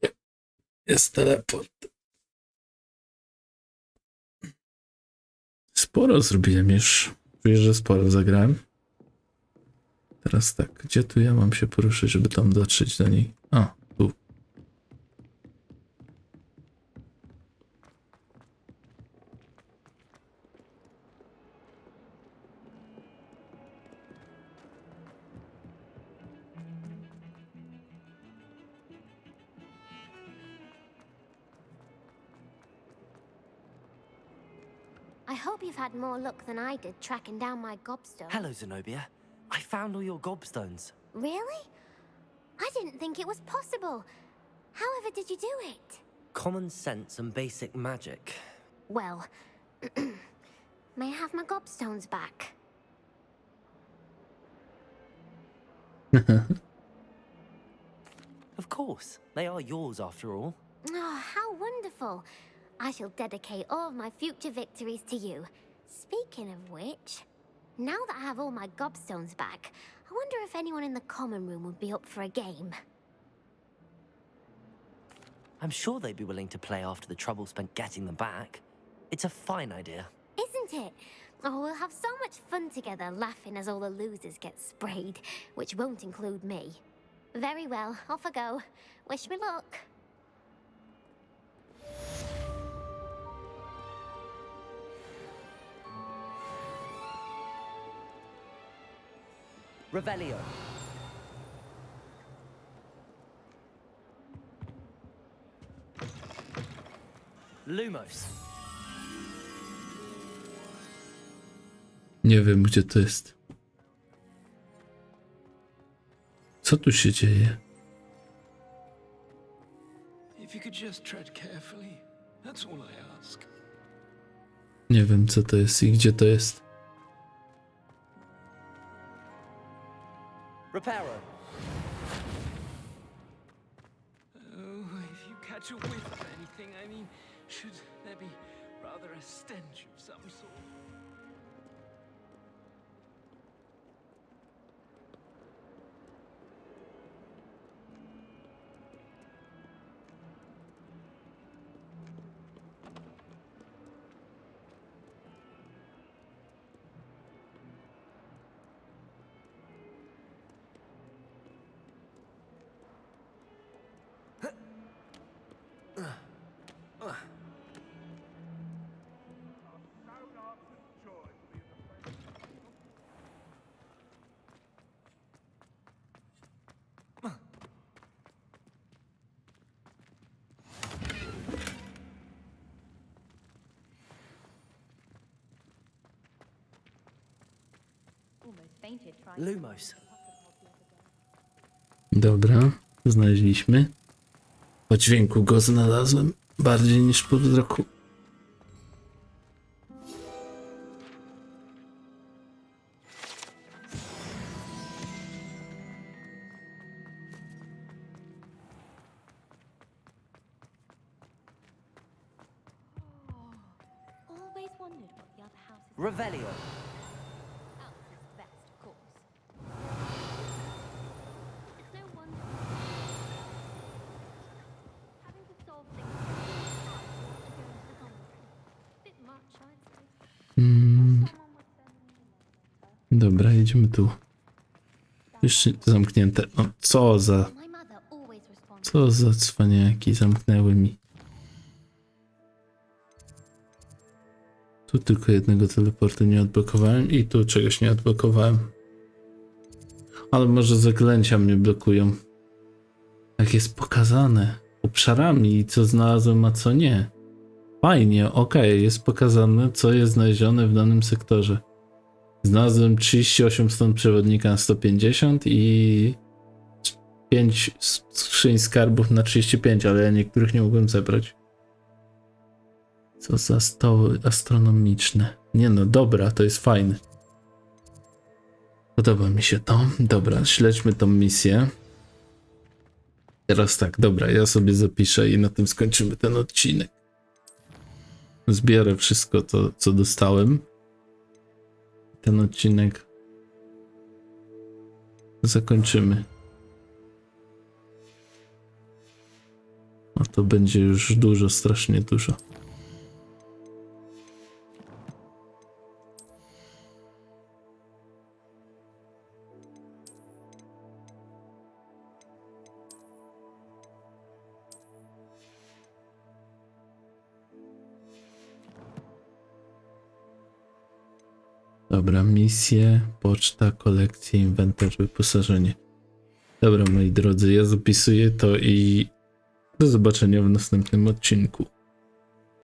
Jest teleport. Sporo zrobiłem już. Czuję, że sporo zagrałem. Teraz tak, gdzie tu ja mam się poruszyć, żeby tam dotrzeć do niej? A, tu. I hope you've had more luck than I did tracking down my gobstone. Hello, Zenobia. I found all your gobstones. Really? I didn't think it was possible. However did you do it? Common sense and basic magic. Well, may I have my gobstones back? Of course. They are yours after all. Oh, how wonderful. I shall dedicate all of my future victories to you. Speaking of which, now that I have all my gobstones back, I wonder if anyone in the common room would be up for a game. I'm sure they'd be willing to play after the trouble spent getting them back. It's a fine idea. Isn't it? Oh, we'll have so much fun together, laughing as all the losers get sprayed, which won't include me. Very well, off I go. Wish me luck. Revelio. Lumos. Nie wiem, gdzie to jest. Co tu się dzieje? If you could just tread carefully, that's all I ask. Nie wiem, co to jest i gdzie to jest. Reparo. Oh, if you catch a whiff of anything, I mean, should there be Rather a stench of some sort. Lumos. Dobra, znaleźliśmy. Po dźwięku go znalazłem bardziej niż po wzroku. Revelio. Dobra, jedziemy tu. Jeszcze zamknięte. No co za cwaniaki zamknęły mi. Tu tylko jednego teleportu nie odblokowałem i tu czegoś nie odblokowałem. Ale może zaklęcia mnie blokują. Jak jest pokazane obszarami, co znalazłem, a co nie. Fajnie, okej, jest pokazane, co jest znalezione w danym sektorze. Znalazłem 38 stron przewodnika na 150 i 5 skrzyń skarbów na 35, ale ja niektórych nie mogłem zebrać. Co za stoły astronomiczne. Nie no, dobra, to jest fajne. Podoba mi się to. Dobra, śledźmy tą misję. Teraz tak, dobra, ja sobie zapiszę i na tym skończymy ten odcinek. Zbiorę wszystko to, co dostałem. Ten odcinek zakończymy. No to będzie już dużo, strasznie dużo. Dobra, misje, poczta, kolekcje, inwentarz, wyposażenie. Dobra, moi drodzy, ja zapisuję to i do zobaczenia w następnym odcinku.